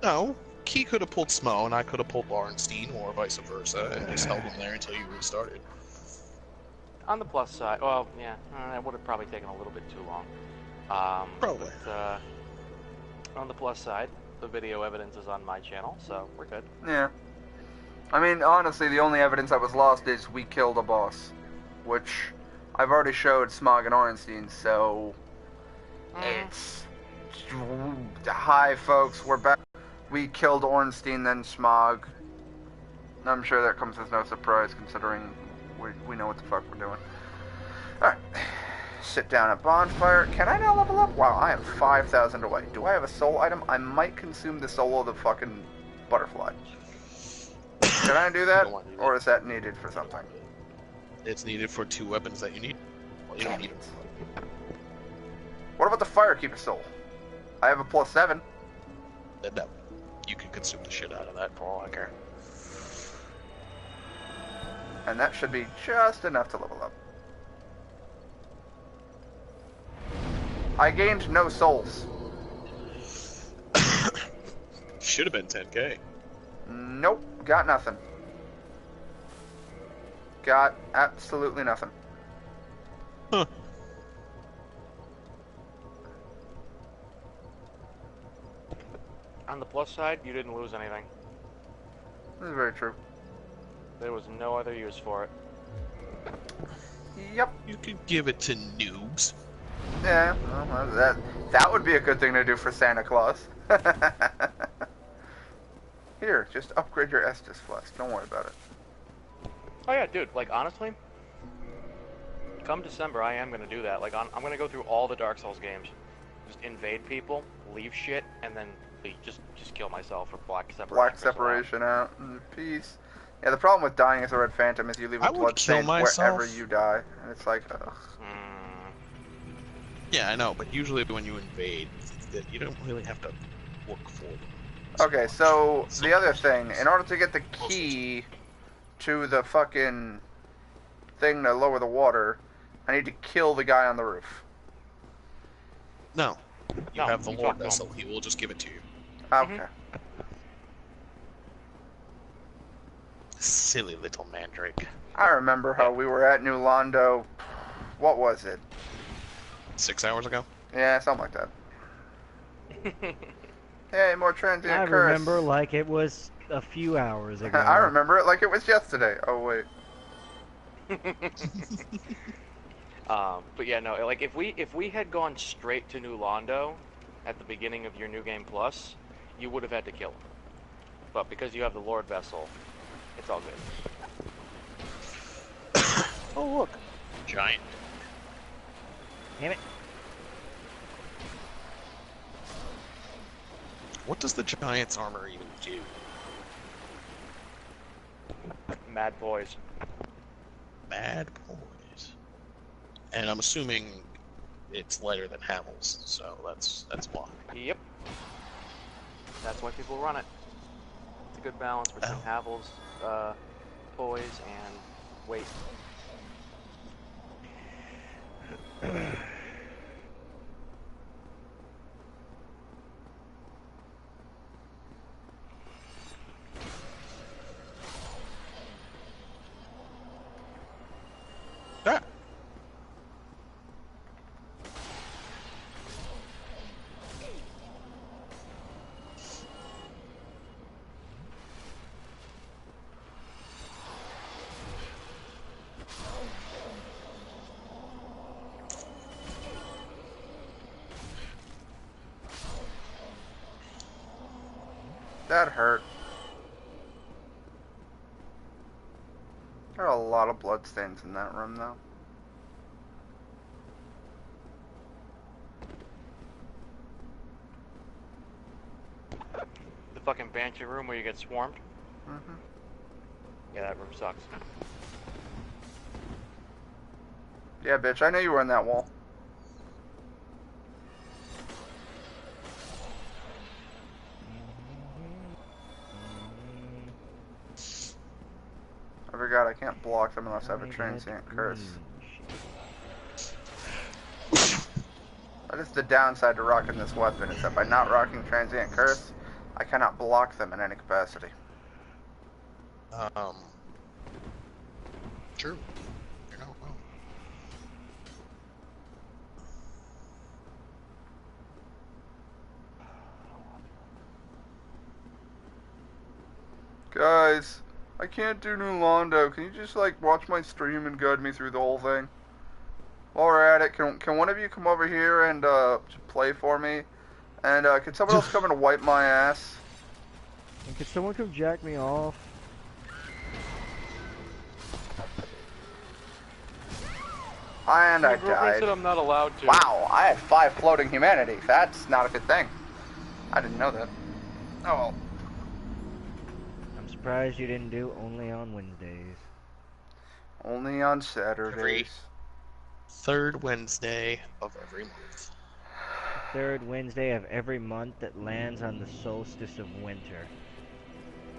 No, Key could have pulled Smo, and I could have pulled Laurenstein, or vice versa, and just held him there until you restarted. On the plus side, well, yeah, that would have probably taken a little bit too long. Probably. But, on the plus side, the video evidence is on my channel, so we're good. Yeah. I mean, honestly, the only evidence that was lost is we killed a boss, which I've already showed Smog and Orenstein, so it's... Hi, folks, we're back. We killed Ornstein, then Smog. I'm sure that comes as no surprise, considering we know what the fuck we're doing. Alright. Sit down at bonfire. Can I now level up? Wow, I am 5,000 away. Do I have a soul item? I might consume the soul of the fucking butterfly. Can I do that? Or is that needed for something? It's needed for 2 weapons that you need. Well, you don't need them. What about the Firekeeper soul? I have a +7. No. You can consume the shit out of that for all I care. And that should be just enough to level up. I gained no souls. Should have been 10k. Nope, got nothing. Got absolutely nothing. Huh. On the plus side, you didn't lose anything. This is very true. There was no other use for it. Yep. You could give it to noobs. Yeah, well, that would be a good thing to do for Santa Claus. Here, just upgrade your Estus Flask. Don't worry about it. Oh yeah, dude, like, honestly, come December, I am going to do that. Like, I'm going to go through all the Dark Souls games. Just invade people, leave shit, and then just kill myself for black separation. Black separation out. Peace. Yeah, the problem with dying as a Red Phantom is you leave a blood stain wherever you die. And it's like, ugh. Yeah, I know, but usually when you invade, you don't really have to look for them. Okay, so the other thing, in order to get the key to the fucking thing to lower the water, I need to kill the guy on the roof. No. You have the Lord Vessel. He will just give it to you. Okay. Silly little mandrake. I remember how we were at New Londo. What was it? 6 hours ago? Yeah, something like that. Hey, more transient I curse. remember like it was a few hours ago. I remember it like it was yesterday. Oh, wait. But yeah, no, like, if we had gone straight to New Londo at the beginning of your New Game Plus, you would have had to kill him. But because you have the Lord Vessel, it's all good. Oh, look. Giant. Damn it. What does the Giant's armor even do? Mad poise. Mad poise. And I'm assuming it's lighter than Hamel's, so that's why. Yep. That's why people run it. It's a good balance between Havel's poise and weight. Ah. That hurt. There are a lot of bloodstains in that room, though. The fucking Banshee room where you get swarmed? Mm-hmm. Yeah, that room sucks. Yeah, bitch, I knew you were in that wall. I forgot I can't block them unless I have a transient curse. That is the downside to rocking this weapon, is that by not rocking transient curse, I cannot block them in any capacity. True. You're not wrong. Guys, I can't do New Londo. Can you just, like, watch my stream and guide me through the whole thing? While we're at it, can one of you come over here and, play for me? And, can someone else come and wipe my ass? And could someone come jack me off? And My I girlfriend died. said I'm not allowed to. Wow, I had 5 floating humanity. That's not a good thing. I didn't know that. Oh well. I'm surprised you didn't do only on Wednesdays. Only on Saturdays. Third Wednesday of every month. Third Wednesday of every month that lands on the solstice of winter.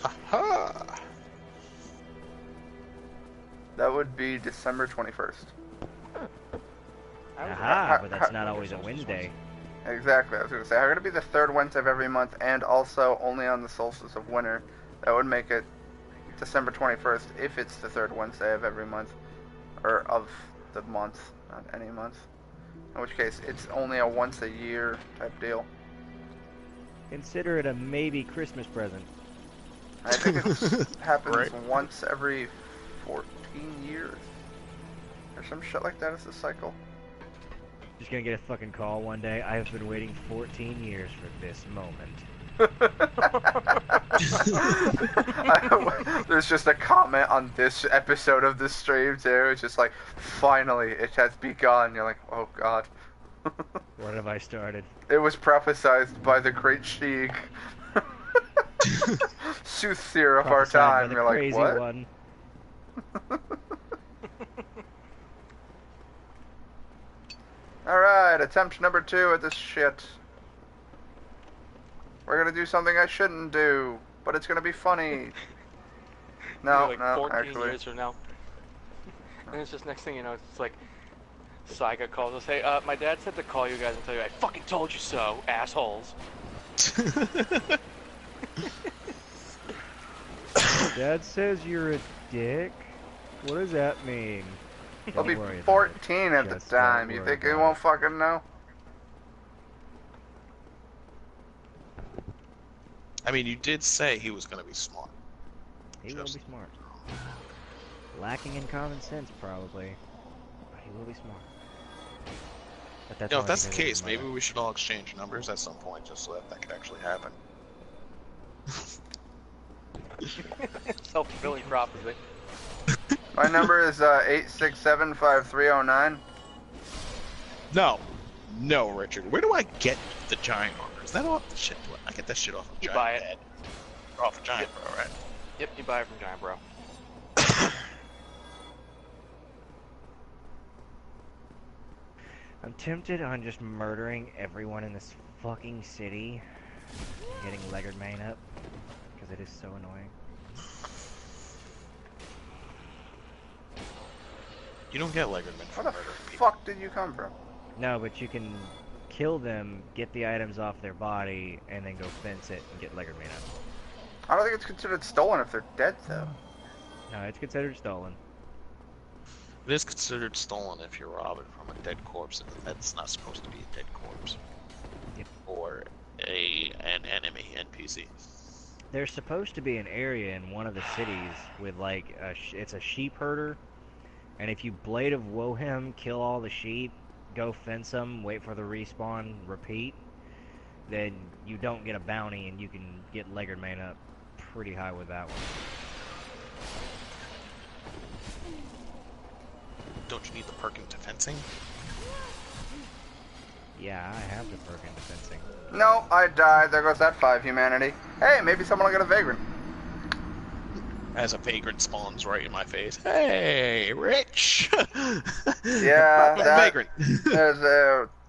Ha-ha! That would be December 21st. Aha, but that's not always a Wednesday. Exactly, I was going to say. I'm going to be the third Wednesday of every month and also only on the solstice of winter. That would make it December 21st if it's the third Wednesday of every month. Or of the month, not any month. In which case, it's only a once a year type deal. Consider it a maybe Christmas present. I think it happens Right. once every 14 years. Or some shit like that is the cycle. Just gonna get a fucking call one day. I have been waiting 14 years for this moment. There's just a comment on this episode of the stream too. It's just like, finally, it has begun. You're like, oh god. What have I started? It was prophesized by the great Sheik. Soothsayer of our Prophesied by time. the You're like, crazy what? one. Alright, attempt number 2 at this shit. We're gonna do something I shouldn't do, but it's gonna be funny. No, Like no, 14 actually. years from now. And it's just next thing you know, it's like Saiga calls us, hey, my dad said to call you guys and tell you I fucking told you so, assholes. Dad says you're a dick? What does that mean? He'll Don't be worry about 14 at the Just don't time. You worry think he about won't it. fucking know? I mean, you did say he was going to be smart. it. He will Just- be smart. Lacking in common sense, probably. But he will be smart. But that's You know, if only that's the because of case, his maybe mother. we should all exchange numbers at some point just so that that could actually happen. Self-fulfilling prophecy. My number is 8675309. No, Richard. Where do I get the giant armor? Is that off the shit? I get that shit off of You Giant buy it. Head. Or off of Giant Bro, right? Yep, you buy it from Giant Bro. I'm tempted on just murdering everyone in this fucking city. Getting Leggard Main up. Because it is so annoying. You don't get Legerman Where from the murdering people. fuck did you come from? No, but you can kill them, get the items off their body, and then go fence it and get Leggard Main up. I don't think it's considered stolen if they're dead, though. No, it's considered stolen. It is considered stolen if you rob it from a dead corpse, and that's not supposed to be a dead corpse. Yep. Or an enemy NPC. There's supposed to be an area in one of the cities with like it's a sheep herder, and if you Blade of Woe him, kill all the sheep, go fence them, wait for the respawn, repeat, then you don't get a bounty and you can get Leggard Main up pretty high with that one. Don't you need the perk into fencing? Yeah, I have the perk into fencing. No, I died. There goes that 5 humanity. Hey, maybe someone will get a vagrant. As a vagrant spawns right in my face. Hey, Rich! Yeah, I'm a that- vagrant. There's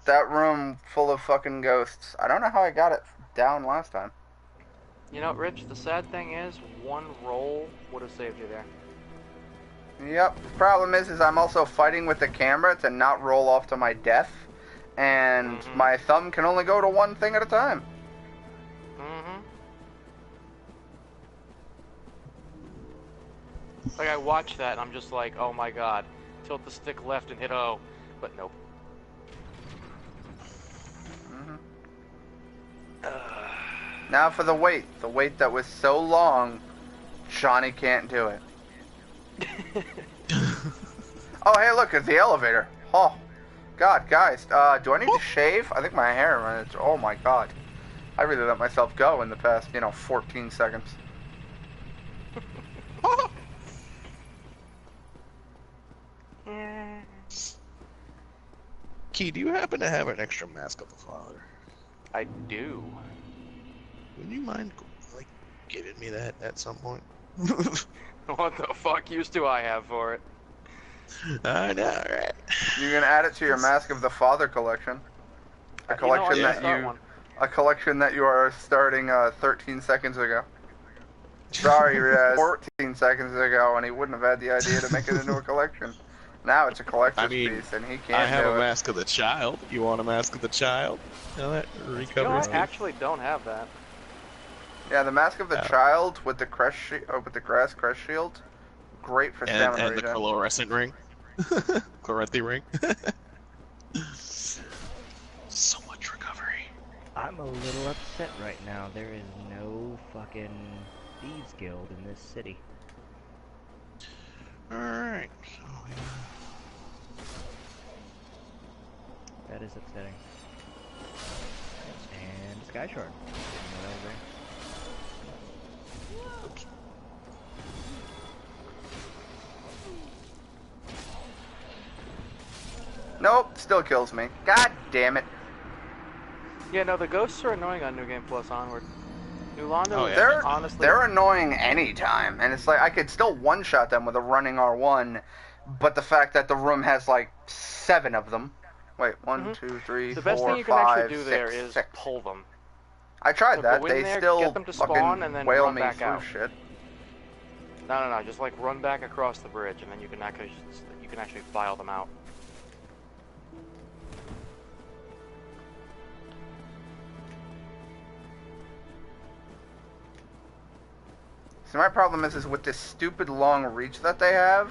that room full of fucking ghosts. I don't know how I got it down last time. You know, Rich, the sad thing is, one roll would have saved you there. Yep. The problem is I'm also fighting with the camera to not roll off to my death, and Mhm. my thumb can only go to one thing at a time. Mm-hmm. Like, I watch that and I'm just like, oh my god. Tilt the stick left and hit O. But nope. Now for the wait. The wait that was so long, Johnny can't do it. Oh, hey, look, it's the elevator. Oh, God, guys, do I need to shave? I think my hair, oh my God. I really let myself go in the past, 14 seconds. Key, do you happen to have an extra Mask of the Father? I do. Would you mind, like, giving me that at some point? What the fuck use do I have for it? I know, right? You can add it to your Mask of the Father collection. A collection a collection that you are starting 13 seconds ago. Sorry, 14 seconds ago, and he wouldn't have had the idea to make it into a collection. Now it's a collector's piece, and he can't do it. I have a Mask of the Child. You want a Mask of the Child? That recovery I actually don't have that. Yeah, the Mask of the Child with the with the grass crest shield, great for stamina and the regen. fluorescent ring, Chloranthy ring. So much recovery. I'm a little upset right now. There is no fucking Thieves Guild in this city. Alright. That is upsetting. And Sky Shard. Didn't know that was there. Oops. Nope, still kills me. God damn it. Yeah, no, the ghosts are annoying on New Game Plus onward. New Londo is honestly... They're annoying anytime, and it's like, I could still one-shot them with a running R1, but the fact that the room has like 7 of them. Wait, 1, 2, 3, 4, 5, 6. The best thing you can actually do there is pull them. I tried So that. go in They there, still get them to spawn, fucking and then whale run me back through out. shit. No, just like run back across the bridge, and then you can actually file them out. So my problem is with this stupid long reach that they have,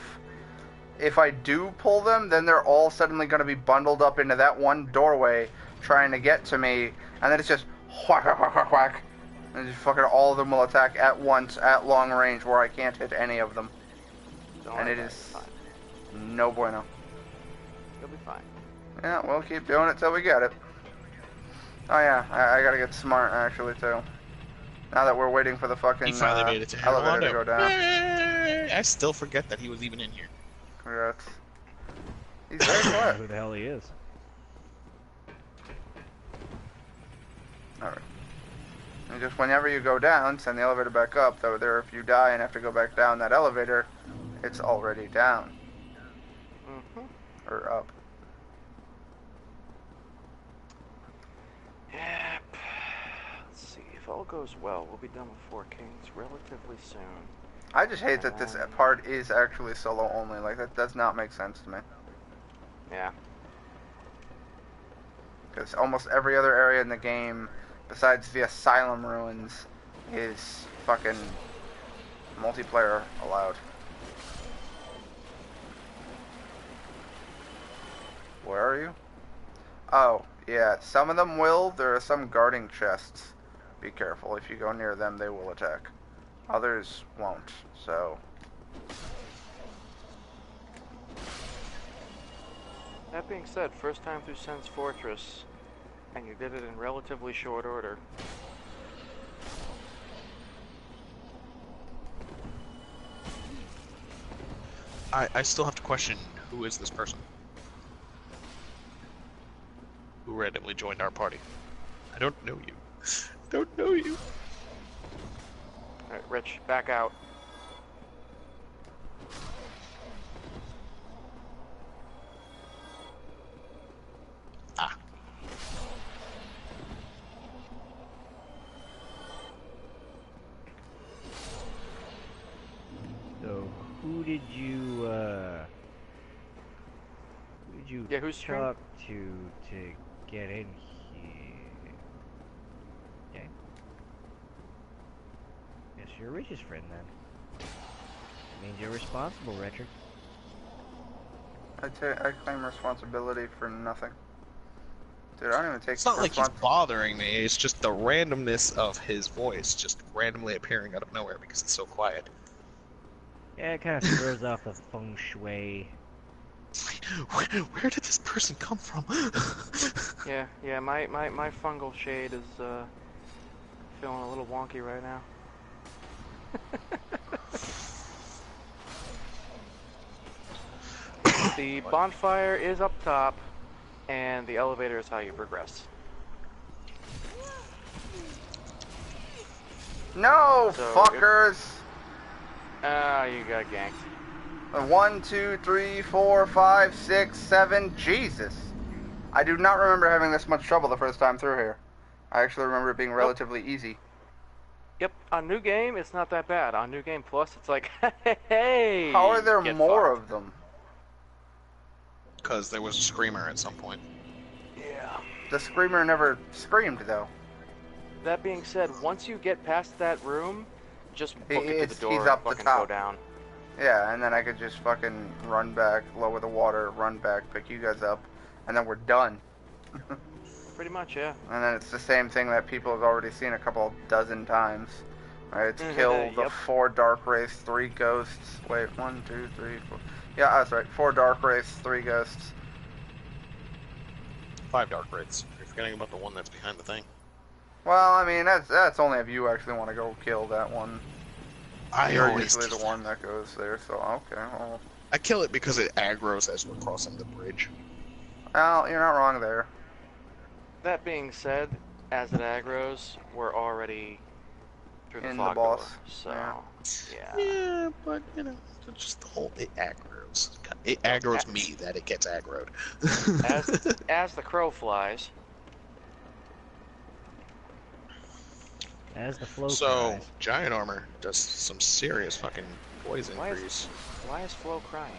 if I do pull them, then they're all suddenly going to be bundled up into that one doorway trying to get to me, and then it's just whack, whack, whack, whack, whack. And just fucking all of them will attack at once at long range where I can't hit any of them. And it is no bueno. You'll be fine. Yeah, we'll keep doing it till we get it. Oh yeah, I gotta get smart actually too. Now that we're waiting for the fucking He finally made it to elevator to go down. Yay! I still forget that he was even in here. Congrats. He's very quiet. Who the hell he is? Alright. And just whenever you go down, send the elevator back up. Though there, if you die and have to go back down that elevator, it's already down. Or up. Yep. Let's see. If all goes well, we'll be done with Four Kings relatively soon. I just hate that this part is actually solo only. Like, that does not make sense to me. Yeah. Because almost every other area in the game, besides the Asylum Ruins, is fucking multiplayer allowed. Where are you? Oh, yeah, some of them will. There are some guarding chests. Be careful. If you go near them, they will attack. Others won't, so... That being said, first time through Sen's Fortress, and you did it in relatively short order. I still have to question, who is this person? Who randomly joined our party? I don't know you. Don't know you. Alright, Rich, back out. Ah. So, who did you Yeah, who's talk to get in here? Okay. Guess you're Rich's friend then. Means you're responsible, Richard. I claim responsibility for nothing. Dude, I don't even take It's not like he's responsibility. bothering me, it's just the randomness of his voice just randomly appearing out of nowhere because it's so quiet. Yeah, it kind of throws off the feng shui. Where did this person come from? Yeah, my fungal shade is feeling a little wonky right now. The bonfire is up top, and the elevator is how you progress. No, So fuckers! Ah, you got ganked. 1, 2, 3, 4, 5, 6, 7. Jesus. I do not remember having this much trouble the first time through here. I actually remember it being relatively easy. Yep, on New Game, it's not that bad. On New Game Plus, it's like, hey, How are there get more fucked. of them? Because there was a screamer at some point. Yeah. The screamer never screamed, though. That being said, once you get past that room, just book it to the door he's and up the fucking go top. down. Yeah, and then I could just fucking run back, lower the water, run back, pick you guys up, and then we're done. Pretty much, yeah. And then it's the same thing that people have already seen a couple dozen times. Right, it's kill the Yep. 4 dark wraiths, 3 ghosts. Wait, 1, 2, 3, 4. Yeah, that's right. 4 dark wraiths, 3 ghosts. 5 dark wraiths. You're forgetting about the one that's behind the thing. Well, I mean, that's only if you actually want to go kill that one. You're always usually do the one that goes there, so okay. I kill it because it aggroes as we're crossing the bridge. Well, you're not wrong there. That being said, as it aggroes, we're already through the In the fog boss, door, so yeah. Yeah, but you know, it's just the whole it aggroes. It aggroes me that it gets aggroed. As the crow flies. As the flow So cries. giant armor does some serious fucking poison increase. Why is Flo crying?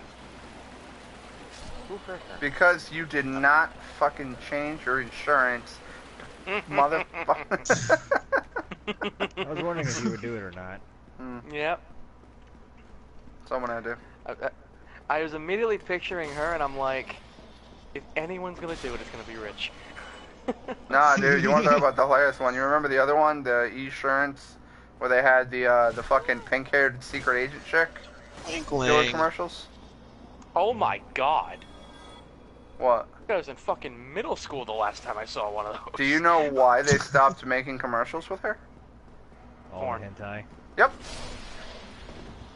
Who hurt her? Because you did not fucking change your insurance, motherfucker. I was wondering if you would do it or not. Yep. Someone had to. I was immediately picturing her, and I'm like, if anyone's gonna do it, it's gonna be Rich. Nah, dude, you want to talk about the hilarious one? You remember the other one, the Esurance, where they had the fucking pink-haired secret agent chick doing commercials? Oh my god. What? I was in fucking middle school the last time I saw one of those. Do you know why they stopped making commercials with her? All Porn. hentai. Yep.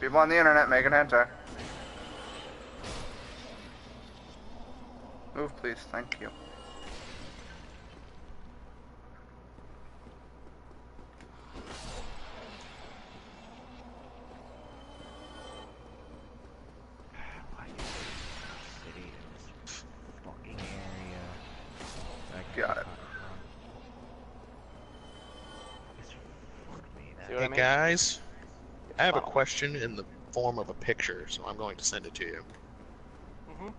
People on the internet making hentai. Move, please. Thank you. City in this fucking area. Got it. See what I Hey mean? guys, I have a Funnel. question in the form of a picture, so I'm going to send it to you. Mm-hmm.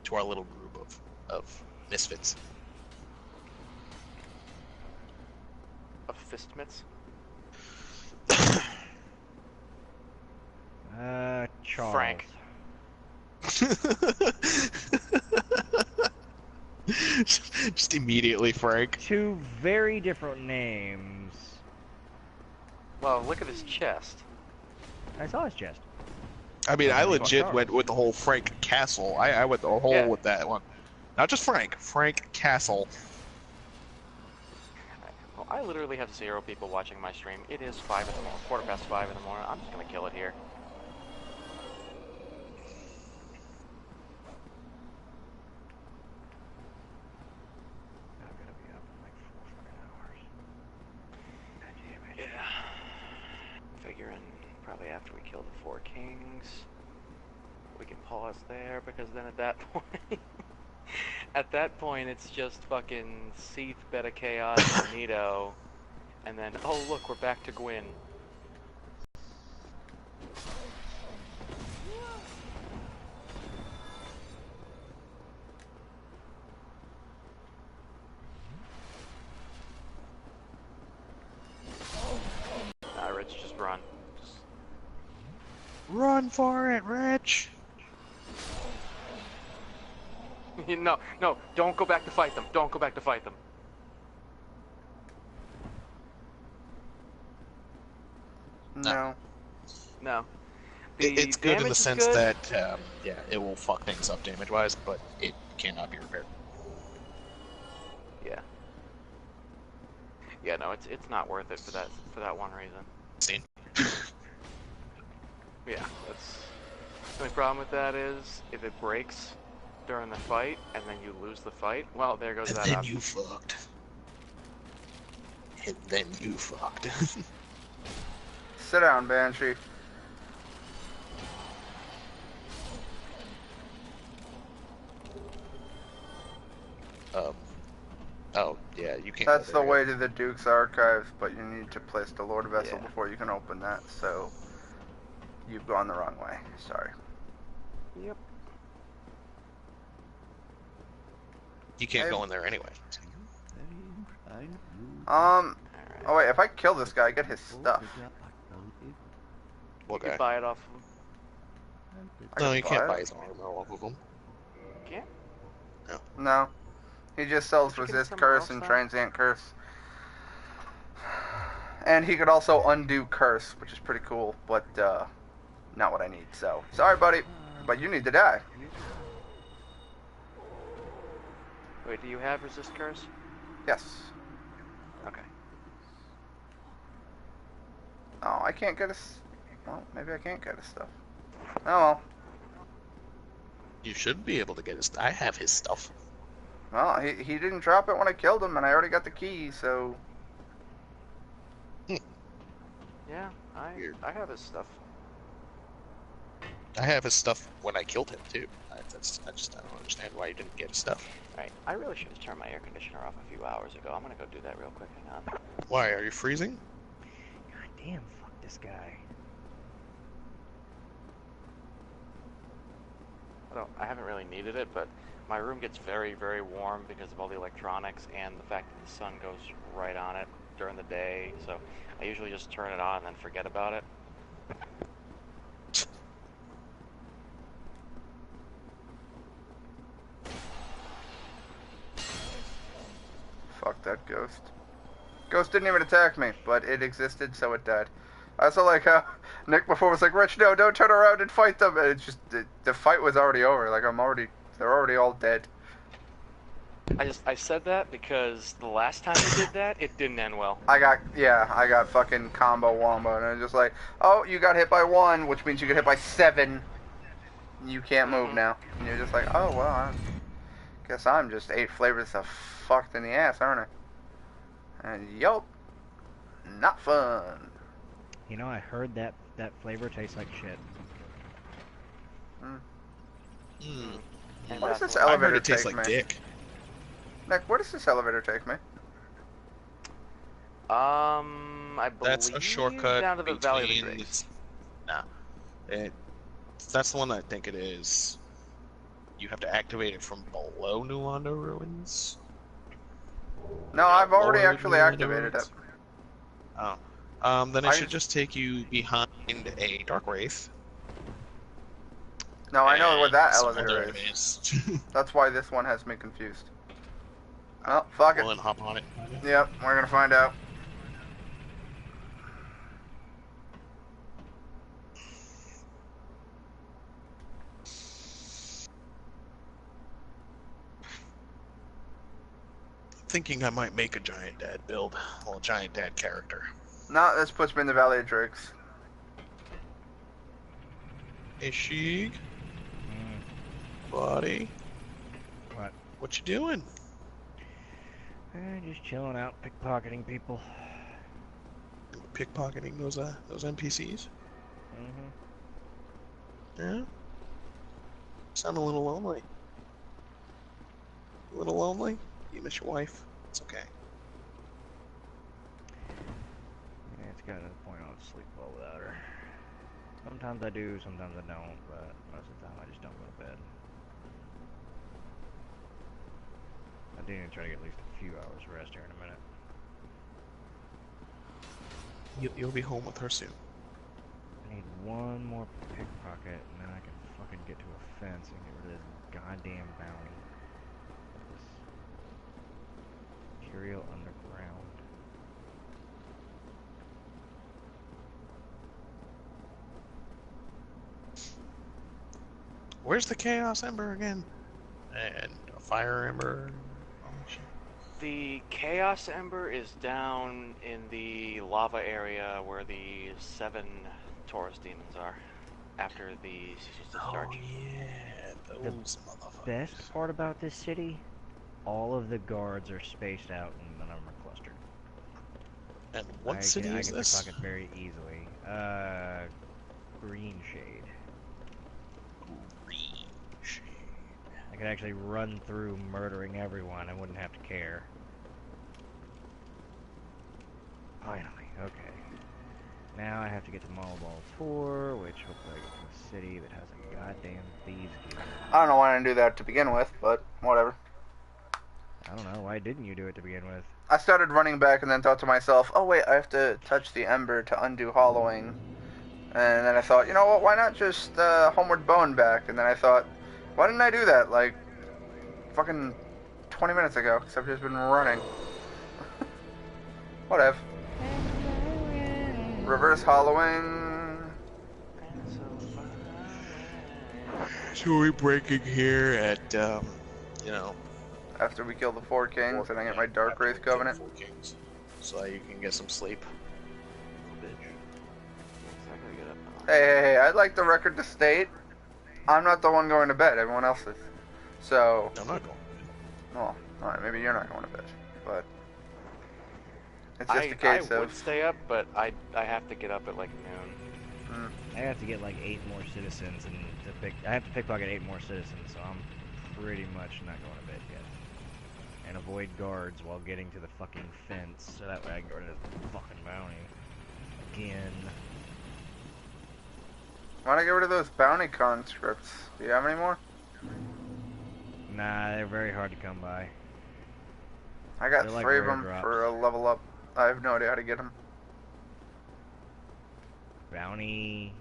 To our little group of misfits. Of fist mitts. Charles. Frank. Just immediately, Frank. Two very different names. Well, look at his chest. I saw his chest. I mean, I Frank legit Charles. went with the whole Frank Castle. I went the whole Yeah. with that one. Not just Frank. Frank Castle. Well, I literally have 0 people watching my stream. It is 5 in the morning, 5:15 in the morning. I'm just gonna kill it here. I'm gonna be up in like 4 fucking hours. God damn it. Yeah. Figuring probably after we kill the 4 kings, we can pause there, because then at that point, at that point it's just fucking Seath, Beta Chaos, and Nito, and then oh look, we're back to Gwyn. going for it, Rich. No, no, don't go back to fight them. Don't go back to fight them. No. No. It's good in damage the is sense good. that, yeah, it will fuck things up damage-wise, but it cannot be repaired. Yeah. Yeah, no, it's not worth it for that one reason. Seen. Yeah, that's the only problem with that is if it breaks during the fight and then you lose the fight, well, there goes And that then option. you fucked. And then you fucked. Sit down, Banshee. Oh, yeah, you can't. That's go the there way yet. to the Duke's Archives, but you need to place the Lord Vessel Yeah. before you can open that, so you've gone the wrong way. Sorry. Yep. You can't Hey. go in there anyway. Oh Alright. wait, if I kill this guy, I get his stuff. What You guy? can buy it off of him. I No, can you can't buy it. his armor off of him. Can't? No. He just sells Don't you get it Resist somewhere Curse else, and then? Transient Curse. And he could also undo Curse, which is pretty cool, but not what I need, so. Sorry, buddy, but you need to die. Wait, do you have resist curse? Yes. Okay. Oh, I can't get his... Well, maybe I can't get his stuff. Oh well. You should be able to get his. I have his stuff. Well, he didn't drop it when I killed him, and I already got the key, so... Yeah, Weird. I have his stuff. I have his stuff when I killed him too. I don't understand why you didn't get his stuff. Alright, I really should have turned my air conditioner off a few hours ago. I'm gonna go do that real quick. Hang on. Why are you freezing? God damn, fuck this guy. I haven't really needed it, but my room gets very, very warm because of all the electronics and the fact that the sun goes right on it during the day. So I usually just turn it on and then forget about it. Fuck that ghost. Ghost didn't even attack me, but it existed, so it died. I also like how Nick before was like, Rich, no, don't turn around and fight them. And it's just, the fight was already over. Like, they're already all dead. I said that because the last time I did that, it didn't end well. I got fucking combo wombo. And I was just like, oh, you got hit by 1, which means you get hit by 7. You can't move now. And you're just like, oh, well, I guess I'm just 8 flavors of fucked in the ass, aren't I? And yup, not fun. You know, I heard that flavor tastes like shit. And What does that's this I elevator heard it tastes take like me? dick. Nick, where does this elevator take me? I believe That's a shortcut down to the Valley of the between. Graves. Nah, that's the one that I think it is. You have to activate it from below New Londo Ruins. No, I've already Lower actually New Londo activated it. Ruins? Oh. Then it should just take you behind a Dark Wraith. No, I know and where that some elevator other is. enemies. That's why this one has me confused. Oh, fuck Well, it. then hop on it. Yep, we're gonna find out. Thinking I might make a Giant Dad build. Well, a Giant Dad character. No, this puts me in the Valley of Drakes. Hey, Sheeg, Mm, buddy. what? What you doing? Just chilling out, pickpocketing people. Pickpocketing those NPCs? Mm-hmm. Yeah? Sound a little lonely. A little lonely? You miss your wife? It's okay. Yeah, it's gotten to the point I don't sleep well without her. Sometimes I do, sometimes I don't, but most of the time I just don't go to bed. I do need to try to get at least a few hours rest here in a minute. You'll be home with her soon. I need one more pickpocket, and then I can fucking get to a fence and get rid of this goddamn bounty. This material underground. Where's the Chaos Ember again? And a Fire Ember. Oh, shit. The Chaos Ember is down in the lava area where the 7 Taurus demons are. After the discharge. Oh yeah, those motherfuckers. Best part about this city, all of the guards are spaced out and none of them are clustered. And what city is I can this? pickpocket very easily. Green Shade. Green Shade. I could actually run through murdering everyone. I wouldn't have to care. Finally, okay. Now I have to get to Mallball Tour, which hopefully I get to a city that has a goddamn thieves guild. I don't know why I didn't do that to begin with, but whatever. I don't know, why didn't you do it to begin with? I started running back and then thought to myself, oh wait, I have to touch the ember to undo hollowing. And then I thought, you know what, why not just homeward bone back? And then I thought, why didn't I do that, like, fucking 20 minutes ago? Because I've just been running. Whatever. Reverse hollowing. So we're breaking here at, you know... After we kill the 4 kings and I get my Dark Wraith Covenant. 4 kings. So you can get some sleep. Hey, I'd like the record to state, I'm not the one going to bed, everyone else is. So... I'm not going. Well, alright, maybe you're not going to bed, but... It's just a case I of... would stay up, but I have to get up at like noon. I have to get like 8 more citizens and I have to pickpocket 8 more citizens, so I'm pretty much not going to bed yet. And avoid guards while getting to the fucking fence, so that way I can get rid of this fucking bounty. Again. Why not get rid of those bounty conscripts? Do you have any more? Nah, they're very hard to come by. I got They're like 3 of rare them drops. for a level up. I have no idea how to get them. Bounty...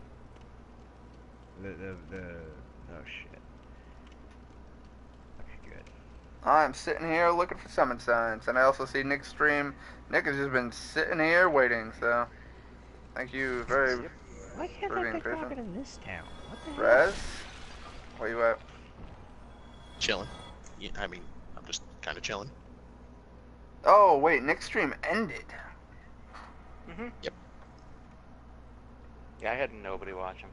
Oh shit. Okay, good. I'm sitting here looking for summon signs, and I also see Nick's stream. Nick has just been sitting here waiting, so... Thank you very... Why can't for I being pickpocket patient. in this town? What the hell? Rez? Where you at? Chilling. Yeah, I mean, I'm just kind of chilling. Oh, wait, Nick's stream ended. Yep. Yeah, I had nobody watching.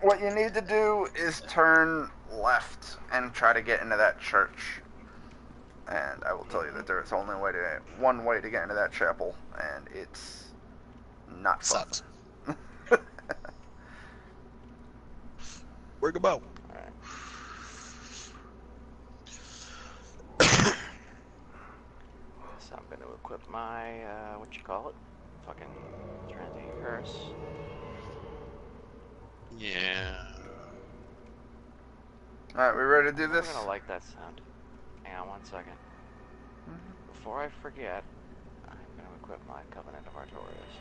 What you need to do is turn left and try to get into that church. And I will tell you that there is only one way to get into that chapel, and it's not fun. Sucks. Where go? Alright. So I'm gonna equip my, what you call it? Fucking transient curse. Yeah. Alright, we ready to do this? I'm gonna like that sound. Hang on 1 second. Before I forget, I'm gonna equip my Covenant of Artorias.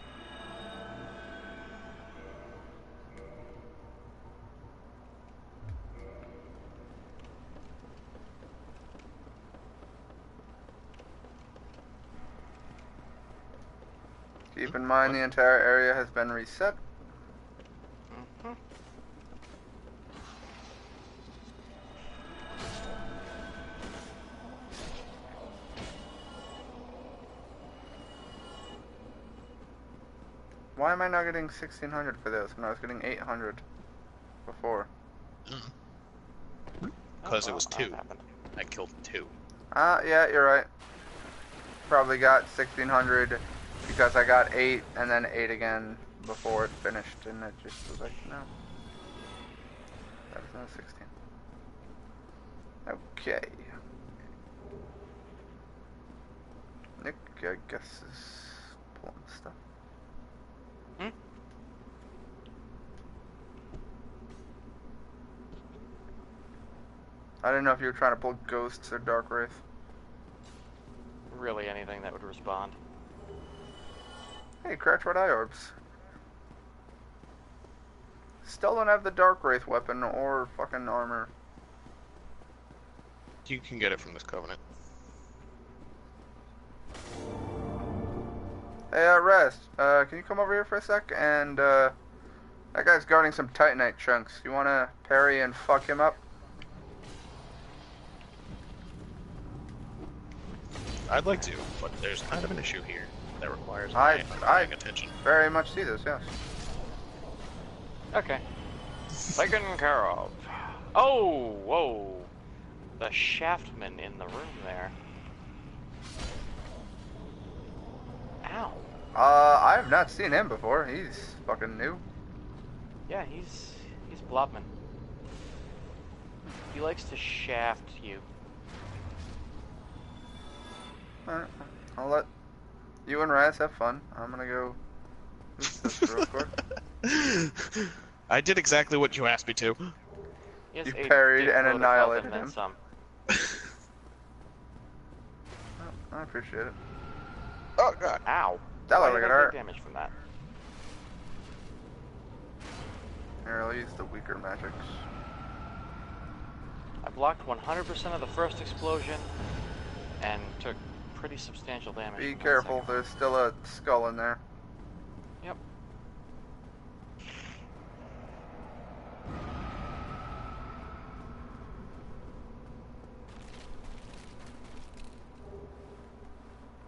Keep in mind the entire area has been reset. Why am I not getting 1600 for this when I was getting 800 before? Because it was that 2. happened. I killed 2. Yeah, you're right. Probably got 1600 because I got 8 and then 8 again before it finished, and it just was like, no. That was not 16. Okay. Nick, I guess, is pulling stuff. I didn't know if you were trying to pull Ghosts or Dark Wraith. Really, anything that would respond. Hey, Crouch Red Eye Orbs. Still don't have the Dark Wraith weapon or fucking armor. You can get it from this Covenant. Hey, Rest, can you come over here for a sec? And, that guy's guarding some Titanite chunks. You wanna parry and fuck him up? I'd like to, but there's kind of an issue here that requires I paying attention. very much see this, yes. Okay. Taken care of. Oh, whoa. The shaftman in the room there. Ow. I have not seen him before. He's fucking new. Yeah, he's Blobman. He likes to shaft you. Alright, I'll let you and Raz have fun. I'm gonna go use this real quick. I did exactly what you asked me to. Yes, You a parried dick and load of annihilated health and him. then some. Oh, I appreciate it. Oh god. Ow. That Why looked like did it I hurt. take damage from that? Here, I'll use the weaker magics. I blocked 100% of the first explosion and took pretty substantial damage. Be from that careful, second. there's still a skull in there. Yep.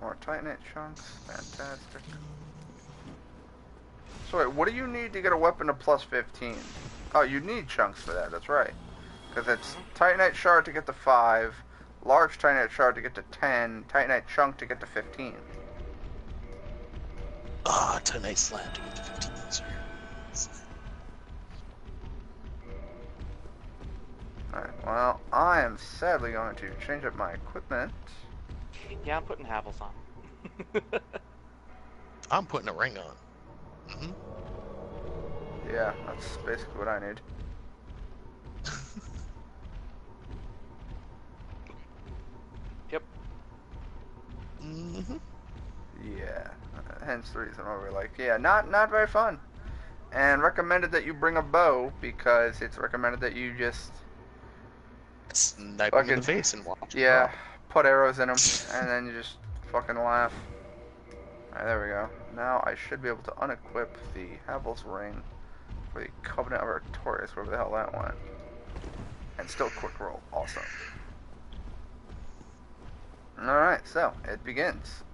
More Titanite chunks, fantastic. So wait, what do you need to get a weapon to plus 15? Oh, you need chunks for that, that's right. Because it's Titanite shard to get to 5, large Titanite shard to get to 10, Titanite chunk to get to 15. Ah, tonight slab to get to 15 easier. Alright, well, I am sadly going to change up my equipment. Yeah, I'm putting Havels on. I'm putting a ring on. Mm-hmm. Yeah, that's basically what I need. Yep. Mm-hmm. Yeah, hence the reason why we're like, yeah, not very fun. And recommended that you bring a bow because it's recommended that you just Snipe him in the face and watch him yeah, drop. put arrows in them and then you just fucking laugh. Alright, there we go. Now I should be able to unequip the Havel's ring for the Covenant of Artorias, wherever the hell that went. And still quick roll, awesome. Alright, so it begins.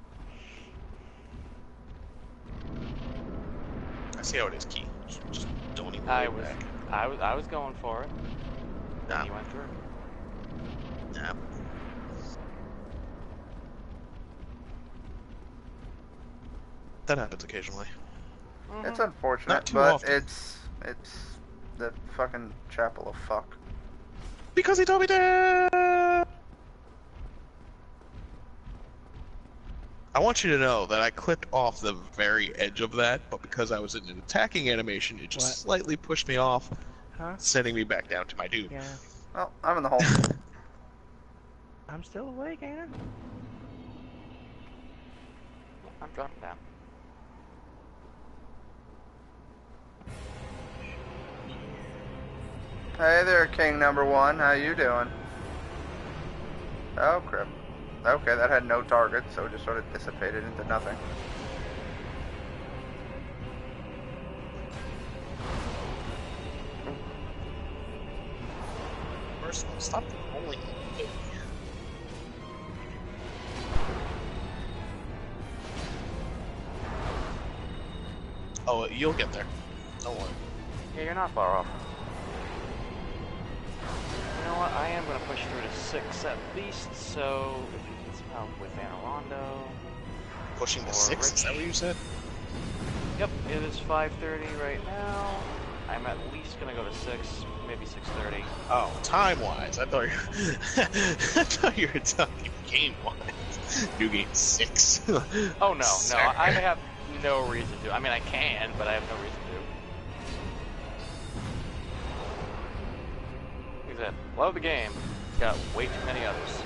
I see how it is, Key. Just don't even I look was, back. I was going for it. Nah, And you went through. nah. That happens occasionally. It's Mhm. unfortunate, Not too but often. it's the fucking chapel of fuck. Because he told me to. I want you to know that I clipped off the very edge of that, but because I was in an attacking animation, it just What? slightly pushed me off, Huh? sending me back down to my doom. Yeah. Well, I'm in the hole. I'm still awake, ain't I? I'm dropping down. Hey there, King number 1. How you doing? Oh, crap. Okay, that had no target, so it just sort of dissipated into nothing. First of all, stop rolling. Oh, you'll get there. Don't worry. Yeah, you're not far off. You know what? I am going to push through to 6 at least, so if you need some help with Anorondo. Pushing to Or 6, is that what you said? Yep, it is 5:30 right now. I'm at least going to go to 6, maybe 6:30. Oh, time-wise, I thought you I thought you were talking game-wise. New game 6. Oh, no, Sorry. I have no reason to. I mean, I can, but I have no reason to. Like I said, love the game, got way too many others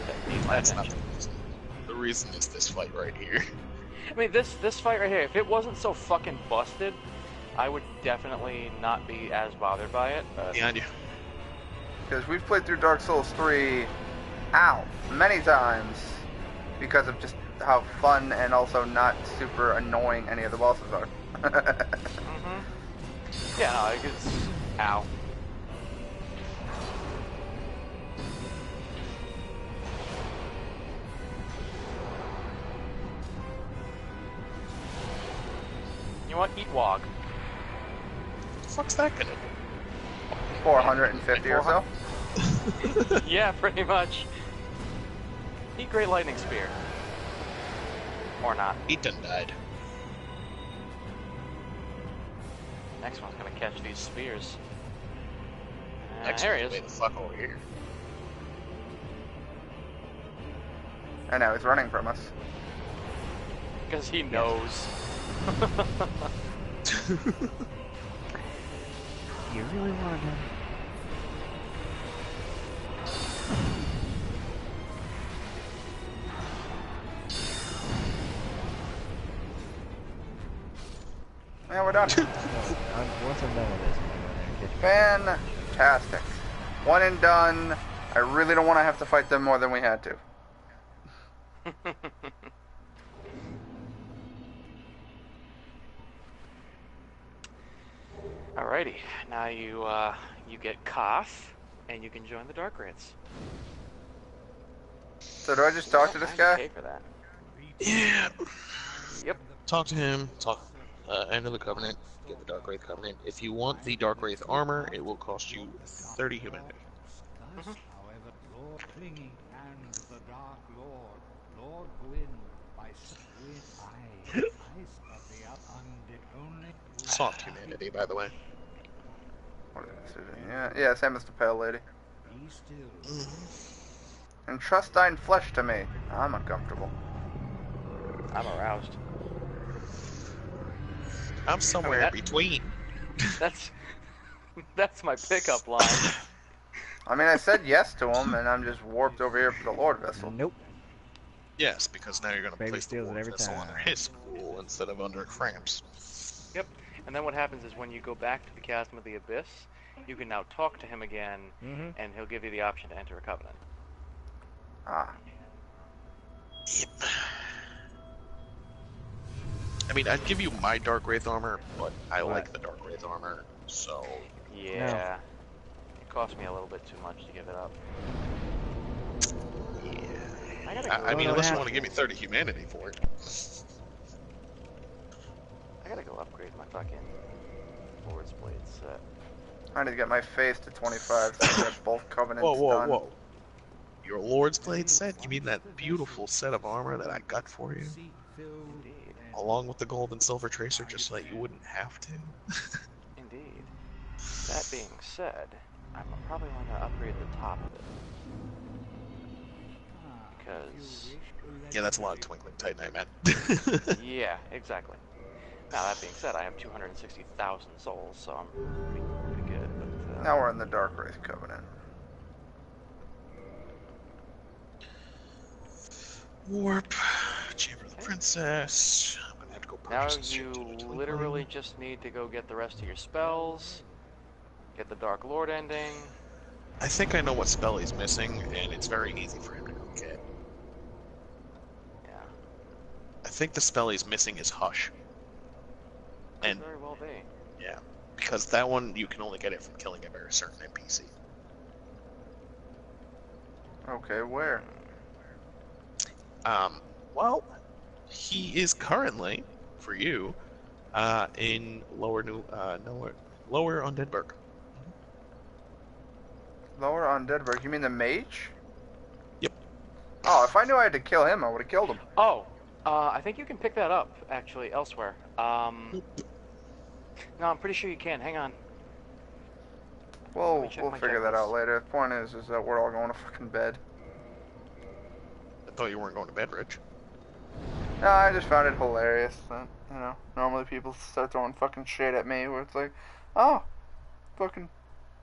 that need my That's not attention. the reason. The reason is this fight right here. I mean, this fight right here, if it wasn't so fucking busted, I would definitely not be as bothered by it. But Behind you. Because we've played through Dark Souls 3, many times, because of just how fun and also not super annoying any of the bosses are. yeah, no, it's ow. You know what? Eat wog. What the fuck's that gonna do? 450 or so. Yeah, pretty much. Eat Great Lightning Spear. Or not. Ethan died. Next one's gonna catch these spears. Next Here he one's is. way the fuck over here. I know, he's running from us. Because he knows. You really want to? Yeah, we're done. Once I'm done with this, I'm going to there. Fantastic. One and done. I really don't want to have to fight them more than we had to. Alrighty, now you get Koth, and you can join the Dark Wraiths. So do I just talk to this I'm guy? okay for that. Yeah. Yep. Talk to him. Enter the Covenant. Get the Dark Wraith Covenant. If you want the Dark Wraith armor, it will cost you 30 humanity. However, Lord Clinging and the Dark Lord Gwyn, by sweet eyes of the undead only. Soft humanity, by the way. What is it? Yeah, same as the Pale Lady. Be still. Entrust thine flesh to me. I'm uncomfortable. I'm aroused. I'm somewhere that- between. That's my pickup line. I mean, I said yes to him, and I'm just warped over here for the Lord Vessel. Nope. Yes, because now you're going to Baby place the steals it War every Vessel time. under his rule instead of under Cramps. Yep. And then what happens is when you go back to the Chasm of the Abyss, you can now talk to him again, and he'll give you the option to enter a covenant. Ah. Yep. I mean, I'd give you my Dark Wraith armor, but I like the Dark Wraith armor, so... Yeah. It cost me a little bit too much to give it up. Yeah. I mean, go unless you half. want to give me 30 humanity for it. I gotta go upgrade my fucking Lord's Blade set. I need to get my faith to 25 so I get both covenants done. Whoa. Your Lord's Blade set? You mean that beautiful set of armor that I got for you? Indeed. Along with the gold and silver tracer, just so that you wouldn't have to? Indeed. That being said, I'm probably going to upgrade the top of it. Because... Yeah, that's a lot of twinkling titanite, man. yeah, exactly. Now, that being said, I have 260,000 souls, so I'm pretty good. But, Now we're in the Dark Wraith Covenant. Warp. Chamber of the Princess. I'm gonna have to go now purchase this shit to you the twinkling. literally just need to go get the rest of your spells, get the Dark Lord ending. I think I know what spell he's missing, and it's very easy for him to go get. Yeah. I think the spell he's missing is Hush. Could And very well be. yeah, because that one you can only get it from killing a very certain NPC. Okay, where? Well, he is currently, for you, in Lower Undeadburg. Lower on Deadburg. You mean the mage? Yep. Oh, if I knew I had to kill him, I would have killed him. Oh, I think you can pick that up, actually, elsewhere. No, I'm pretty sure you can. Hang on. We'll check my figure that out checklist. later. The point is that we're all going to fucking bed. I thought you weren't going to bed, Rich. No, I just found it hilarious that, you know, normally people start throwing fucking shit at me where it's like, oh, fucking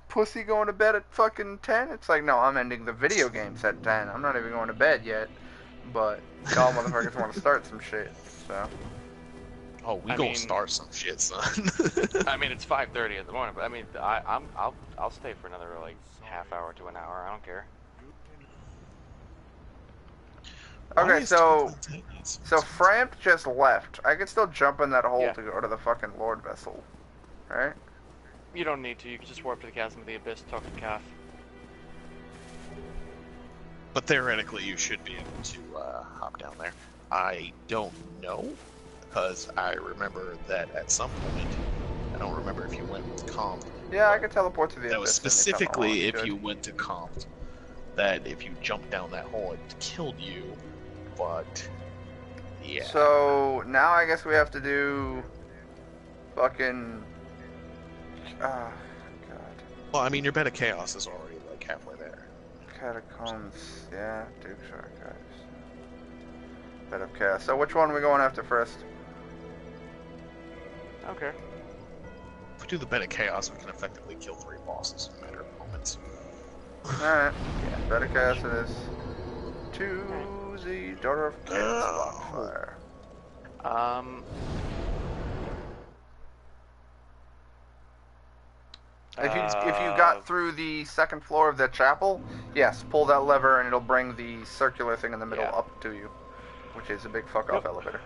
pussy going to bed at fucking 10? It's like, no, I'm ending the video games at 10. I'm not even going to bed yet. But y'all motherfuckers want to start some shit, so. Oh, we gonna start some shit, son. I mean, it's 5:30 in the morning, but I mean, I'll stay for another like half hour to an hour. I don't care. Okay, so Framp just left. I could still jump in that hole to go to the fucking Lord Vessel, right? You don't need to. You can just warp to the Chasm of the Abyss, talk to Calf. But theoretically, you should be able to hop down there. I don't know, because I remember that at some point, I don't remember if you went with Comp. Yeah, I could teleport to the That Abyss. was specifically if you went to Comp, that if you jumped down that hole, it killed you. But, yeah. So, now I guess we have to do fucking... God. Well, I mean, your Bed of Chaos is already, like, halfway there. Catacombs, yeah, Duke's Archives. Bed of Chaos. So which one are we going after first? Okay. If we do the Bed of Chaos, we can effectively kill 3 bosses in a matter of moments. Alright, Bed of Chaos it is. To the Daughter of Chaos bonfire. If you got through the second floor of the chapel, yes, pull that lever and it'll bring the circular thing in the middle up to you, which is a big fuck off elevator.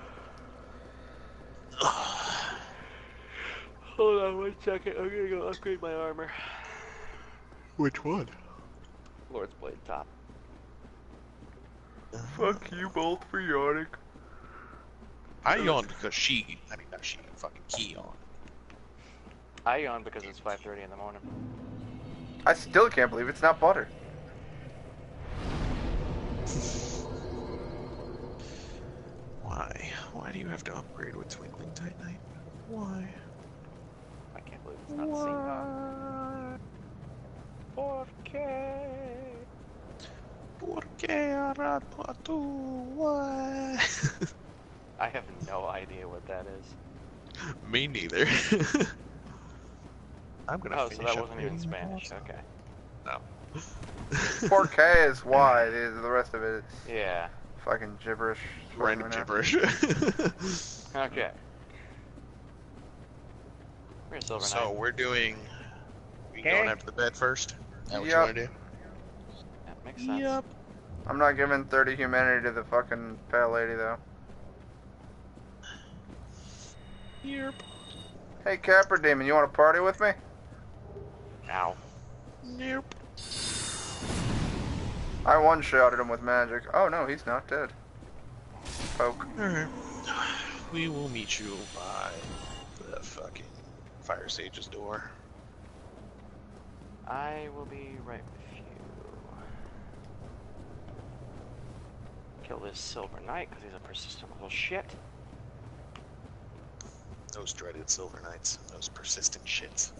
Hold on 1 second. I'm gonna go upgrade my armor. Which one? Lord's Blade top. Fuck you both for yawning. I yawned because not she, fucking Key yawned. I yawn because it's 5:30 in the morning. I still can't believe it's not butter. Why? Why do you have to upgrade with Twinkling Titanite? Why? I can't believe it's not the same dog. 4K. ¿Por qué ahora tú? Why? I have no idea what that is. Me neither. I'm gonna so finish that wasn't even upgrading Spanish. my Okay. No. 4K is why. The rest of it is Yeah. fucking gibberish. Random gibberish. Okay. We're Silver Knight. So we're doing. We going after the bed first? Is that what you Yep. want to do? That makes sense. Yep. I'm not giving 30 humanity to the fucking pale lady though. Yep. Hey Capper Demon, you want to party with me? Ow. Nope. I one-shotted him with magic. Oh no, he's not dead. Poke. Alright. We will meet you by the fucking Fire Sage's door. I will be right with you. Kill this Silver Knight because he's a persistent little shit. Those dreaded Silver Knights. Those persistent shits.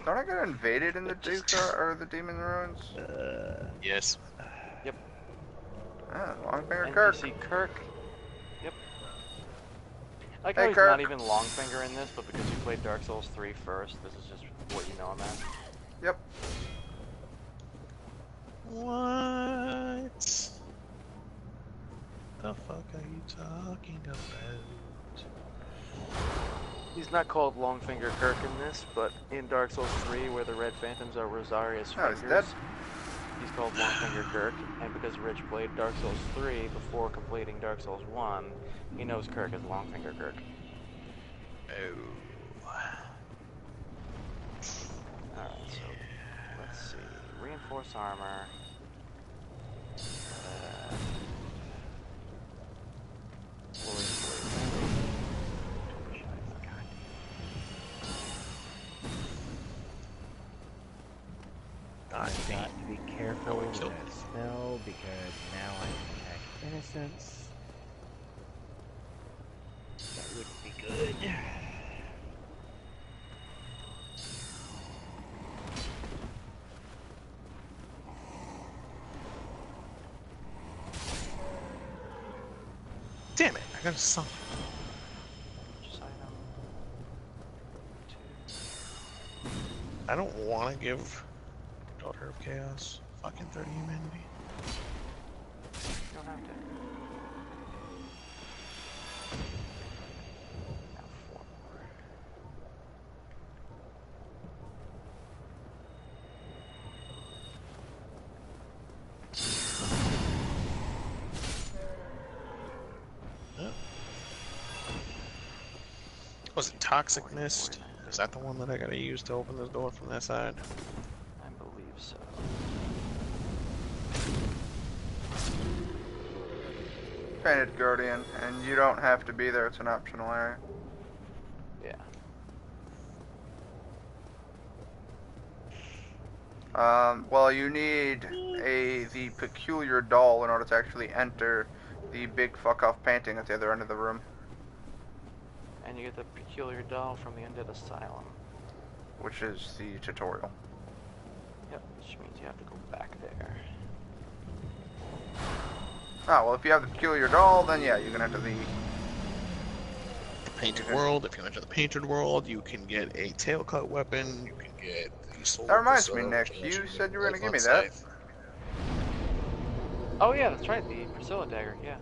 Don't I get invaded in the Duke or the Demon Ruins? Yes. Yep. Ah, Longfinger Kirk. NPC Kirk. Yep. I like Hey, how he's Kirk. not even Longfinger in this, but because you played Dark Souls 3 first, this is just what you know him as. Yep. What? The fuck are you talking about? He's not called Longfinger Kirk in this, but in Dark Souls 3, where the Red Phantoms are Rosaria's Oh, he's fingers, dead. he's called Longfinger Kirk, and because Rich played Dark Souls 3 before completing Dark Souls 1, he knows Kirk as Longfinger Kirk. Oh. Alright, so let's see. Reinforce armor. I've got to be careful Oh, we with killed that it. spell because now I detect innocence. That wouldn't be good. Damn it! I got a summon. Purchase item. 2. I don't want to give Daughter of Chaos fucking 30 humanity. You don't have to. Now 4 more. Oh. Was it Toxic Mist? Is that the one that I gotta use to open this door from that side? I believe so. Painted Guardian, and you don't have to be there, it's an optional area. Yeah. Well, you need the peculiar doll in order to actually enter the big fuck off painting at the other end of the room. And you get the peculiar doll from the Undead Asylum. Which is the tutorial. Yep, which means you have to go back there. Ah, well, if you have the peculiar doll, then yeah, you can enter the... Painted World. If you enter the Painted World, you can get a tail cut weapon. You can get the sword. That reminds me, Nick, you said you were going to give me that. Oh yeah, that's right, the Priscilla dagger, yeah.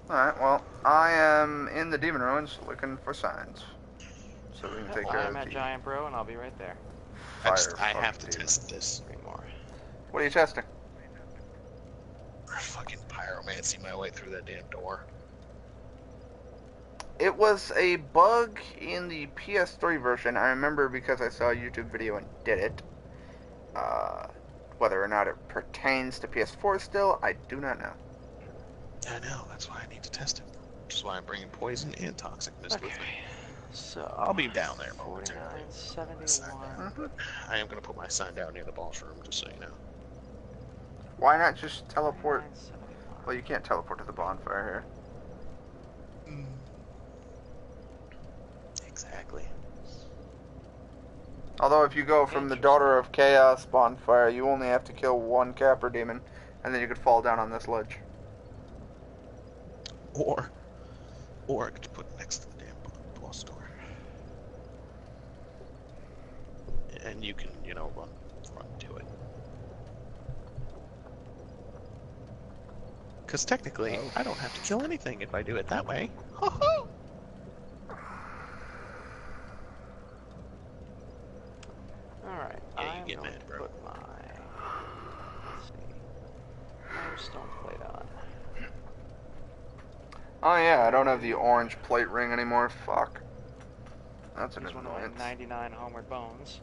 Alright, well, I am in the Demon Ruins looking for signs. So we can take care I'm of at the Giant Bro, and I'll be right there. I have to demon. test this. 3 more. What are you testing? Fucking pyromancy my way through that damn door. It was a bug in the PS3 version. I remember because I saw a YouTube video and did it. Whether or not it pertains to PS4 still, I do not know. I know, that's why I need to test it. Which is why I'm bringing poison and toxic mist with me. So I'll be down there 49, momentarily. 71. I am going to put my sign down near the boss room, just so you know. Why not just teleport? 49, 71. Well, you can't teleport to the bonfire here. Exactly. Although if you go from the Daughter of Chaos bonfire, you only have to kill one Capper demon, and then you could fall down on this ledge. Or I could put it next to the damn boss door. And you can, you know, run to it. Because technically, I don't have to kill anything if I do it that way. Ho-ho! Alright, Yeah, you I'm get going mad, to bro. put my, let's see, limestone plate on. Oh yeah, I don't have the orange plate ring anymore. Fuck. That's an Here's one of my annoyance. 99 homeward bones.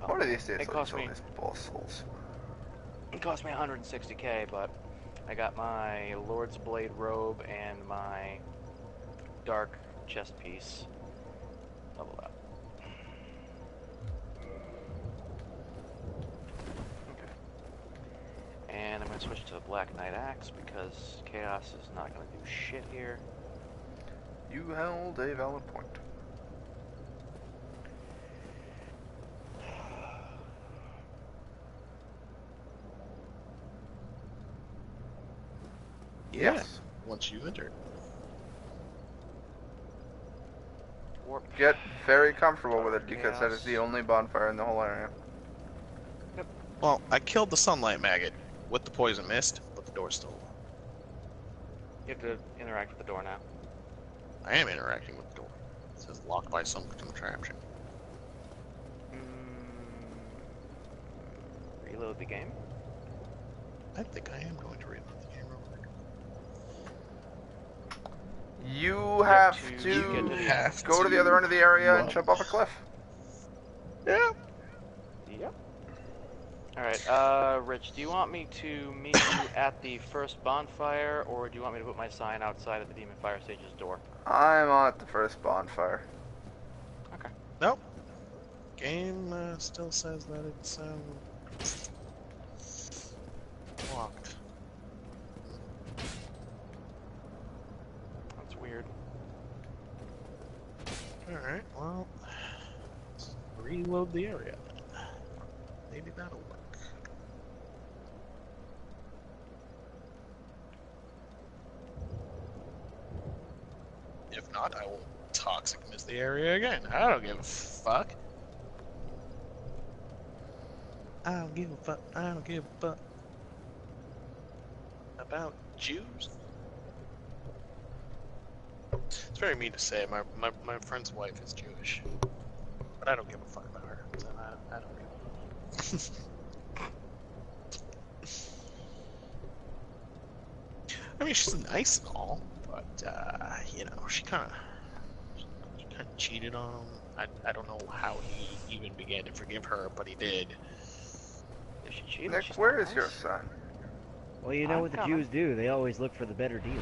What are these days? It cost me these boss holes. It cost me 160k, but I got my Lord's Blade robe and my dark chest piece leveled up. Okay. And I'm going to switch to the Black Knight Axe because Chaos is not going to do shit here. You held a valid point. Yeah. Yes. Once you enter. Warp. Get very comfortable with it Chaos. because that is the only bonfire in the whole area. Well, I killed the sunlight maggot with the poison mist, but the door's still open. You have to interact with the door now. I am interacting with the door. It says locked by some contraption. Reload the game. I think I am going to reload the game real quick. You have to to, get to go to the other end of the area and run. jump off a cliff. Yeah. Yep. Alright, Rich, do you want me to meet you at the first bonfire, or do you want me to put my sign outside of the Demon Fire Stage's door? I'm at the first bonfire. Okay. Nope. Game still says that it's locked. That's weird. Alright, well, let's reload the area. Maybe that'll work. Sickness the area again. I don't give a fuck. I don't give a fuck. I don't give a fuck about Jews. It's very mean to say. My friend's wife is Jewish, but I don't give a fuck about her. So I don't give a fuck. I mean, she's nice and all, but you know, she kind of cheated on him. I don't know how he even began to forgive her, but he did. If she cheated, Nick, she's where not is your nice. son? Well, you know I'm what the coming. Jews do. They always look for the better deal.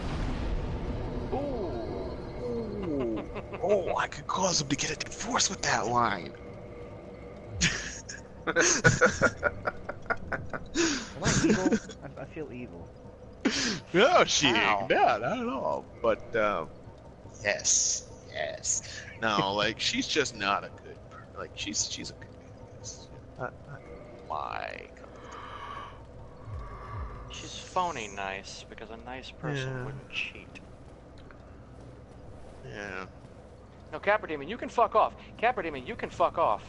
Ooh. Oh, I could cause him to get a divorce with that line. Am I evil? I feel evil. No, she How? ain't. No, not at all. But yes. No, like she's just not a good. Like she's a good. Not my cup of tea. She's phony nice, because a nice person Yeah. wouldn't cheat. Yeah. No, Capra Demon, you can fuck off. Capra Demon, you can fuck off.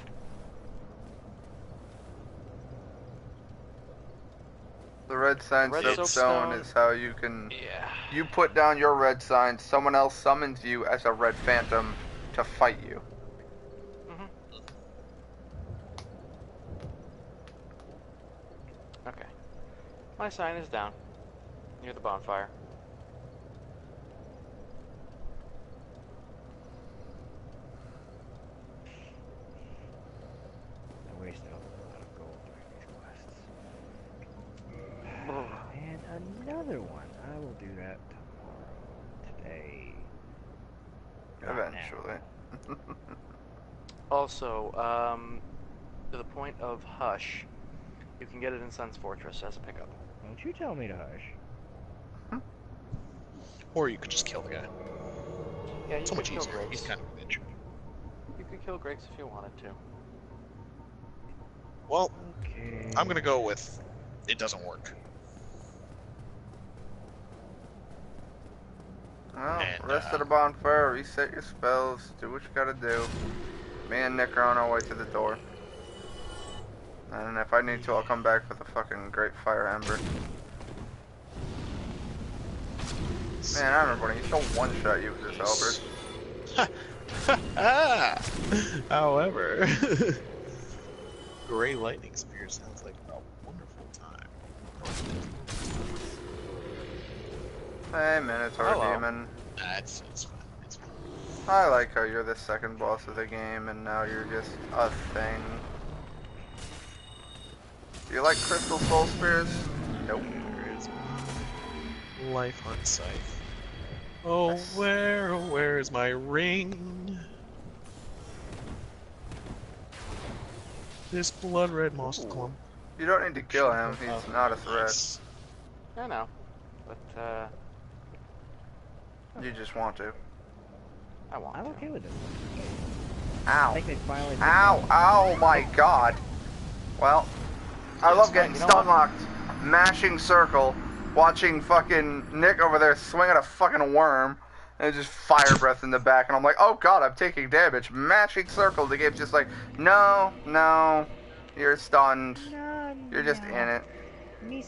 The red sign Red soapstone soapstone. is how you can... Yeah. You put down your red sign, someone else summons you as a red phantom to fight you. Okay. My sign is down. Near the bonfire. I wasted a lot of gold doing these quests. And another one. I will do that tomorrow. Today. Not Eventually. now. Also, to the point of Hush, you can get it in Sun's Fortress as a pickup. Don't you tell me to hush. Or you could just kill the guy. Yeah, you So could much kill easier. Griggs. He's kind of a bitch. You could kill Griggs if you wanted to. Well, Okay. I'm gonna go with it doesn't work. Well, And, rest of the bonfire, reset your spells, do what you gotta do. Me and Nick are on our way to the door. And if I need to, I'll come back with a fucking great fire ember. Man, I remember when he still one-shot you with this halberd. However, Gray Lightning Spear sounds like a wonderful time. Hey, Minotaur Hello. Demon. It's fine. It's fine. I like how you're the second boss of the game and now you're just a thing. Do you like Crystal Soul Spears? Nope. There is life hunt scythe. Oh, Nice. where is my ring? This blood red moss Ooh. clump. You don't need to kill him, he's not a threat. Nice. I know. But, You just want to. I want I'm to. okay with this. Ow. I think they finally. picked Ow, up. ow, my god. Well, I love getting you know stun what? locked, mashing circle, watching fucking Nick over there swing at a fucking worm, and just fire breath in the back, and I'm like, oh god, I'm taking damage. Mashing circle, the game's just like, no, you're stunned. You're just in it.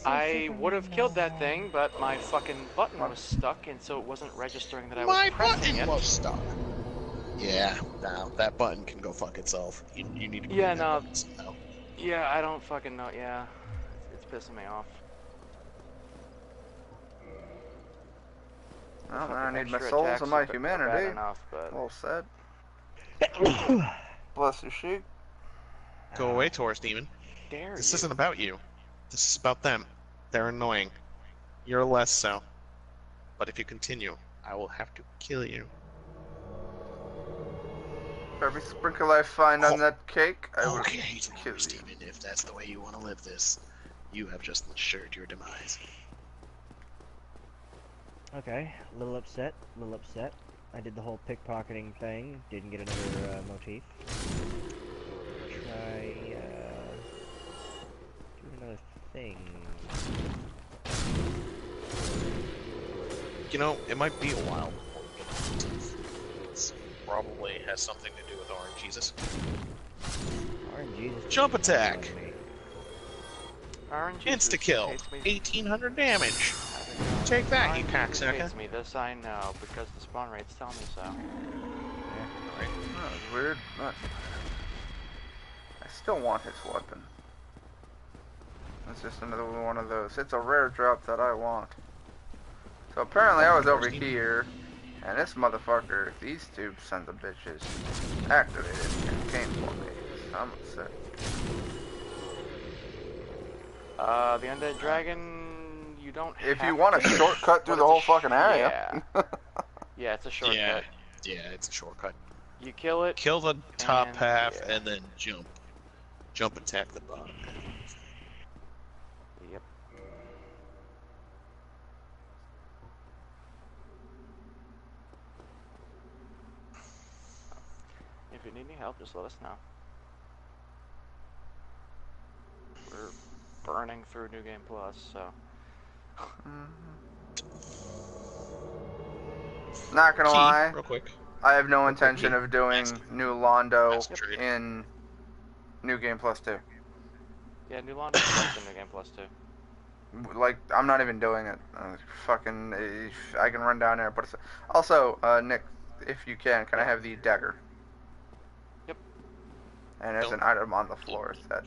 I would have killed that thing, but my fucking button was stuck, and so it wasn't registering that I was My pressing button it. was stuck. Yeah, no, that button can go fuck itself. You need to clean Yeah, that no. button somehow. Yeah, I don't fucking know. Yeah, it's pissing me off. Well, Fucking I need my extra souls attacks and my are bad humanity. enough, but Well said. Bless you, sheep. Go away, Taurus Demon. dare This you? isn't about you. This is about them. They're annoying. You're less so. But if you continue, I will have to kill you. For every sprinkle I find on Oh. that cake, I will Okay, kill Taurus you. Demon, if that's the way you want to live this, you have just ensured your demise. Okay, a little upset. I did the whole pickpocketing thing. Didn't get another motif. Try do another thing. You know, it might be a while before we get to this. We're probably has something to do with Orange Jesus. Orange Jesus. Jump attack. RNG Insta kill. hates me. 1800 damage. I don't know. Take that, you RNG cocksucker. hates me. This I know because the spawn rates tell me so. Right. Oh, that's weird. But I still want his weapon. It's just another one of those. It's a rare drop that I want. So apparently I was over here, and this motherfucker, these two sons of bitches, activated and came for me. I'm upset. The undead dragon, you don't. If you want a shortcut through the whole fucking area. Yeah. Yeah, it's a shortcut. Yeah, it's a shortcut. You kill it. Kill the top And- half yeah. and then jump. Jump attack the bottom. Yep. If you need any help, just let us know. We're burning through New Game Plus, so. Not gonna Key, lie, real quick. I have no quick, intention key. of doing Master- New Londo Master trade. in New Game Plus 2. Yeah, New London plus in New Game Plus too. Like, I'm not even doing it. Fucking, I can run down there, but it's... Also, Nick, if you can I have the dagger? Yep. And there's an Don't- item on the floor that...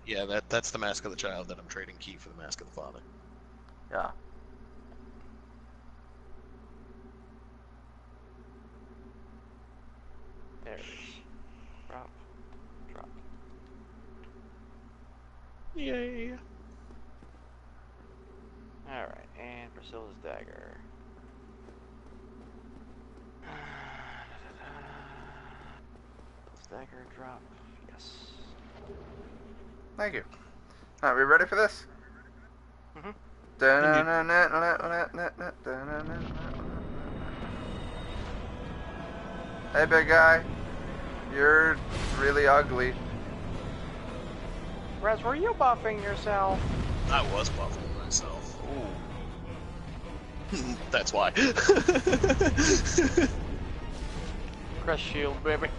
Yeah, that's the Mask of the Child that I'm trading Key for the Mask of the Father. Yeah. There it is. Drop. Drop. Yay. Alright, and Priscilla's dagger. Priscilla's dagger drop. Yes. Thank you. Alright, we ready for this? Mhm. Hey, big guy. You're really ugly. Raz, were you buffing yourself? I was buffing myself. Ooh. That's why. Press shield, baby.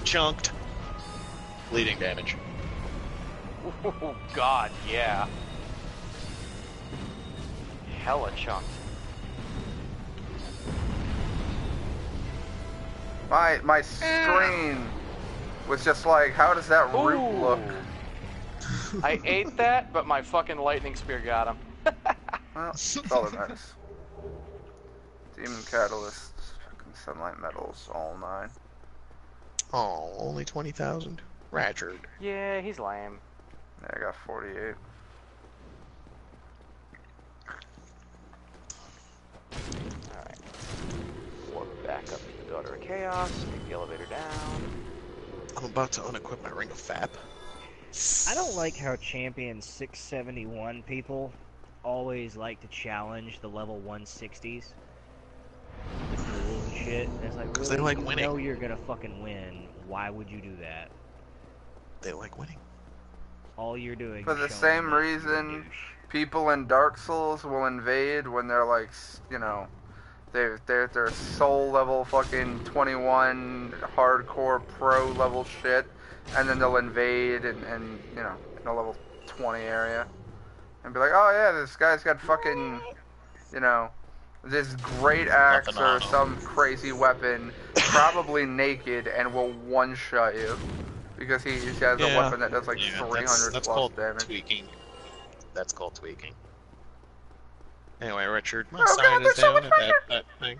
Chunked. Bleeding damage. Oh god, yeah. Hella chunked. My screen was just like, how does that root look? I ate that, but my fucking lightning spear got him. Well, that's all that matters. Demon catalysts, fucking sunlight metals, all 9. Oh, only 20,000. Ratchet. Yeah, he's lame. Yeah, I got 48. Alright. Warp back up to the Daughter of Chaos, take the elevator down. I'm about to unequip my Ring of Fap. I don't like how Champion 671 people always like to challenge the level 160s. The duels and shit. And it's like, 'Cause really, they like you winning. know you're gonna fucking win. Why would you do that? They like winning. All you're doing For is the showing same that you're a reason douche. people in Dark Souls will invade when they're like, you know, they're soul level fucking 21 hardcore pro level shit, and then they'll invade and you know, in a level 20 area and be like, oh yeah, this guy's got fucking, you know, this great axe Nothing or on him. some crazy weapon, probably naked, and will one-shot you because he has a Yeah. weapon that does like 300 that's plus called damage. tweaking. That's called tweaking. Anyway, Richard, my Oh, sign God, is there's so down much at that thing.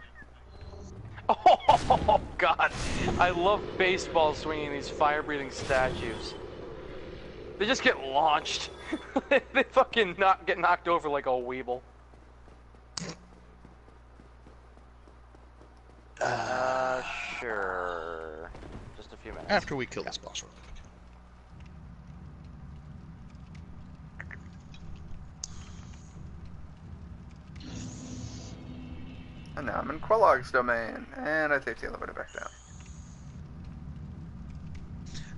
Oh god, I love baseball swinging these fire-breathing statues. They just get launched. They fucking get knocked over like a weeble. Sure. Just a few minutes. After we kill this boss real quick. And now I'm in Quellog's domain, and I take the elevator back down.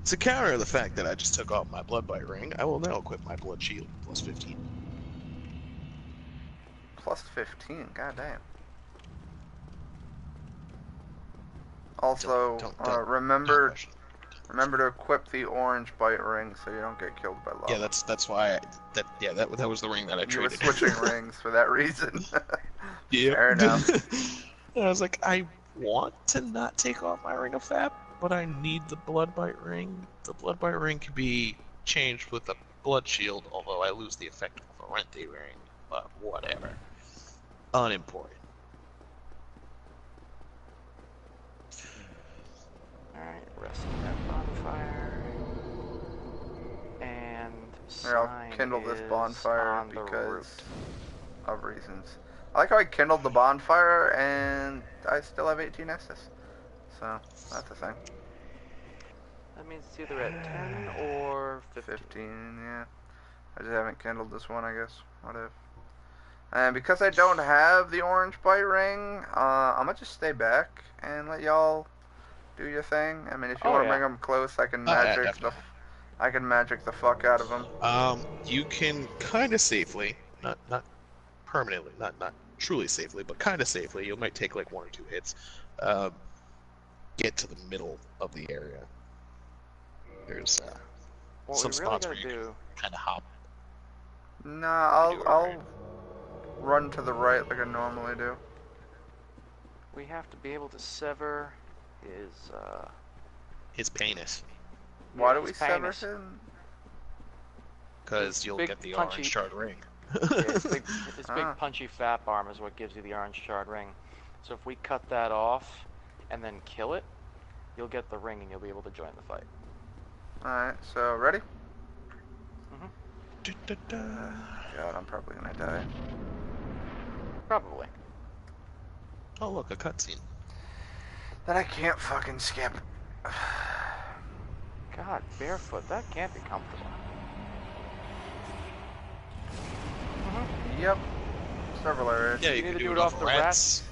To counter the fact that I just took off my Blood Bite ring, I will now equip my Blood Shield plus 15. plus 15. God damn. Also, remember to equip the orange bite ring so you don't get killed by lava. Yeah, that's why. That was the ring that I You were traded. switching rings for that reason. Yeah. Fair enough. I was like, I want to not take off my ring of fap, but I need the blood bite ring. The blood bite ring can be changed with a blood shield, although I lose the effect of a Rente ring. But whatever. Unimportant. Alright, resting that bonfire. And Here, I'll sign kindle this is bonfire on the because route. of reasons. I like how I kindled the bonfire and I still have 18 Estus. So, that's a thing. That means it's either at 10 or 15. 15, yeah. I just haven't kindled this one, I guess. Whatever. And because I don't have the orange bite ring, I'm gonna just stay back and let y'all do your thing. I mean, if you want to bring them close, I can magic the fuck out of them. You can kind of safely, not permanently, not truly safely, but kind of safely. You might take like 1 or 2 hits. Get to the middle of the area. There's some spots where you can kind of hop. Nah, I'll run to the right like I normally do. We have to be able to sever his penis. Why do we sever him? Because you'll get the orange shard ring. Yeah, his big punchy fap arm is what gives you the orange shard ring. So if we cut that off and then kill it, you'll get the ring and you'll be able to join the fight. Alright, so ready? Mm-hmm. God, I'm probably gonna die. Probably. Oh look, a cutscene. That I can't fucking skip. God, barefoot, that can't be comfortable. Yep. Several areas. Yeah, you can can do it off the rats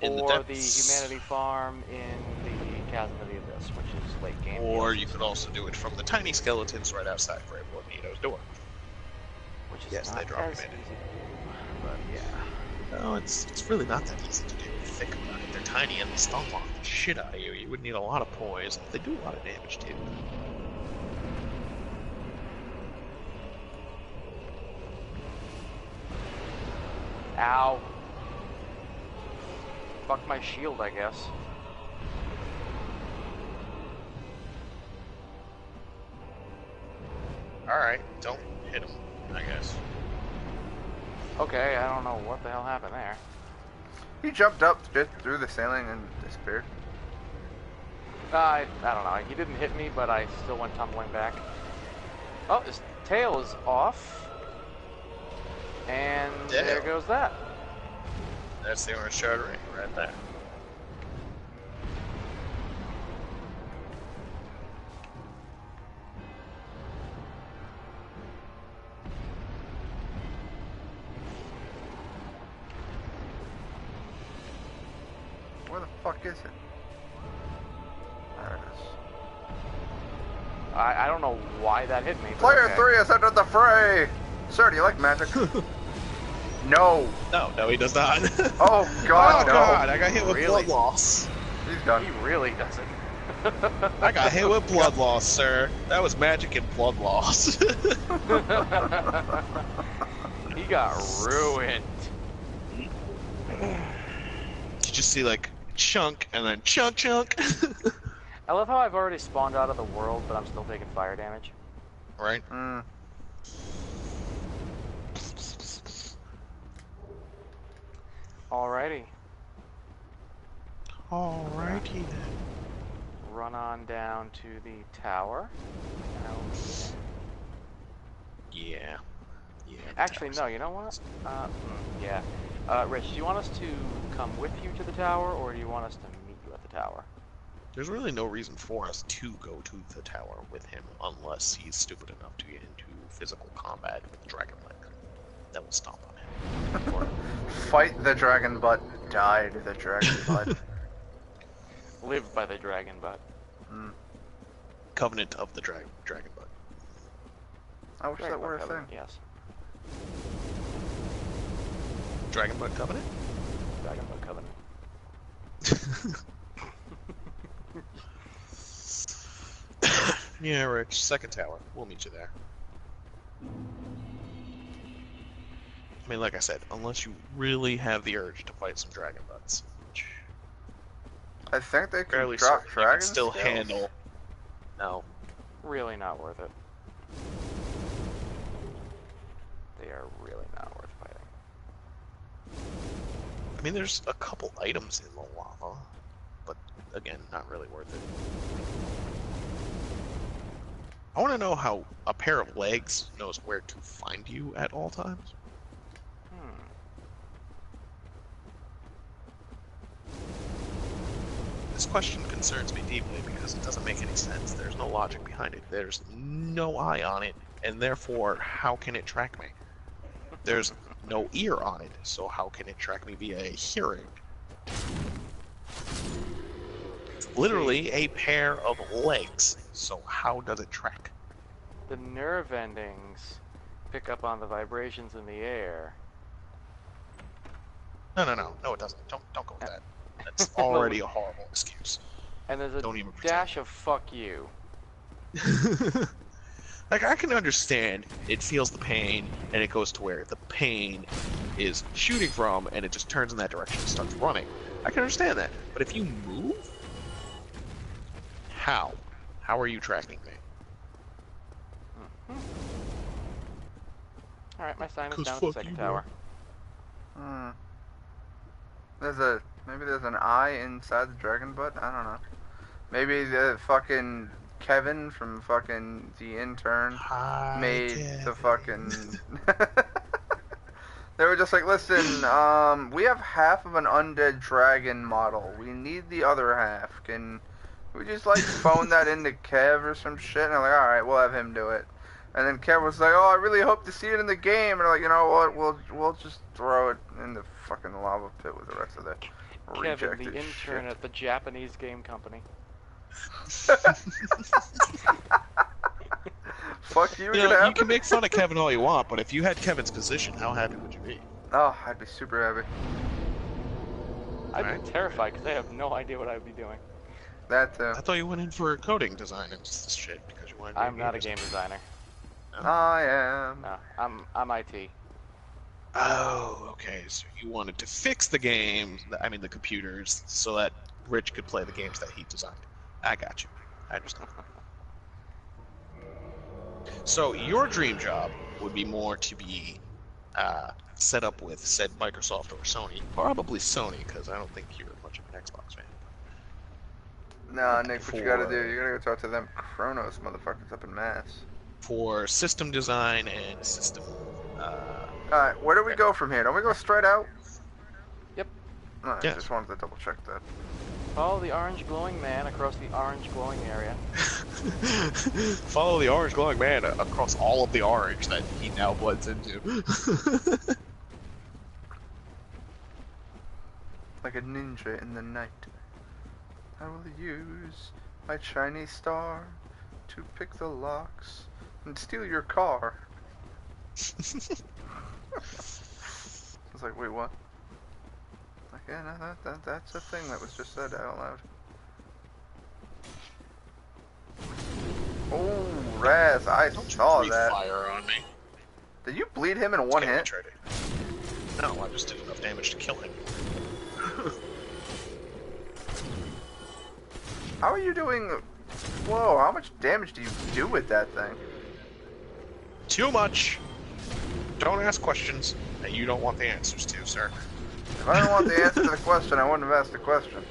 in or the the humanity farm in the Chasm of the Abyss, which is late game. Or you could also do it from the tiny skeletons right outside Brave Nito's door. Which is not as easy to do, but yeah. No, it's really not that easy to do. Think about it. They're tiny and they stun lock the shit out of you. You would need a lot of poise. They do a lot of damage too. Ow. Fuck my shield, I guess. Alright, don't hit him, I guess. Okay, I don't know what the hell happened there. He jumped up just through the ceiling and disappeared. I don't know. He didn't hit me, but I still went tumbling back. Oh, his tail is off. And there goes that. That's the orange shard ring right there. Where the fuck is it? There it is. I don't know why that hit me. Player okay. 3 has entered the fray! Sir, do you like magic? No! No, he does not. Oh god, oh no! god, I got hit with Really? blood loss. He's done. He really doesn't. I got hit with blood loss, sir. That was magic and blood loss. He got ruined. You just see like chunk and then chunk. I love how I've already spawned out of the world, but I'm still taking fire damage. Right? Alrighty. Alrighty then. Run on down to the tower. Yeah. Actually, no, you know what? Yeah. Rich, do you want us to come with you to the tower, or do you want us to meet you at the tower? There's really no reason for us to go to the tower with him unless he's stupid enough to get into physical combat with the dragon leg. That will stomp on him. Fight the dragon butt, die to the dragon butt. Live by the dragon butt. Covenant of the dragon butt. I wish that were a thing. Yes. Dragon Bud Covenant? Dragon Ball Covenant. Yeah, Rich. Second tower. We'll meet you there. I mean, like I said, unless you really have the urge to fight some Dragon Buds, which I think they can fairly drop certain you dragon can still scales. handle. No. Really not worth it. They are really not worth fighting. I mean, there's a couple items in the lava, but again, not really worth it. I want to know how a pair of legs knows where to find you at all times. This question concerns me deeply because it doesn't make any sense. There's no logic behind it. There's no eye on it, and therefore, how can it track me? There's no ear on it, so how can it track me via hearing? It's literally a pair of legs, so how does it track? The nerve endings pick up on the vibrations in the air. No, it doesn't. Don't go with that. That's already a horrible excuse. And there's a Don't even dash of fuck you. Like, I can understand it feels the pain, and it goes to where the pain is shooting from, and it just turns in that direction and starts running. I can understand that. But if you move, how? How are you tracking me? Alright, my sign is 'Cause down at the fuck second you, tower. Maybe there's an eye inside the dragon butt. I don't know. Maybe the fucking Kevin from fucking The Intern Hi, made Kevin. the fucking. They were just like, listen, we have half of an undead dragon model. We need the other half. Can we just like phone that into Kev or some shit? And I'm like, all right, we'll have him do it. And then Kev was like, oh, I really hope to see it in the game. And I'm like, you know what? We'll just throw it in the fucking lava pit with the rest of the Kevin, rejected the intern shit. at the Japanese game company. Fuck you, You gonna know, you happen? can make fun of Kevin all you want, but if you had Kevin's position, how happy would you be? Oh, I'd be super happy. I'd Right. be terrified because I have no idea what I would be doing. That too. I thought you went in for coding design and this shit because you wanted to be I'm not a game designer. I am. No, I'm IT. Oh, okay. So you wanted to fix the games, I mean the computers, so that Rich could play the games that he designed. I got you. I understand. So your dream job would be more to be set up with said Microsoft or Sony. Probably Sony, because I don't think you're much of an Xbox fan. Nah, Nick, what you gotta do? For- You gotta go talk to them Kronos motherfuckers up in Mass. For system design and system... Alright, where do we go from here? Don't we go straight out? Yep. Alright, Yes. just wanted to double check that. Follow the orange glowing man across the orange glowing area. Follow the orange glowing man across all of the orange that he now blends into. Like a ninja in the night. I will use my shiny star to pick the locks and steal your car. I was like, wait, what? Like, yeah, no, that's a thing that was just said out loud. Oh, Raz, I saw Breathe that. fire on me. Did you bleed him in one hit? Tried it. No, I just did enough damage to kill him. How are you doing? Whoa, how much damage do you do with that thing? Too much. Don't ask questions that you don't want the answers to, sir. If I don't want the answer to the question, I wouldn't have asked the question.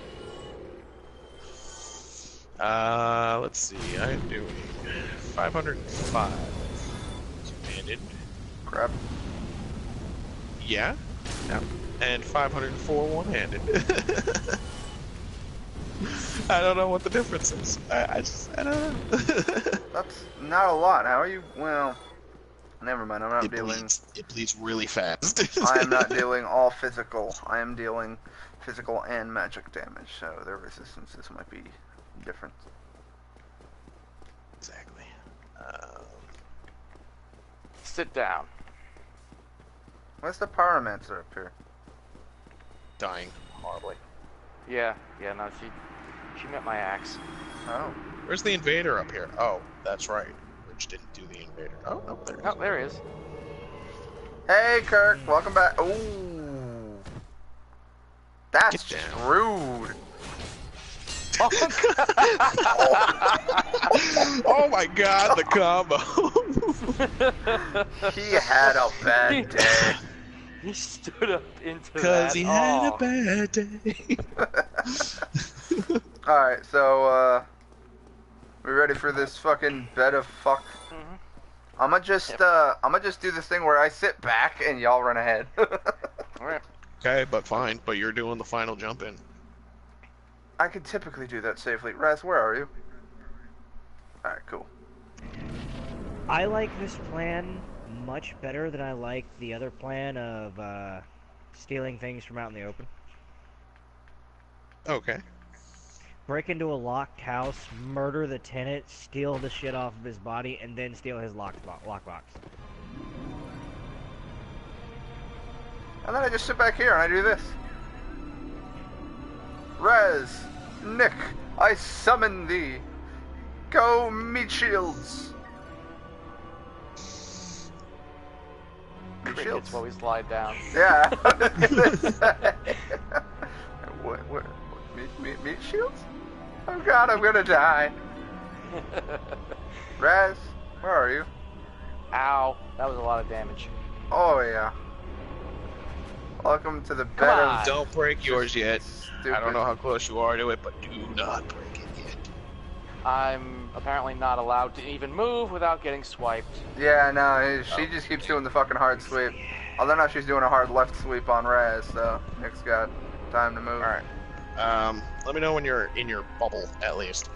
Let's see. I am doing 505 two-handed. Crap. Yeah. Yeah. And 504 one-handed. I don't know what the difference is. I don't know. That's not a lot. How are you? Well, never mind. I'm not It dealing. bleeds. It bleeds really fast. I am not dealing all physical. I am dealing physical and magic damage, so their resistances might be different. Exactly. Sit down. Where's the pyromancer up here? dying horribly. Yeah, no, she met my axe. Oh. Where's the invader up here? Oh, that's right. Rich didn't do the invader. Oh, no, there he is. Oh, there he is. Hey, Kirk, welcome back. Ooh. That's Get just down. rude. Oh my god, the combo. He had a bad day. He stood up into that. Because he had a Oh. bad day. Alright, so, we ready for this fucking bed of fuck? Mhm. I'ma just do this thing where I sit back and y'all run ahead. Alright. Okay, but fine. But you're doing the final jump in. I could typically do that safely. Raz, where are you? Alright, cool. I like this plan much better than I like the other plan of stealing things from out in the open. Okay. Break into a locked house, murder the tenant, steal the shit off of his body, and then steal his lockbox. And then I just sit back here and I do this. Raz, Nick, I summon thee. Go meet shields. Meet Crickets shields? while we slide down. Yeah. what, meat shields? Oh god, I'm gonna die. Raz, where are you? Ow. That was a lot of damage. Oh yeah. Welcome to the bed Come of on. Don't break yours yet. stupid. I don't know how close you are to it, but do not break it yet. I'm apparently not allowed to even move without getting swiped. Yeah, no, she just keeps doing the fucking hard sweep. Although now she's doing a hard left sweep on Raz, so Nick's got time to move. Alright. Let me know when you're in your bubble, at least.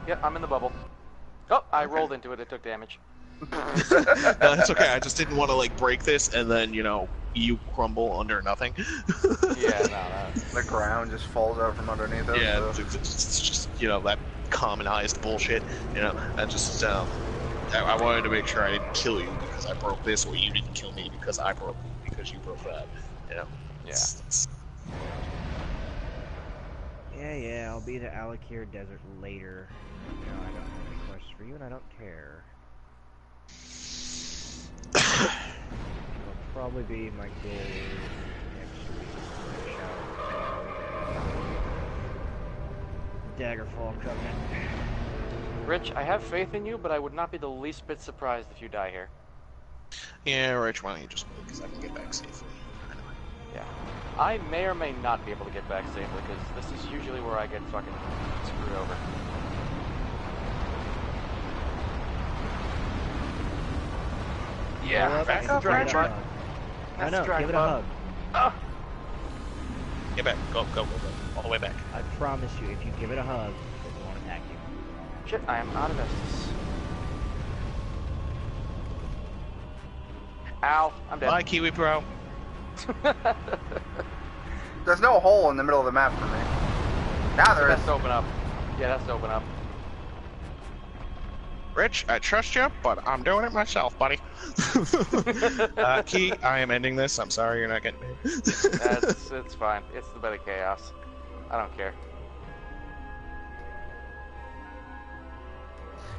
Yep, I'm in the bubble. Oh, I rolled into it. It took damage. No, that's okay. I just didn't want to, like, break this and then, you know, you crumble under nothing. Yeah, no. The ground just falls out from underneath us. Yeah, so. it's just, you know, that commonized bullshit. You know, I just, I wanted to make sure I didn't kill you because I broke this, or you didn't kill me because I broke you because you broke that. You know? Yeah. It's- Yeah, I'll be to Alakir Desert later. No, I don't have any questions for you, and I don't care. It'll probably be my goal next week. Daggerfall Covenant. Rich, I have faith in you, but I would not be the least bit surprised if you die here. Yeah, Rich, why don't you just wait, because I can get back safely. Yeah. I may or may not be able to get back safely, because this is usually where I get fucking screwed over. Go up back and up, give it a Rich. hug. I That's know, the dragon give it a bug. hug. Get back. Go. All the way back. I promise you, if you give it a hug, it won't attack you. Shit, I am out of Estus. Ow, I'm dead. Bye, Kiwi Pro. There's no hole in the middle of the map for me. Now there That's is. to open up. Yeah, that's to open up. Rich, I trust you, but I'm doing it myself, buddy. Key, I am ending this. I'm sorry you're not getting paid. It's fine. It's the bed of chaos. I don't care.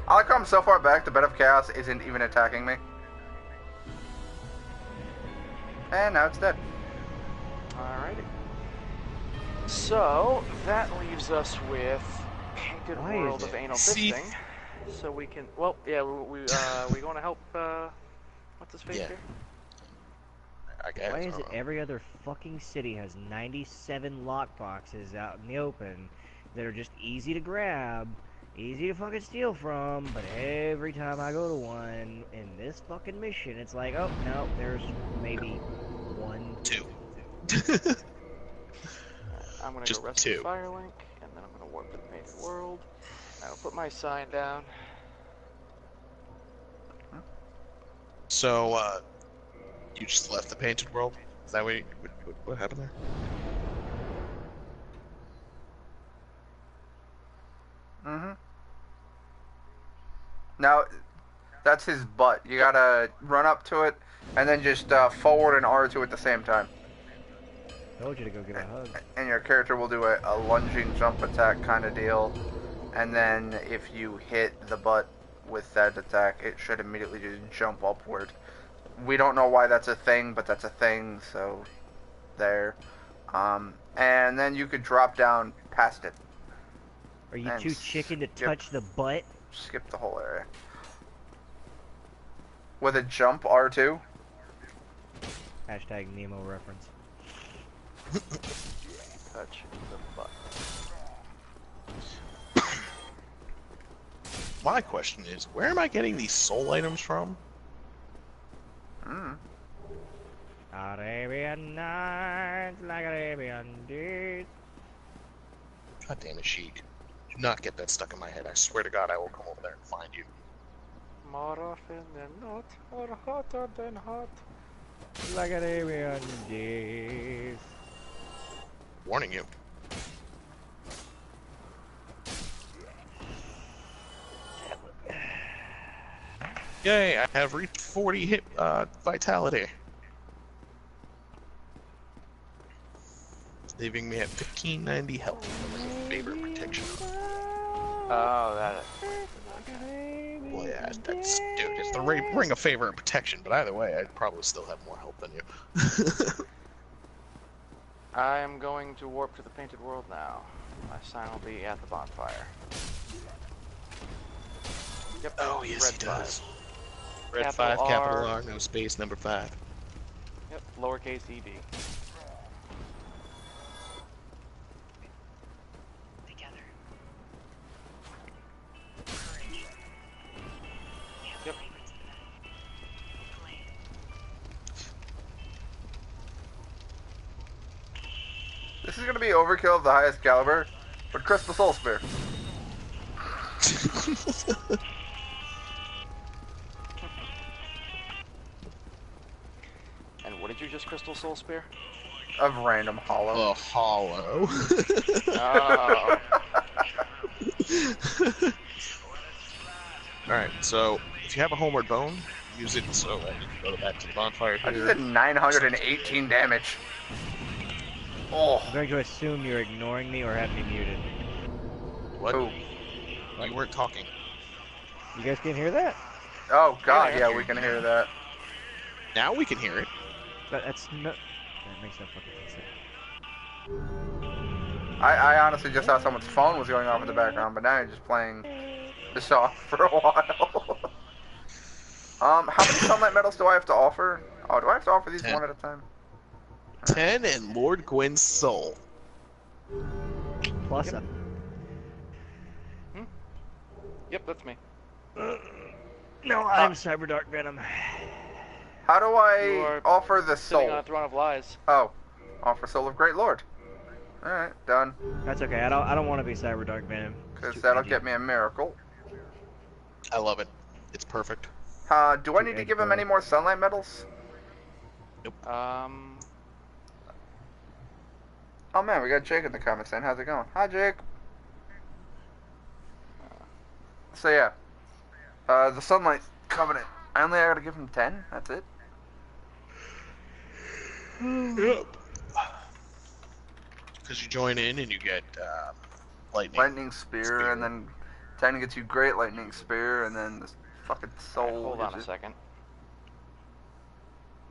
I like how I'm so far back, the bed of chaos isn't even attacking me. And now it's dead. Alrighty. So, that leaves us with Painted Why World is of it- Anal See- Fisting. So we can, well, yeah, we going to help, what's his face Yeah. here? I guess. Why is it every other fucking city has 97 lockboxes out in the open that are just easy to grab, easy to fucking steal from, but every time I go to one in this fucking mission, it's like, oh, no, there's maybe one. Two. I'm going to Just go rest two. the Firelink, and then I'm going to warp to the Painted World. I'll put my sign down. So, you just left the painted world? Is that what happened there? Mm-hmm. Now, that's his butt. You gotta run up to it, and then just forward and R2 at the same time. Told you to go give a hug. And your character will do a lunging jump attack kind of deal. And then if you hit the butt with that attack, it should immediately just jump upward. We don't know why that's a thing, but that's a thing, so there. And then you could drop down past it. Are you And too chicken to touch the butt? Skip the whole area. With a jump, R2. Hashtag Nemo reference. Touch the butt. My question is, where am I getting these soul items from? Arabian nights like Arabian days. God damn it, Sheik. Do not get that stuck in my head. I swear to God, I will come over there and find you. More often than not, or hotter than hot. Like Arabian days. Warning you. Yay, I have reached 40 hit vitality. Leaving me at 1590 health. Favorite protection. Oh, that. Well, yeah, that's dude. It's the ring of favor and protection, but either way, I'd probably still have more health than you. I am going to warp to the painted world now. My sign will be at the bonfire. Yep. Oh yes, red he does. 5. Red Capital 5, capital R. R, no space, number 5. Yep. Lowercase ed. Together. Yep. This is going to be overkill of the highest caliber, but Crystal Soul Spear. And what did you just crystal soul spear? Of random hollow. A hollow. Oh. Alright, so if you have a homeward bone, use it so I can go back to the bonfire I just here. did 918 damage. Oh. I'm going to assume you're ignoring me or have me muted. What? Ooh. You weren't talking. You guys can hear that? Oh god, Yeah, yeah, we can hear that. Now we can hear it. But that's no... That makes no fucking sense. I honestly just thought someone's phone was going off in the background, but now you're just playing this off for a while. How many sunlight medals do I have to offer? Oh, do I have to offer these 10. one at a time? 10 and Lord Gwyn's soul. Plus Yep. Yep, that's me. No, I'm Cyberdark Venom. How do You I are offer the Sitting on soul? a throne of lies. Oh, offer soul of Great Lord. Alright, done. That's okay. I don't want to be Cyberdark Venom. It's Because too that'll cringy. get me a miracle. I love it. It's perfect. Do I Too need to give him eggplant. any more sunlight medals? Oh man, we got Jake in the comments saying, how's it going? Hi Jake. So yeah, the Sunlight Covenant. I only gotta give him 10. That's it. Yep. Because you join in and you get lightning. Lightning Spear, and then 10 gets you Great Lightning Spear, and then this fucking soul. Hold on a gives second.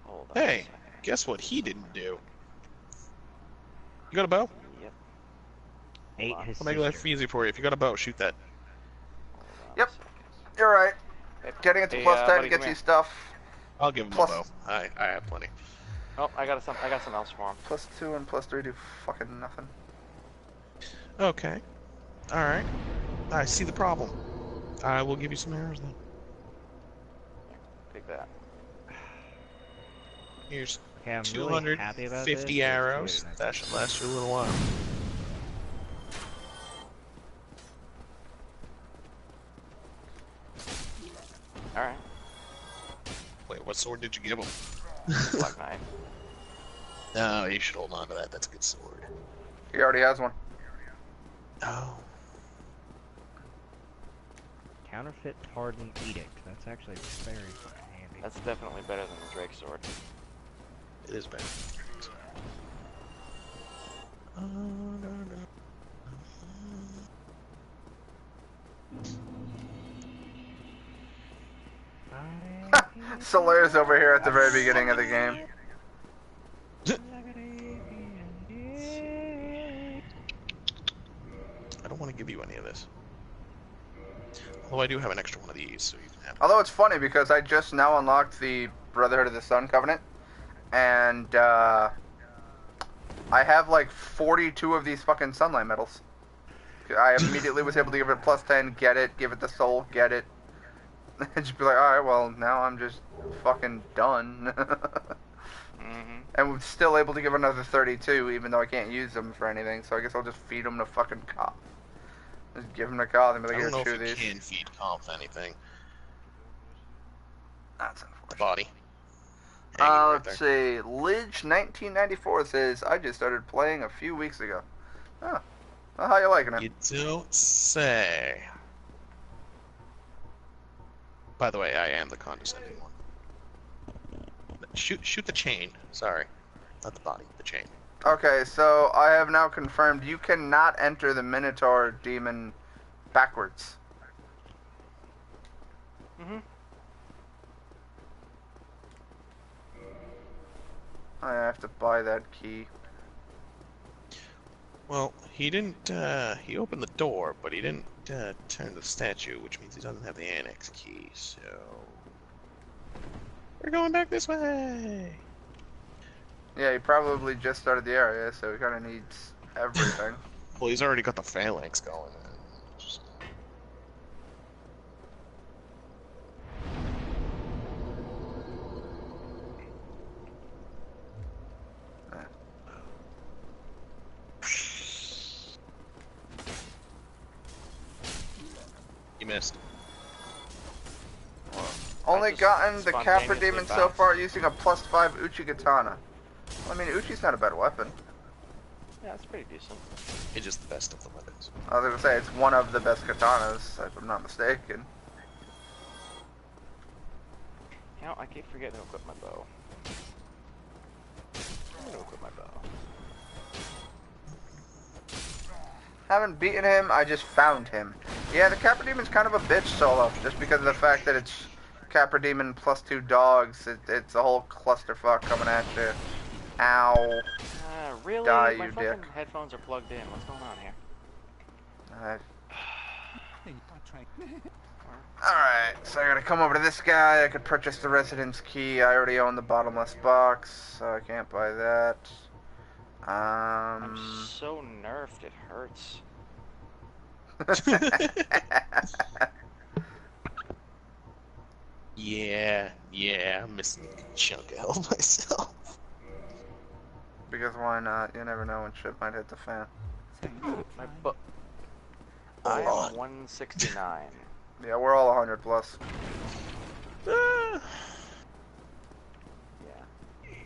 Hold on a Hey, second. guess what he didn't do? You got a bow? Yep. Ate on. his I'll make life sister. easy for you. If you got a bow, shoot that. Hold on Yep. a second. it. You're right. Hey, Getting it to hey, plus 10 buddy, gets come you here. stuff. I'll give him Plus- a bow. I have plenty. Oh, I got something else for him. Plus 2 and plus 3 do fucking nothing. Okay. Alright. I see the problem. I will give you some arrows then. Take that. Here's Okay, I'm really happy about this. 250 arrows. That should last you a little while. Alright. Wait, what sword did you give him? Black Knight. No, you should hold on to that. That's a good sword. He already has one. Oh. Counterfeit Pardon Edict. That's actually very fucking handy. That's definitely better than the Drake sword. It is better. Solaire's over here at the very beginning of the game. I don't want to give you any of this. Although I do have an extra one of these, so you can have it. Although it's funny because I just now unlocked the Brotherhood of the Sun Covenant, and I have like 42 of these fucking Sunlight medals. I immediately was able to give it plus 10, get it, give it the soul, get it. And just be like, alright, well, now I'm just fucking done. And we're still able to give another 32, even though I can't use them for anything, so I guess I'll just feed them to fucking Koth. Just give them to Koth and be like, I here, don't know chew if you these. can feed Koth anything. That's The unfortunate. body. Hanging right Let's there. see. Lidge1994 says, I just started playing a few weeks ago. Oh. Well, how you liking it? You don't say. By the way, I am the condescending one. Shoot the chain. Sorry. Not the body, the chain. Okay, so I have now confirmed you cannot enter the Minotaur demon backwards. I have to buy that key. Well, he didn't, he opened the door, but he didn't, turn the statue, which means he doesn't have the annex key, so... We're going back this way! Yeah, he probably just started the area, so he kind of needs everything. Well, he's already got the phalanx going. Just- You missed. Only just gotten the Capra spontaneously demon so bounced. far using a +5 Uchi katana. Well, I mean, Uchi's not a bad weapon. Yeah, it's pretty decent. It's just the best of the weapons. I was gonna say, it's one of the best katanas, if I'm not mistaken. You know, I keep forgetting to equip my bow. I'm gonna equip my bow. Haven't beaten him, I just found him. Yeah, the Capra Demon's kind of a bitch solo, just because of the fact that it's Capra Demon +2 dogs. It's a whole clusterfuck coming at you. Ow. Really? Die, My you fucking dick. headphones are plugged in. What's going on here? Alright, so I gotta come over to this guy. I could purchase the residence key. I already own the bottomless box, so I can't buy that. I'm so nerfed, it hurts. Yeah, I'm missing a chunk of hell myself. Because why not? You never know when shit might hit the fan. My bow. I am 169. Yeah, we're all 100 plus. Ah. Yeah.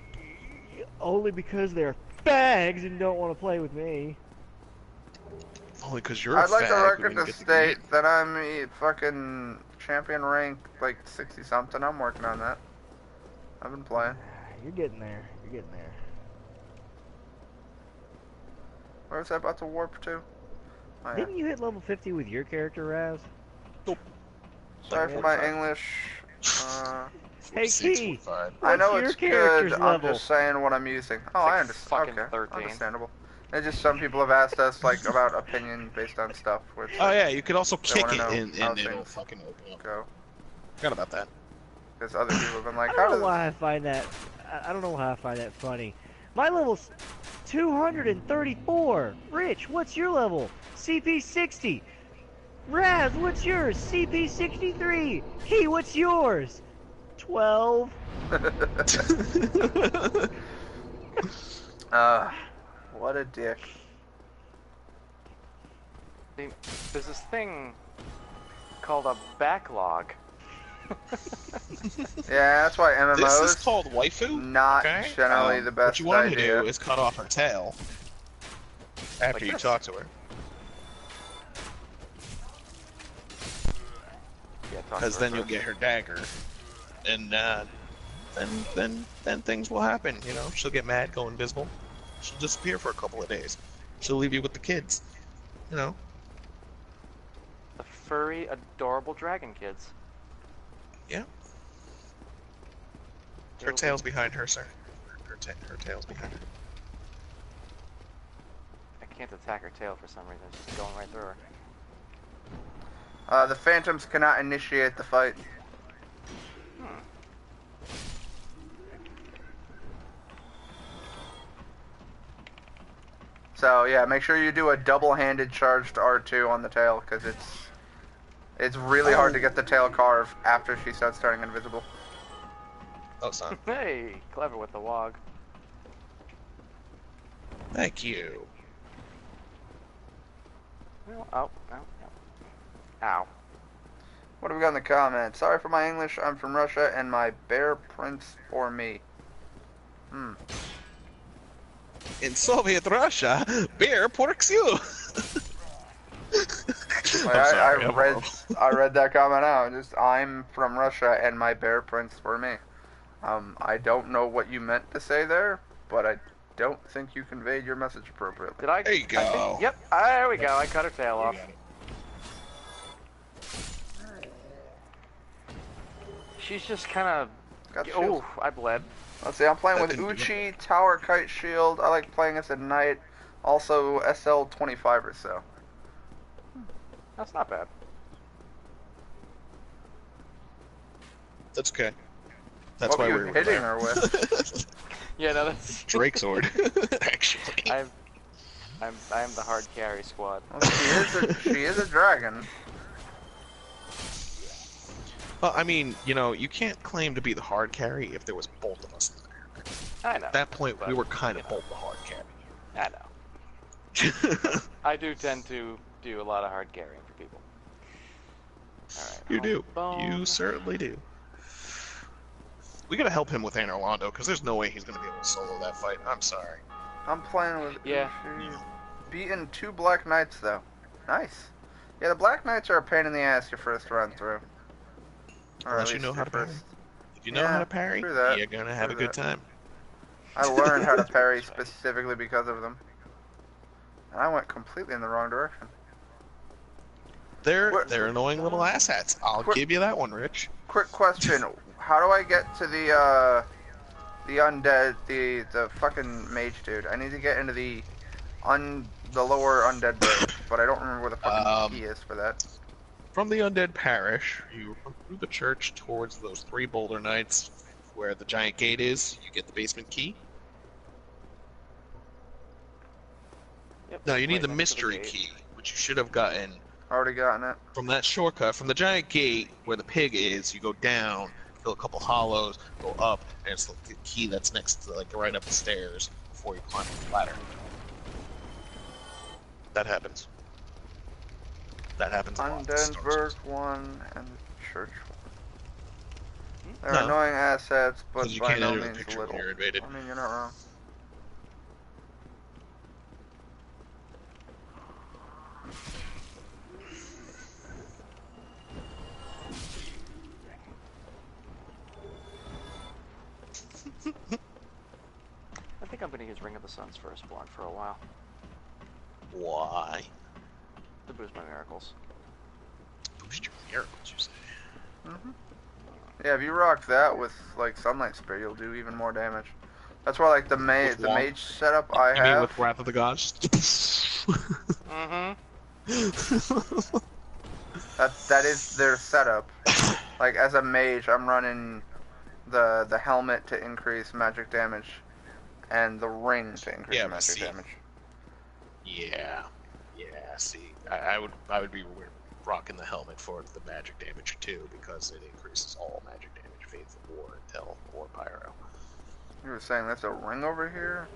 Only because they're fags and don't want to play with me. Only because you're a I'd like the fag who record didn't to get the state game. that I'm fucking champion rank like 60 something. I'm working on that. I've been playing. You're getting there. You're getting there. Where was I about to warp to? Oh, yeah. Didn't you hit level 50 with your character, Raz? Sorry for my English. Hey, Key. 615. I know What's your it's good. character's I'm level? just saying what I'm using. Oh, like I understand. fucking Okay, 13. understandable. It's just some people have asked us like about opinion based on stuff. Where it's Oh like, yeah, you could also They kick wanna it know and how it'll things fucking open up. go. Forgot about that. Because other people have been like, I how don't know does why I find that. I don't know why I find that funny. My level's 234. Rich, what's your level? CP 60. Raz, what's yours? CP 63. Key, what's yours? 12. what a dick. See, there's this thing called a backlog. Yeah, that's why MMOs This is called waifu. not Okay? generally the best What you want me idea. to do is cut off her tail after Like you this. talk to her, Yeah, talk because to then her you'll first. get her dagger, and then things will happen. You know, she'll get mad, go invisible, she'll disappear for a couple of days. She'll leave you with the kids. You know. The furry, adorable dragon kids. Yeah. Her It'll tail's be- behind her, sir. Her tail's behind her. I can't attack her tail for some reason. It's just going right through her. The Phantoms cannot initiate the fight. So yeah, make sure you do a double-handed charged R2 on the tail, because it's really hard to get the tail carve after she starts turning invisible. Oh, it's not. Hey, clever with the wog. Thank you. Well, ow. Ow. What have we got in the comments? Sorry for my English, I'm from Russia, and my bear prints for me. In Soviet Russia, beer porks you. I read that comment out. Just, I'm from Russia, and my bear prints for me. I don't know what you meant to say there, but I don't think you conveyed your message appropriately. Did I? There you go. Yep, there we go. I cut her tail off. She's just kind of... Got shields. Oh, I bled. Let's see, I'm playing That with didn't do Uchi, Tower, Kite, Shield. I like playing as a knight. Also, SL 25 or so. That's not bad. That's okay. That's What why were we you were hitting there. her with? Yeah, no, that's... Drake sword, actually. I'm the hard carry squad. Well, she is a dragon. Well, I mean, you know, you can't claim to be the hard carry if there was both of us in there. I know. At that point, we But, were kind you of know. both the hard carry. I know. I do tend to do a lot of hard carrying for people. Alright. You do. Bone. You certainly do. We gotta help him with Anor Londo, because there's no way he's gonna be able to solo that fight. I'm sorry. I'm playing with Yeah. Uchi. Beating 2 Black Knights, though. Nice. Yeah, the Black Knights are a pain in the ass your first run through. Or at Unless you least know your how to parry. first. If you know Yeah, how to parry, true that. you're gonna have True a good that. time. I learned how to parry specifically because of them. And I went completely in the wrong direction. They're What- annoying little asshats. I'll Quick- give you that one, Rich. Quick question: how do I get to the undead, the fucking mage dude? I need to get into the lower undead bridge, but I don't remember where the fucking key is for that. From the Undead Parish, you run through the church towards those 3 Boulder Knights, where the giant gate is. You get the basement key. Yep, Now you need right the next to mystery gate. key, which you should have gotten Already gotten it. from that shortcut. From the giant gate where the pig is, you go down, fill a couple hollows, go up, and it's the key that's next to, like, right up the stairs before you climb up the ladder. That happens. That happens a lot. in Star Undeadburg Souls. 1 and the church 1. They're No. annoying assets, but 'Cause you by can't no enter the means picture when little. you're invaded. I mean, you're not wrong. I think I'm gonna use Ring of the Sun's Firstborn for a while. Why? To boost my miracles. Boost your miracles, you say? Yeah, if you rock that with like Sunlight Spear, you'll do even more damage. That's why like the With wand? mage setup I You mean have. with Wrath of the Gods? Mm-hmm. That is their setup. Like as a mage, I'm running the helmet to increase magic damage, and the ring to increase Yeah, but magic see- damage. Yeah. See, I would be rocking the helmet for the magic damage too, because it increases all magic damage, Faith of War, Intel, or Pyro. You were saying that's a ring over here?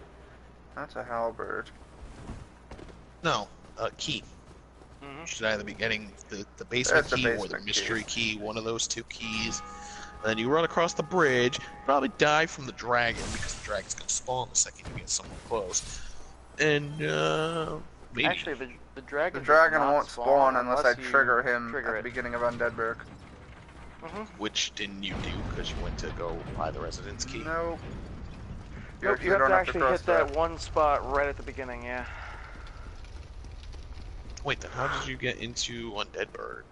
That's a halberd. No, key. Mm-hmm. You should either be getting the basement That's the key or the basement mystery key, one of those 2 keys. And then you run across the bridge, probably die from the dragon, because the dragon's gonna spawn the second you get someone close. And, maybe. Actually, the dragon. The does dragon not won't spawn unless I you trigger him trigger at it. the beginning of Undeadburg. Mm-hmm. Which didn't you do, because you went to go buy the residence key? Nope. You have to don't actually cross hit that one spot right at the beginning, yeah. Wait, then how did you get into Undeadburg?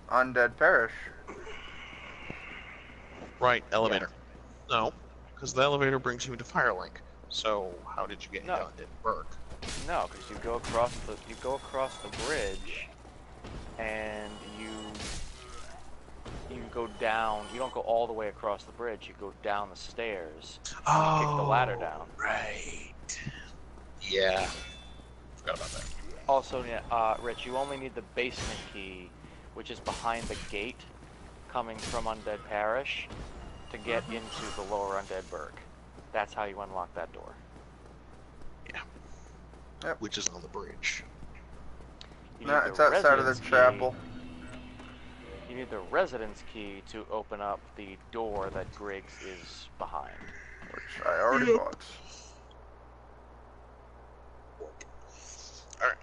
Undead Parish. Right, elevator. No, because the elevator brings you into Firelink. So how did you get into No. Undeadburg? No, because you go across the bridge, and you go down. You don't go all the way across the bridge. You go down the stairs. And you kick the ladder down. Right. Yeah. Forgot about that. Also, yeah, Rich, you only need the basement key, which is behind the gate, coming from Undead Parish, to get into the lower Undeadburg. That's how you unlock that door. Yeah. Yep. Which is on the bridge. You No, need it's the outside of the residence chapel. You need the residence key to open up the door that Griggs is behind. Which I already bought. Alright.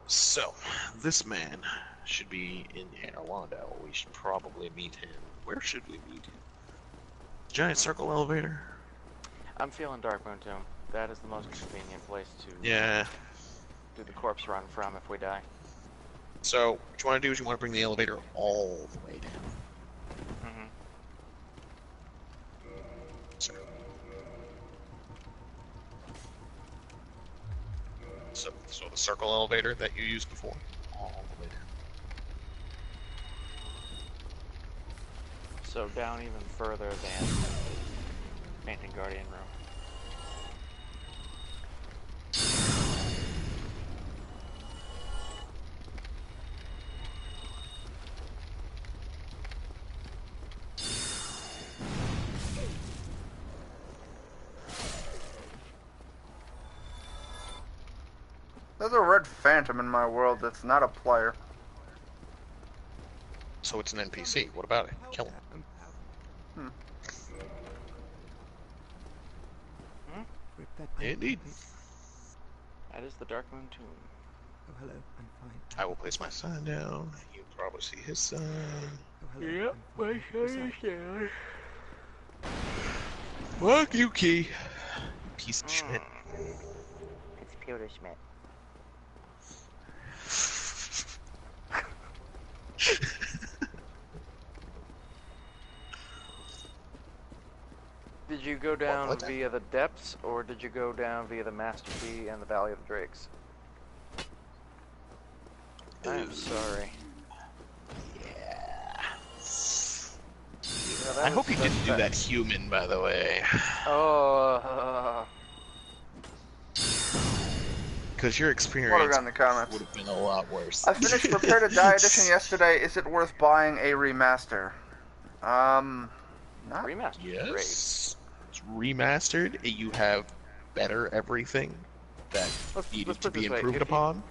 So, this man should be in Anor Londo. We should probably meet him. Where should we meet him? Giant circle elevator? I'm feeling Darkmoon Tomb. That is the most convenient place to Yeah. do the corpse run from if we die. So, what you want to do is you want to bring the elevator all the way down. Mm-hmm. So the circle elevator that you used before, all the way down. So down even further than Painting Guardian room. There's a red phantom in my world that's not a player. So it's an NPC. What about it? Kill him. Indeed. That is the Darkmoon Tomb. Oh, hello. I'm fine. I will place my sign down. You'll probably see his sign. Oh, hello. Yep, I'm my fine. son is there. Fuck you, Key. Piece of shit. It's Peter Schmidt. Did you go down What? via the depths, or did you go down via the Master Key and the Valley of the Drakes? I'm sorry. Yeah. Yeah, I hope you that's didn't do that human, by the way. Oh, Because your What experience in the comments? would have been a lot worse. I finished Prepare to Die edition yesterday. Is it worth buying a remaster? Not. remastered. Great. Yes. It's remastered. You have better everything that Let's needed to put it be this way, improved if you- upon.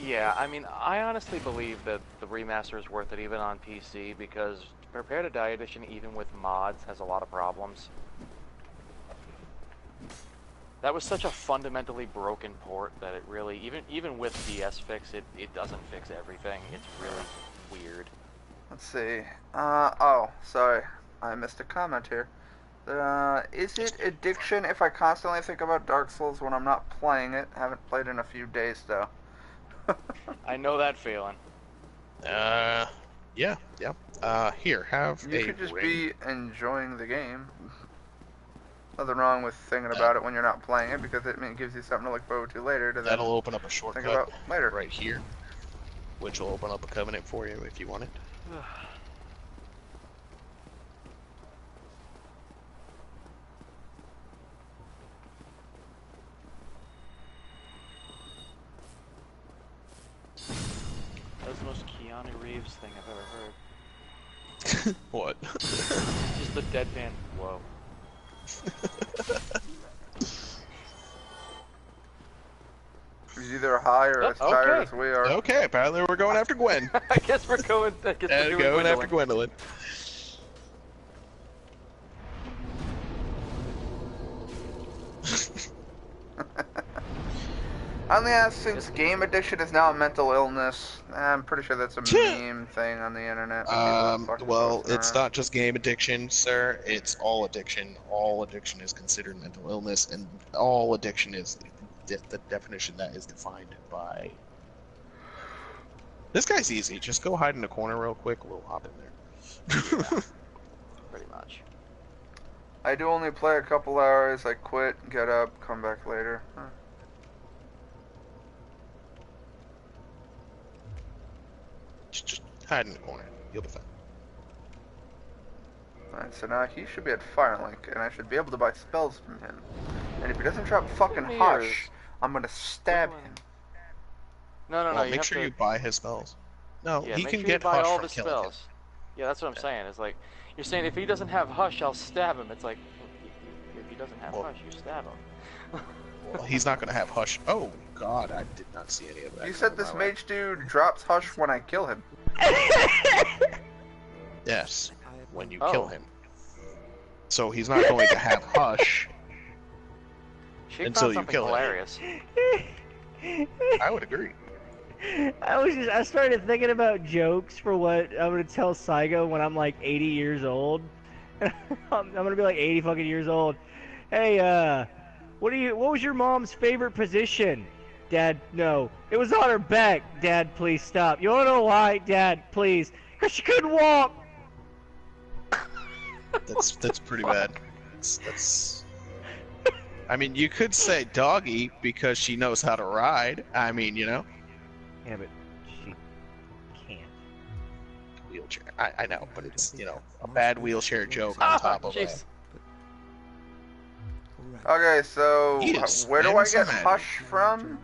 Yeah, I mean, I honestly believe that the remaster is worth it even on PC because Prepare to Die edition, even with mods, has a lot of problems. That was such a fundamentally broken port that it really, even with DS fix, it doesn't fix everything. It's really weird. Let's see. Oh, sorry. I missed a comment here. Is it addiction if I constantly think about Dark Souls when I'm not playing it? Haven't played in a few days, though. I know that feeling. Yeah. Here, have You a could just ring. be enjoying the game. Nothing wrong with thinking about it when you're not playing it because it gives you something to look forward to later. To then That'll open up a think shortcut about later. right here, which will open up a covenant for you if you want it. That's the most Keanu Reeves thing I've ever heard. What? Just the deadpan. Whoa. He's either high or Oh, as tired okay. as we are. Okay, apparently we're going after Gwen. I guess we're going. I guess we're doing Going after Gwendolyn. Gwendolyn. On the ask, since game addiction is now a mental illness, I'm pretty sure that's a meme thing on the internet. that people fucking Well, posting it's around. not just game addiction, sir. It's all addiction. All addiction is considered mental illness, and all addiction is the definition that is defined by. This guy's easy. Just go hide in the corner real quick. We'll hop in there. Pretty much. I do only play a couple hours. I quit, get up, come back later. Huh. Just hide in the corner. You'll be fine. Alright, so now he should be at Firelink, and I should be able to buy spells from him. And if he doesn't drop fucking Mirrors. Hush, I'm gonna stab him. No, Well, you make have sure to, you buy his spells. No, yeah, he make can sure get you buy Hush all from the killing him. spells. Yeah, that's what I'm saying. It's like, you're saying if he doesn't have Hush, I'll stab him. It's like, if he doesn't have Well- Hush, you stab him. Well, he's not going to have Hush. Oh, God, I did not see any of that. You said coming this my way. mage dude drops Hush when I kill him. Yes, when you Oh. kill him. So he's not going to have Hush. She Until found you something kill him. hilarious. I would agree. I started thinking about jokes for what I'm gonna tell Saigo when I'm like 80 years old. I'm gonna be like 80 fucking years old. Hey, what was your mom's favorite position? Dad, no. It was on her back. Dad, please stop. You wanna know why? Dad, please. 'Cause she couldn't walk. That's pretty bad. That's. I mean, you could say doggy because she knows how to ride. I mean, you know, Yeah, but she can't. wheelchair. I know, but it's, you know, a bad wheelchair joke on top of it. Jeez. Okay, so Yes, where do I and get some Hush from?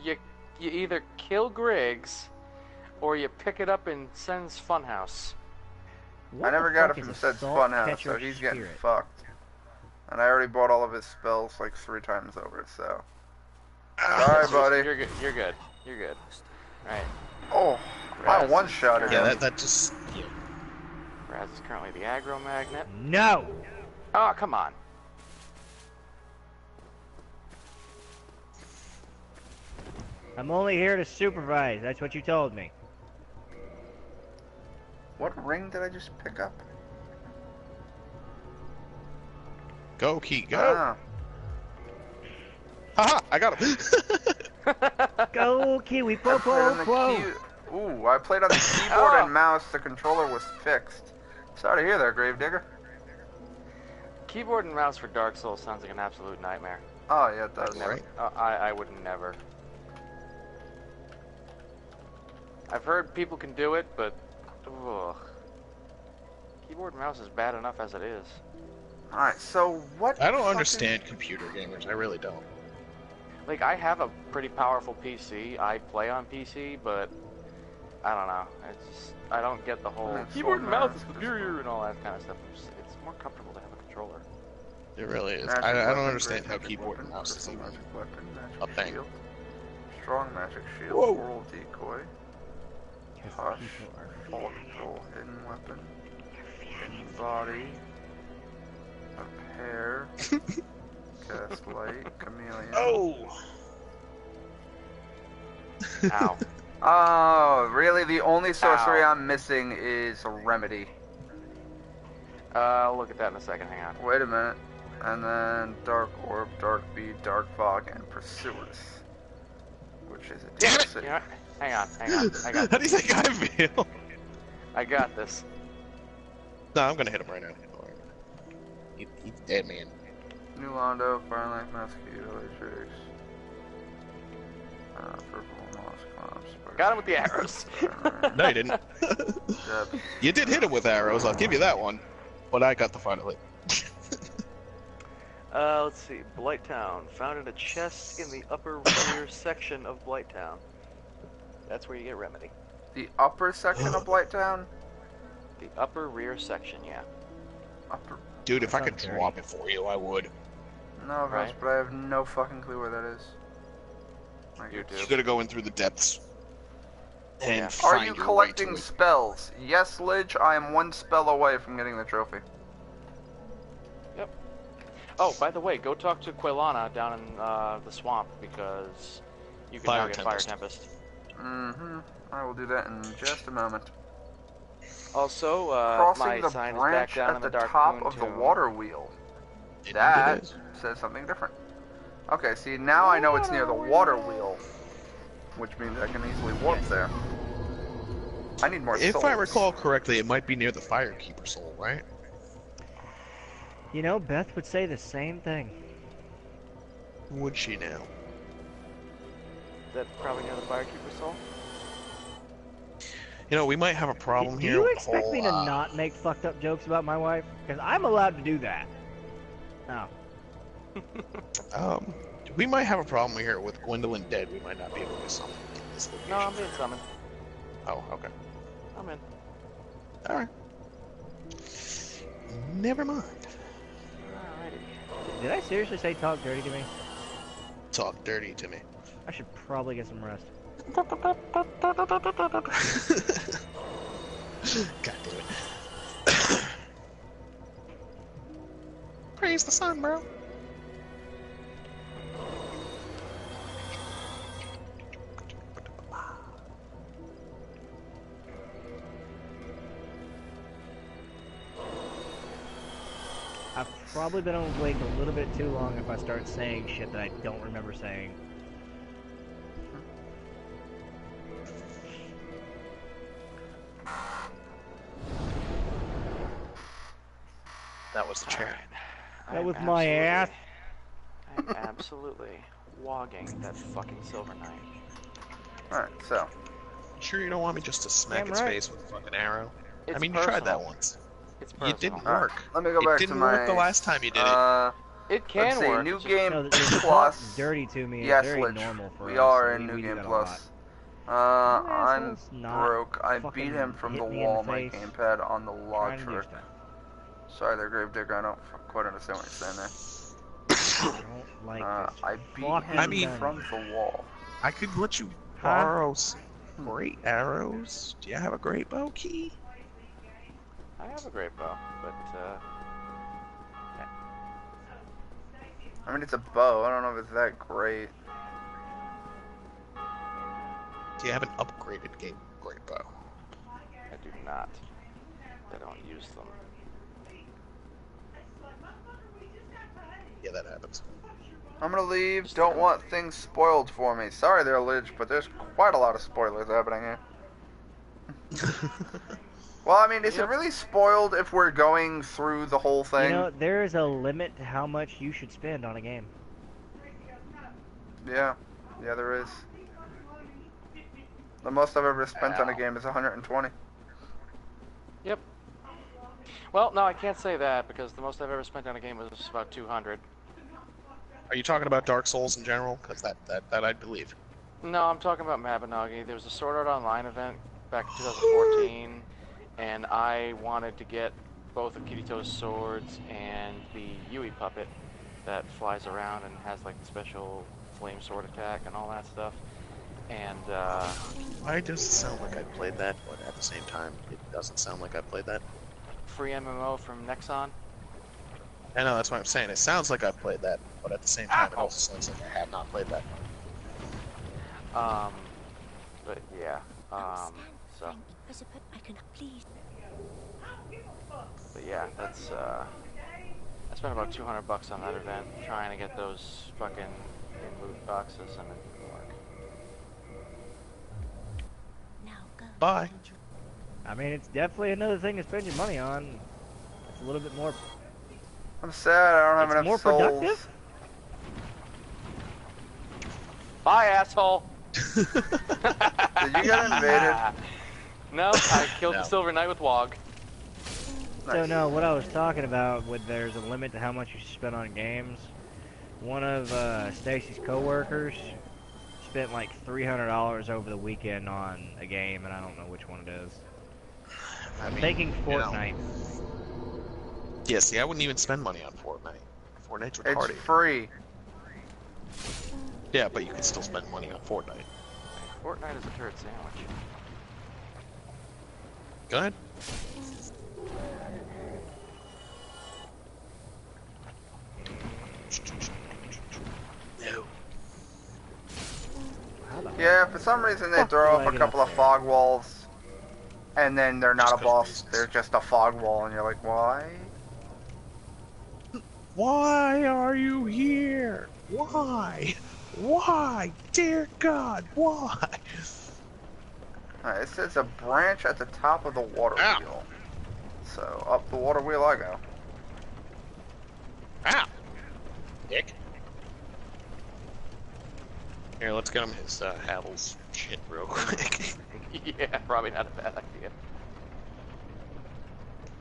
You either kill Griggs, or you pick it up in Sen's Funhouse. What I never the got fuck it is from a Sed's salt Funhouse, catcher so he's getting spirit? fucked. And I already bought all of his spells like 3 times over, so. Sorry, buddy. You're good. You're good. You're good. Right. Oh, I one-shotted Yeah, him. that just. Yeah. Raz is currently the aggro magnet. No. Oh, come on. I'm only here to supervise. That's what you told me. What ring did I just pick up? Go, Key, go! Ah, Haha, I got him! Go, Kiwi, I po, played on po, the po. key. Ooh, I played on the keyboard and mouse. The controller was fixed. Sorry to hear that, Gravedigger. Keyboard and mouse for Dark Souls sounds like an absolute nightmare. Oh yeah, it does. Right. I would never. I've heard people can do it, but ugh. Keyboard and mouse is bad enough as it is. Alright, so what? I don't fucking- understand computer gamers. I really don't. Like, I have a pretty powerful PC. I play on PC, but I don't know. It's just, I don't get the whole That's keyboard and mouse so is nice. superior and all that kind of stuff. It's more comfortable to have a controller. It really is. Magic I don't weapon, understand great how magic keyboard weapon, and mouse is crystal even magic weapon, a magic thing. shield, strong magic shield, Whoa. oral decoy, 'Cause Hush. people are fall control, hidden weapon, hidden body, a pair, cast light, chameleon. Oh! Ow. Oh, really? The only sorcery Ow. I'm missing is a remedy. I'll look at that in a second. Hang on. Wait a minute. And then dark orb, dark bead, dark fog, and pursuers, which is a Damn it! DLC. You know what? Hang on. I got How do you this. think I feel? I got this. No, I'm gonna hit him right now. He's dead, man. New Londo, Firelight, Mosquito, Trace. Purple Moss, Clops. Got him with the arrows. No, you didn't. Depth. You did hit him with arrows, I'll give you that one. But I got the final hit. Let's see. Blighttown. Found in a chest in the upper rear section of Blighttown. That's where you get remedy. The upper section of Blighttown? The upper rear section, yeah. Upper. Dude, if I could Sounds drop it for you, I would. No, Right. but I have no fucking clue where that is. Like, You it's- do. You gotta go in through the depths. And Yeah. Are find you your collecting way to it. spells? Yes, Lidge, I am 1 spell away from getting the trophy. Oh, by the way, go talk to Quelana down in the swamp because you can now Fire get Tempest. Fire Tempest. Mm-hmm. I will do that in just a moment. Also, Crossing my the sign is back branch down at in the the Dark top Moon of the Tomb. water wheel. It That is. says something different. Okay, see, now I know it's near the water wheel, which means I can easily warp there. I need more If souls. I recall correctly, it might be near the Firekeeper Soul, right? You know, Beth would say the same thing. Would she now? That's probably near the Firekeeper Soul. You know, we might have a problem Do here you with the expect whole, me to not make fucked up jokes about my wife? Because I'm allowed to do that. Oh. We might have a problem here with Gwendolyn dead. We might not be able to summon this location. No, I'm being summoned. Oh, okay. I'm in. Alright. Never mind. Alrighty. Did I seriously say talk dirty to me? Talk dirty to me. I should probably get some rest. God damn it. Praise the sun, bro. I've probably been awake a little bit too long if I start saying shit that I don't remember saying. That was the chair. That was my ass. I'm absolutely wogging that fucking Silver Knight. Alright, so. Sure you don't want me just to smack Damn its right. face with a fucking arrow? It's I mean, you tried that personal. once. It's It personal. didn't Alright, work. let me go It back to didn't my... work the last time you did it. It can Let's see, work. new it's game No, the plus. talk dirty to me is Yes, very Lich. normal for We us. are so in we new do game that a plus. lot. I'm asshole's not broke. I fucking beat him from hit the me in wall. the My face gamepad on the trying to do lodger. stuff. Sorry there, Gravedigger. I don't quite understand what you're saying there. I don't like this. I beat fucking I mean- him gun. from the wall. I could let you Huh? borrow some great arrows. Do you have a great bow key? I have a great bow, but I mean, it's a bow. I don't know if it's that great. Do you have an upgraded game great bow? I do not. I don't use them. Yeah, that happens. I'm gonna leave. Don't want things spoiled for me. Sorry there, Lich, but there's quite a lot of spoilers happening here. Well, I mean, is it really spoiled if we're going through the whole thing? You know, there is a limit to how much you should spend on a game. Yeah, there is. The most I've ever spent on a game is 120. Yep. Well, no, I can't say that because the most I've ever spent on a game was about 200. Are you talking about Dark Souls in general? Because that I believe. No, I'm talking about Mabinogi. There was a Sword Art Online event back in 2014, and I wanted to get both of Kirito's swords and the Yui puppet that flies around and has like the special flame sword attack and all that stuff. And Why does it sound like I played that, but at the same time, it doesn't sound like I played that? free MMO from Nexon. I know, that's what I'm saying. It sounds like I've played that, but at the same time, it also sounds like I have not played that. But yeah, so. But yeah, that's I spent about 200 bucks on that event trying to get those fucking loot boxes, and it didn't work. Bye. I mean, it's definitely another thing to spend your money on. It's a little bit more. I'm sad I don't have It's enough more souls. productive? Bye, asshole! Did you get invaded? No, I killed No. the Silver Knight with Wog. So Nice. no, what I was talking about with there's a limit to how much you should spend on games. One of Stacy's coworkers spent like $300 over the weekend on a game, and I don't know which one it is. I I'm mean, thinking you know. Fortnite. Yeah, see, I wouldn't even spend money on Fortnite. Fortnite's It's retarded. free. Yeah, but you can still spend money on Fortnite. Fortnite is a turd sandwich. Go ahead. No. How the Yeah, for some reason they Fuck throw do up I a get couple up of there? fog walls, and then they're not Just a 'cause boss. reasons. They're just a fog wall, and you're like, why? Why are you here? Why? Why? Dear God, why? Alright, it says a branch at the top of the water Ow. wheel. So, up the water wheel I go. Ow! Dick. Here, let's get him his Havel's shit real quick. Yeah, probably not a bad idea.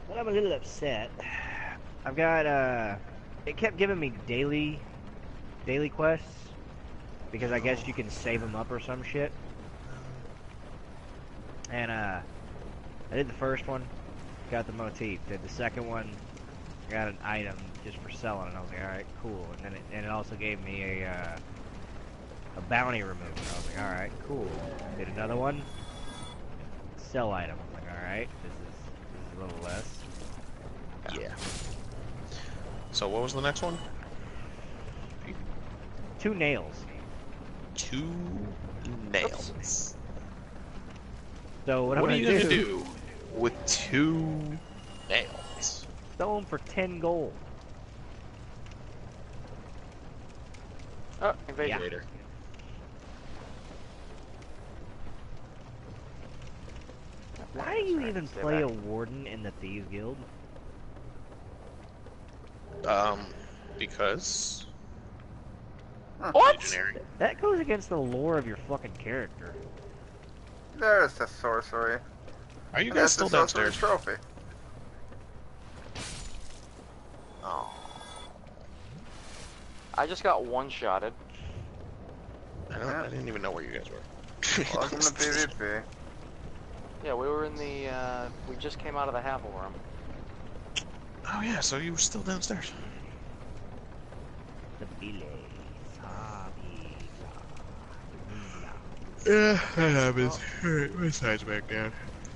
Well, I'm a little upset. I've got, it kept giving me daily quests, because I guess you can save them up or some shit. And, I did the first one, got the motif. Did the second one, got an item just for selling, and I was like, alright, cool. And then it also gave me a bounty removal. I was like, alright, cool. Did another one, sell item. I was like, alright, this is a little less. Yeah. So what was the next one? 2 nails. 2 nails. So what What I'm are you gonna gonna do with 2 nails? sell them for 10 gold. Oh, invasion. Yeah. Later. Why do you Sorry, even stay play back. a warden in the Thieves Guild? Because What? Legionary. That goes against the lore of your fucking character. There's the sorcery. Are you That's guys still the sorcerer's downstairs? trophy. Oh. I just got one-shotted. I didn't even know where you guys were. Welcome to PvP. Yeah, we were in the, we just came out of the Havel room. Oh yeah, so you were still downstairs. The Bile. Sabi. Yeah, that happens. Alright, my side's back down.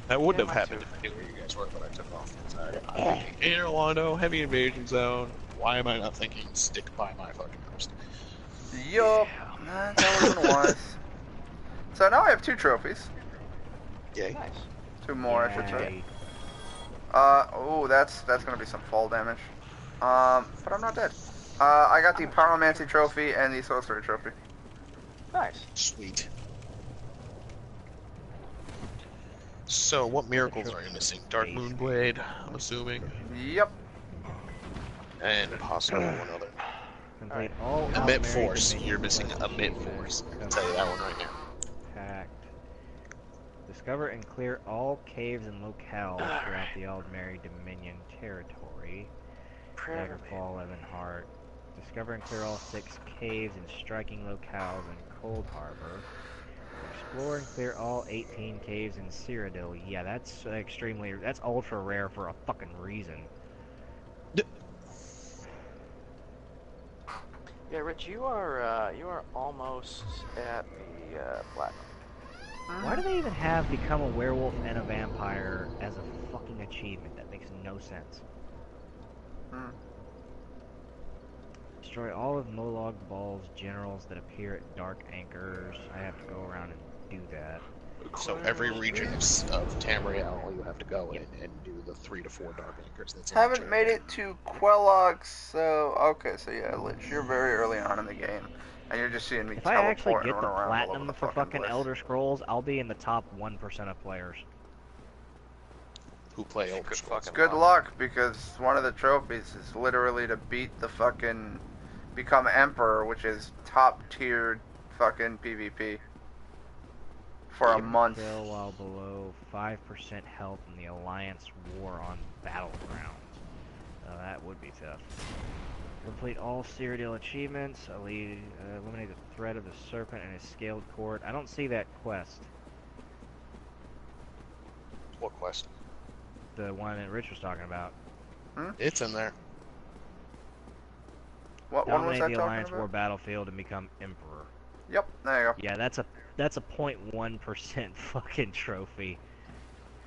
That wouldn't Yeah, have mine happened too. if I knew where you guys were, but I took off inside. I'm thinking, Inner Londo, heavy invasion zone. Why am I not thinking stick by my fucking coast? Yup. That wasn't wise. So now I have 2 trophies. Yay. Nice. 2 more, I should say. Yay. Oh, that's gonna be some fall damage. But I'm not dead. I got the Pyromancy trophy and the Sorcery trophy. Nice. Sweet. So, what miracles are you missing? Dark Moonblade, I'm assuming, Yep. and possibly one other. Complete all Emit Mary Force. Dominion You're missing quest Emit achievements. Force. I can tell you that one right now. Packed. Discover and clear all caves and locales throughout the Aldmeri Dominion territory. Daggerfall, Evanheart. Discover and clear all 6 caves and striking locales in Cold Harbor. Explore and clear all 18 caves in Cyrodiil. Yeah, that's that's ultra rare for a fucking reason. Yeah, Rich, you are almost at the platinum. Why do they even have become a werewolf and a vampire as a fucking achievement? That makes no sense. Hmm. Destroy all of Molag Bal's generals that appear at Dark Anchors. I have to go around and do that. So every region of Tamriel, you have to go in and do the 3 to 4 Dark Anchors. That's in Haven't each made area. it to Quelog, so okay, so yeah, Lich, you're very early on in the game, and you're just seeing me If I actually teleport and get the run around all over platinum the for fucking place. Elder Scrolls, I'll be in the top 1% of players. Who play Elder Good Scrolls. fucking Good luck, because one of the trophies is literally to beat the fucking become Emperor, which is top tiered fucking PvP for a month. Kill while below 5% health in the Alliance War on Battlegrounds. That would be tough. Complete all Cyrodiil achievements. Eliminate the threat of the serpent and his scaled cord. I don't see that quest. What quest? The one that Rich was talking about. It's in there. What one was Dominate I the talking Alliance War about? battlefield and become Emperor. Yep, there you go. Yeah, that's a 0.1% fucking trophy.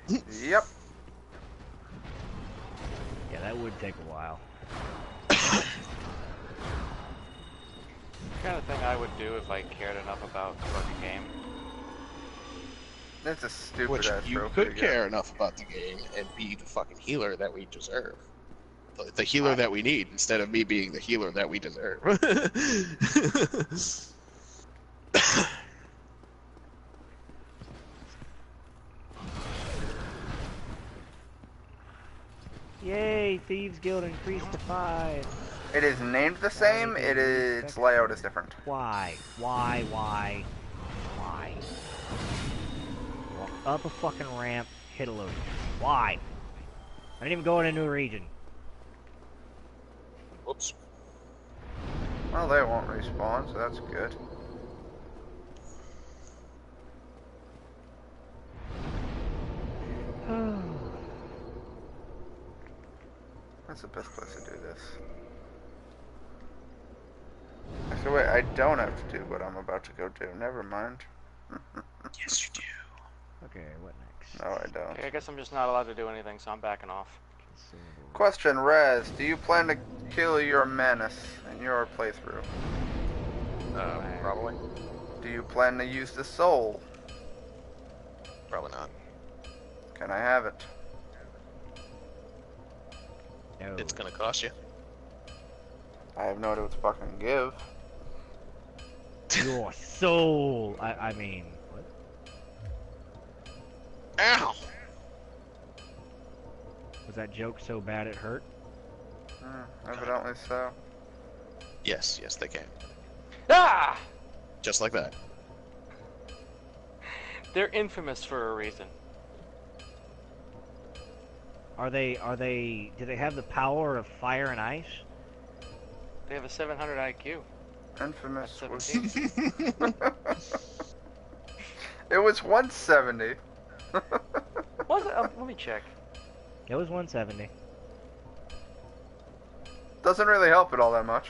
Yep. Yeah, that would take a while. Kind of thing I would do if I cared enough about the fucking game. It's a stupid Which ass you trophy. could to get. care enough about the game and be the fucking healer that we deserve. the healer that we need instead of me being the healer that we deserve. Yay, Thieves Guild increased to 5. It is named the same. Its layout is different. Why? Why? Why? Why? Walk up a fucking ramp, hit a loading. Why? I didn't even go in a new region. Whoops. Well, they won't respawn, so that's good. That's the best place to do this. Actually, wait, I don't have to do what I'm about to go do. Never mind. Yes, you do. Okay, what next? No, I don't. Okay, I guess I'm just not allowed to do anything, so I'm backing off. Question, Rez, do you plan to kill your menace in your playthrough? Probably. Do you plan to use the soul? Probably not. Can I have it? No. It's gonna cost you. I have no idea what to fucking give. Your soul! I mean, what? Ow! Was that joke so bad it hurt? Evidently so. Yes, yes, they can. Ah! Just like that. They're infamous for a reason. Do they have the power of fire and ice? They have a 700 IQ. Infamous That's was... 17. It was 170. Was it? Let me check. It was 170. Doesn't really help it all that much.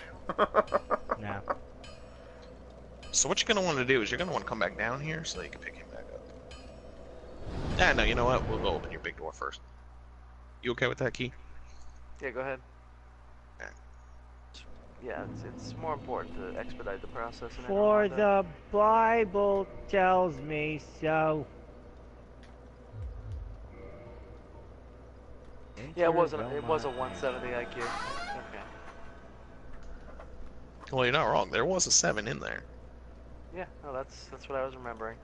No. So what you're gonna want to do is you're gonna want to come back down here so that you can pick him back up. Ah, no, you know what? We'll go open your big door first. You okay with that, Key? Yeah, go ahead. Okay. Yeah, it's more important to expedite the process. And For the Bible tells me so. Yeah, it was a 170 IQ. Okay. Well, you're not wrong. There was a 7 in there. Yeah, no, that's what I was remembering.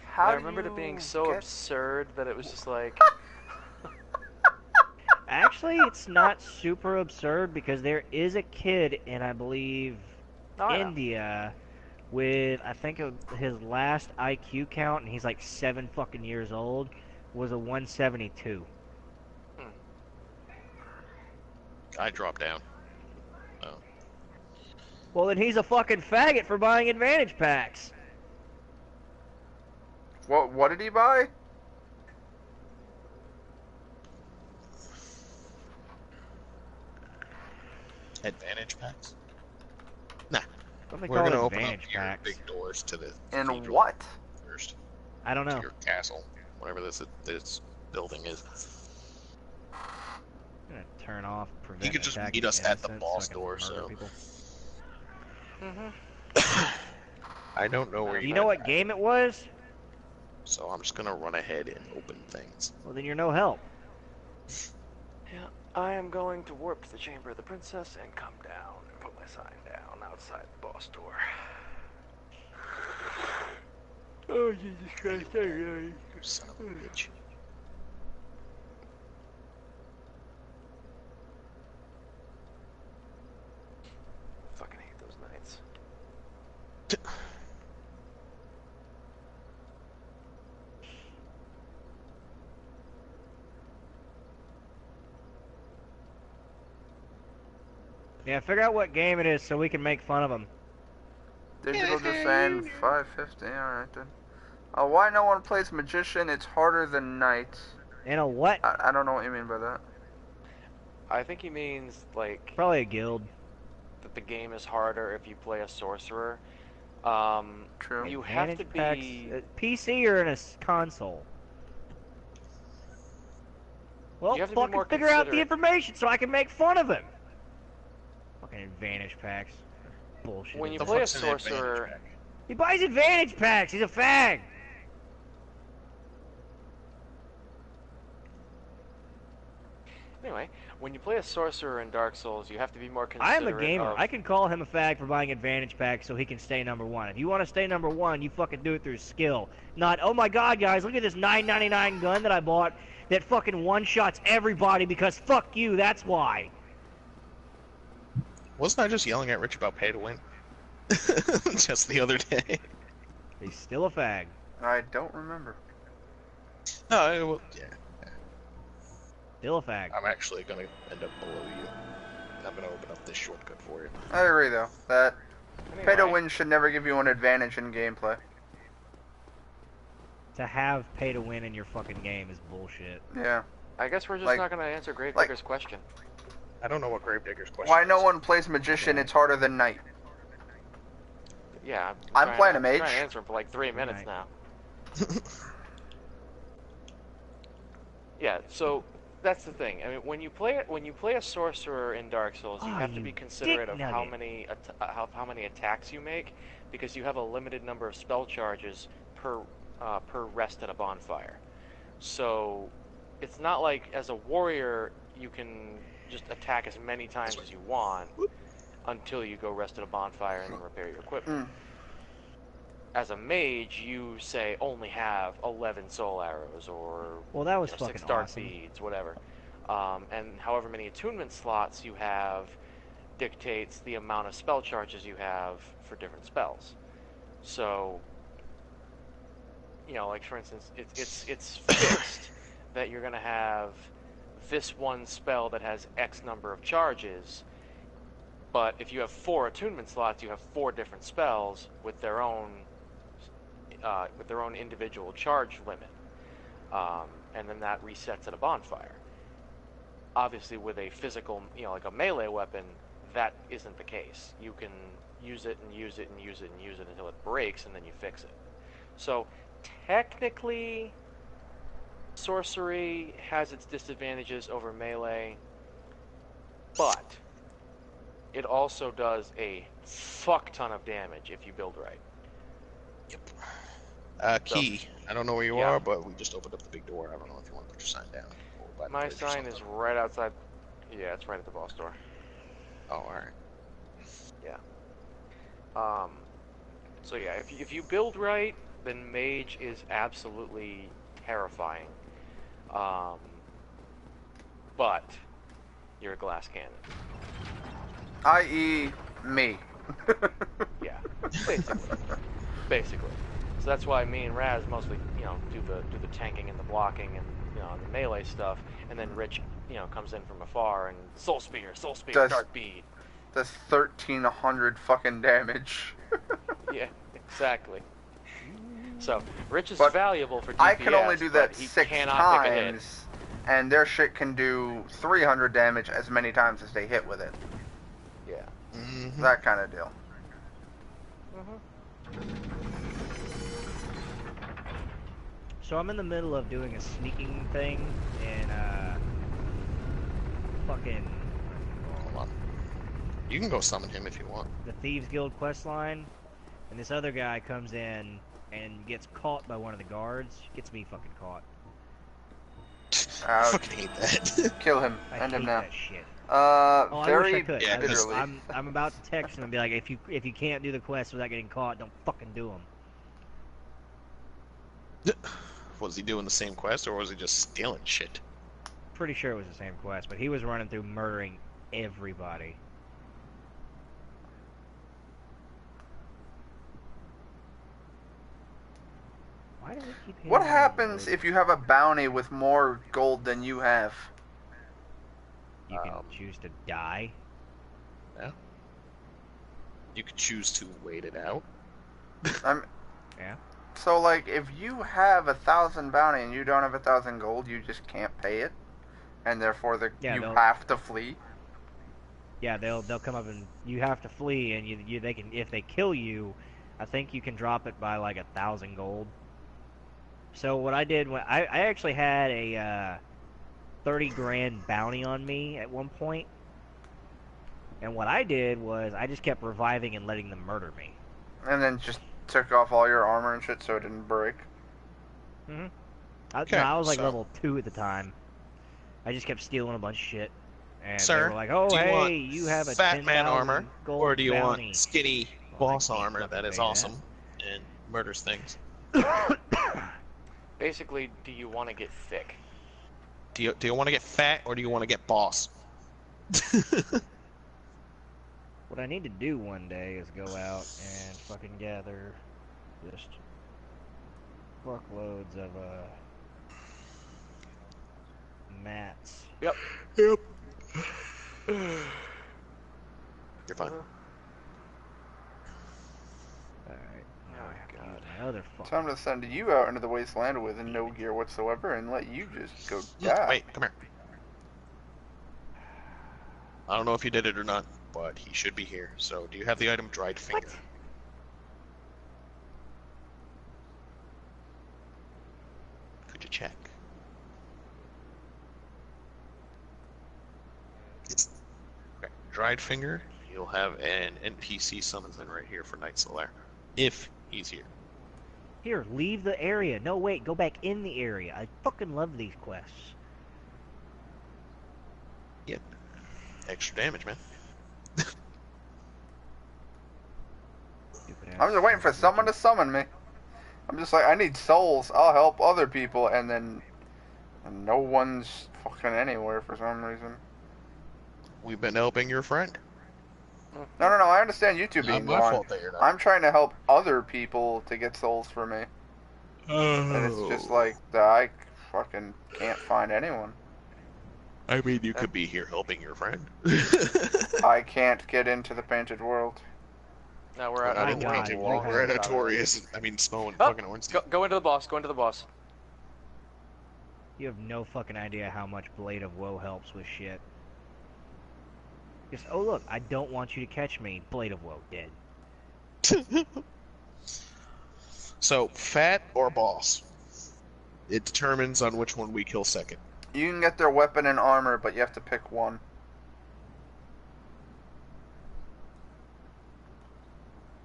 How I do remembered it you being so get... absurd that it was just like. Actually, it's not super absurd because there is a kid in, I believe, India with, I think his last IQ count, and he's like 7 fucking years old, was a 172. I dropped down. Oh. Well, then he's a fucking faggot for buying advantage packs. What did he buy? Advantage packs? Nah. What do they We're call gonna open up advantage your packs? big doors to the In cathedral what? first. I don't To know. your castle. Whatever this building is. I'm gonna turn off prevent You could just attack meet us at the innocents boss I can door, murder so. people. I don't know where You know what game it was? So I'm just gonna run ahead and open things. Well, then you're no help. Yeah, I am going to warp to the chamber of the princess and come down and put my sign down outside the boss door. Oh, Jesus Christ, You son of a bitch. Fucking hate those nights. Yeah, figure out what game it is so we can make fun of them. Digital Design 550. Alright then. Why no one plays Magician? It's harder than Knight. In a what? I don't know what you mean by that. I think he means, like, Probably a guild. that the game is harder if you play a sorcerer. True. You have to Advantage be... packs, PC or in a console? Well, You have to be fucking more figure out the considerate. information so I can make fun of him. Fucking advantage packs. Bullshit. When you The play a fuck's an advantage sorcerer... pack? He buys advantage packs. He's a fag. Anyway, when you play a sorcerer in Dark Souls, you have to be more I am considerate a gamer. of... I can call him a fag for buying advantage packs so he can stay number one. If you want to stay number one, you fucking do it through skill. Not, oh my god, guys, look at this $9.99 gun that I bought that fucking one-shots everybody because fuck you, that's why. Wasn't I just yelling at Rich about pay to win? Just the other day. He's still a fag. I don't remember. No, yeah. Still a fag. I'm actually gonna end up below you. I'm gonna open up this shortcut for you. I agree, though. That Anyway, pay to win should never give you an advantage in gameplay. To have pay to win in your fucking game is bullshit. Yeah. I guess we're just Like- not going to answer Gravedigger's question. I don't know what Gravedigger's question Why is. no one plays Magician, it's harder than Knight. Yeah, I'm trying playing to, a mage. trying to answer him for like 3 minutes Right. now. Yeah, so that's the thing. I mean, when you play a sorcerer in Dark Souls, you Oh, have to you be considerate dick of how nugget. many how many attacks you make, because you have a limited number of spell charges per rest at a bonfire. So it's not like as a warrior you can just attack as many times as you want until you go rest at a bonfire and then repair your equipment. As a mage, you say only have 11 soul arrows or Well, that was 6 fucking dark awesome. beads, whatever. And however many attunement slots you have dictates the amount of spell charges you have for different spells. So, you know, like for instance, it's fixed that you're gonna have this one spell that has X number of charges. But if you have 4 attunement slots, you have 4 different spells with their own individual charge limit, and then that resets at a bonfire. Obviously, with a physical, you know, like a melee weapon, that isn't the case. You can use it and use it and use it and use it until it breaks, and then you fix it. So, technically, sorcery has its disadvantages over melee, but it also does a fuck ton of damage if you build right. Yep. Key. I don't know where you Yeah. are, but we just opened up the big door. I don't know if you want to put your sign down. Or by the My bridge or sign is something. right outside. Yeah, it's right at the boss door. Oh, alright. So yeah, if you build right, then mage is absolutely terrifying. But you're a glass cannon. I.e. me. Yeah, basically. So that's why me and Raz mostly, you know, do the tanking and the blocking and, you know, the melee stuff, and then Rich, you know, comes in from afar and soul spear, Does- dark bead. That's 1,300 fucking damage. Yeah, exactly. So Rich is But valuable for DPS. I can only do that but he 6 cannot pick a hit. times, and their shit can do 300 damage as many times as they hit with it. Yeah. Mm-hmm. That kind of deal. So I'm in the middle of doing a sneaking thing in fucking Hold on. You can go summon him if you want. the Thieves Guild quest line, and this other guy comes in and gets caught by one of the guards. Gets me fucking caught. I Ouch. fucking hate that. Kill him. I End hate him now. that shit. Uh, Oh, I very wish I could. Yeah, 'cause bitterly. I'm about to text him and be like, if you can't do the quest without getting caught, don't fucking do them. Was he doing the same quest, or was he just stealing shit? Pretty sure it was the same quest, but he was running through murdering everybody. Why do we keep hitting What me happens with- if you have a bounty with more gold than you have? you can choose to die? You could choose to wait it out. Yeah. So, like, if you have 1,000 bounty and you don't have 1,000 gold, you just can't pay it, and therefore Yeah, you they'll- have to flee. Yeah, they'll come up and you have to flee, and they can, if they kill you, I think you can drop it by like 1,000 gold. So what I did when I actually had a 30 grand bounty on me at one point, and what I did was I just kept reviving and letting them murder me. And then just took off all your armor and shit so it didn't break. I Okay, was like so- level 2 at the time. I just kept stealing a bunch of shit. And they Sir, were like, oh, do you want hey, you have a fat man 10,000 armor, gold or do you bounty. want skinny Well, I boss can't armor fucking that is pay that. awesome and murders things? Basically, do you want to get thick? Do you want to get fat, or do you want to get boss? What I need to do one day is go out and fucking gather just fuckloads of mats. Yep. Yep. You're fine. Alright, now Oh, I have to God. use my other fucking... Time to send you out into the wasteland with no gear whatsoever and let you just go die. Wait, come here. I don't know if you did it or not, but he should be here. So, do you have the item Dried Finger? Could you check? Okay. Dried Finger, you'll have an NPC summons in right here for Night Solaire. If he's here. Here, leave the area. No, wait, go back in the area. I fucking love these quests. Yep. Extra damage, man. I'm just waiting for someone to summon me. I'm just like, I need souls. I'll help other people, and then no one's fucking anywhere for some reason. We've been helping your friend. No, I understand you two Not being my gone. fault that you're not. I'm trying to help other people to get souls for me. And it's just like, I fucking can't find anyone. I mean, you could be here helping your friend. I can't get into the painted world. Now we're We're out. not Oh in God, painting you world. have We're at it. Artorias. I mean, Smo and Oh, fucking Ornstein. Go into the boss. Go into the boss. You have no fucking idea how much Blade of Woe helps with shit. Just, oh look, I don't want you to catch me. Blade of Woe, dead. So, fat or boss? It determines on which one we kill second. You can get their weapon and armor, but you have to pick one.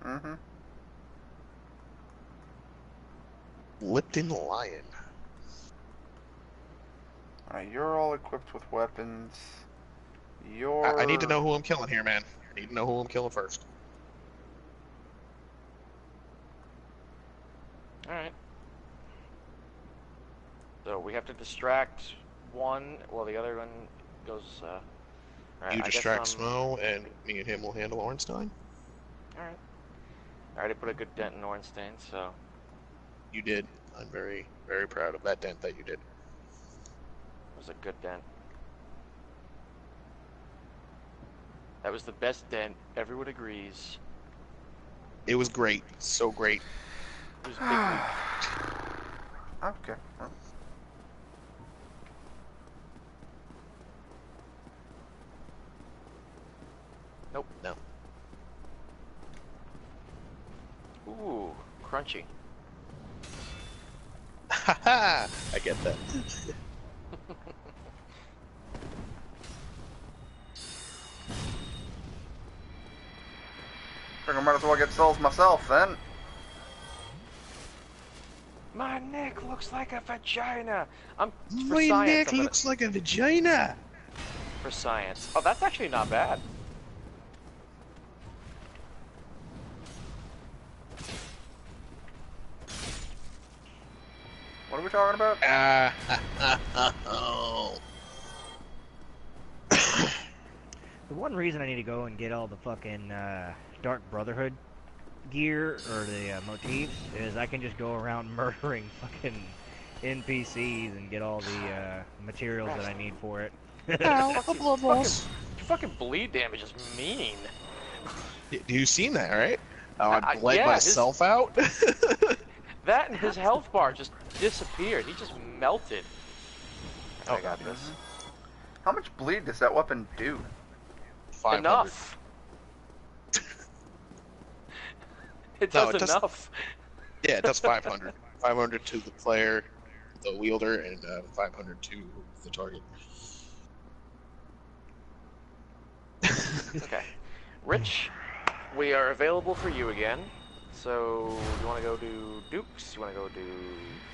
Mm-hmm. Lipton Lion. Alright, you're all equipped with weapons. You're... I need to know who I'm killing here, man. I need to know who I'm killing first. Alright. So we have to distract one while the other one goes, Alright, You I guess distract Smo, and me and him will handle Ornstein. Alright. I already put a good dent in Ornstein, so... You did. I'm very, very proud of that dent that you did. It was a good dent. That was the best dent. Everyone agrees. It was great. So great. It was a big leap. Okay. Well, Nope. No. Ooh, crunchy. Haha! I get that. I might as well get souls myself then. My neck looks like a vagina. I'm for My science. neck I'm gonna- looks like a vagina! for science. Oh, that's actually not bad. What are we talking about? Oh. The one reason I need to go and get all the fucking Dark Brotherhood gear or the motifs is I can just go around murdering fucking NPCs and get all the materials that I need for it. Ow, a blood loss. Fucking bleed damage is mean. You seen that, right? How I bled yeah, myself out? That and his health bar just disappeared. He just melted. Oh, I got this. How much bleed does that weapon do? 500. Enough. It No, does it does- enough. Yeah, it does 500. 500 to the player, the wielder, and 500 to the target. Okay. Rich, we are available for you again. So, you want to go do Dukes? You want to go do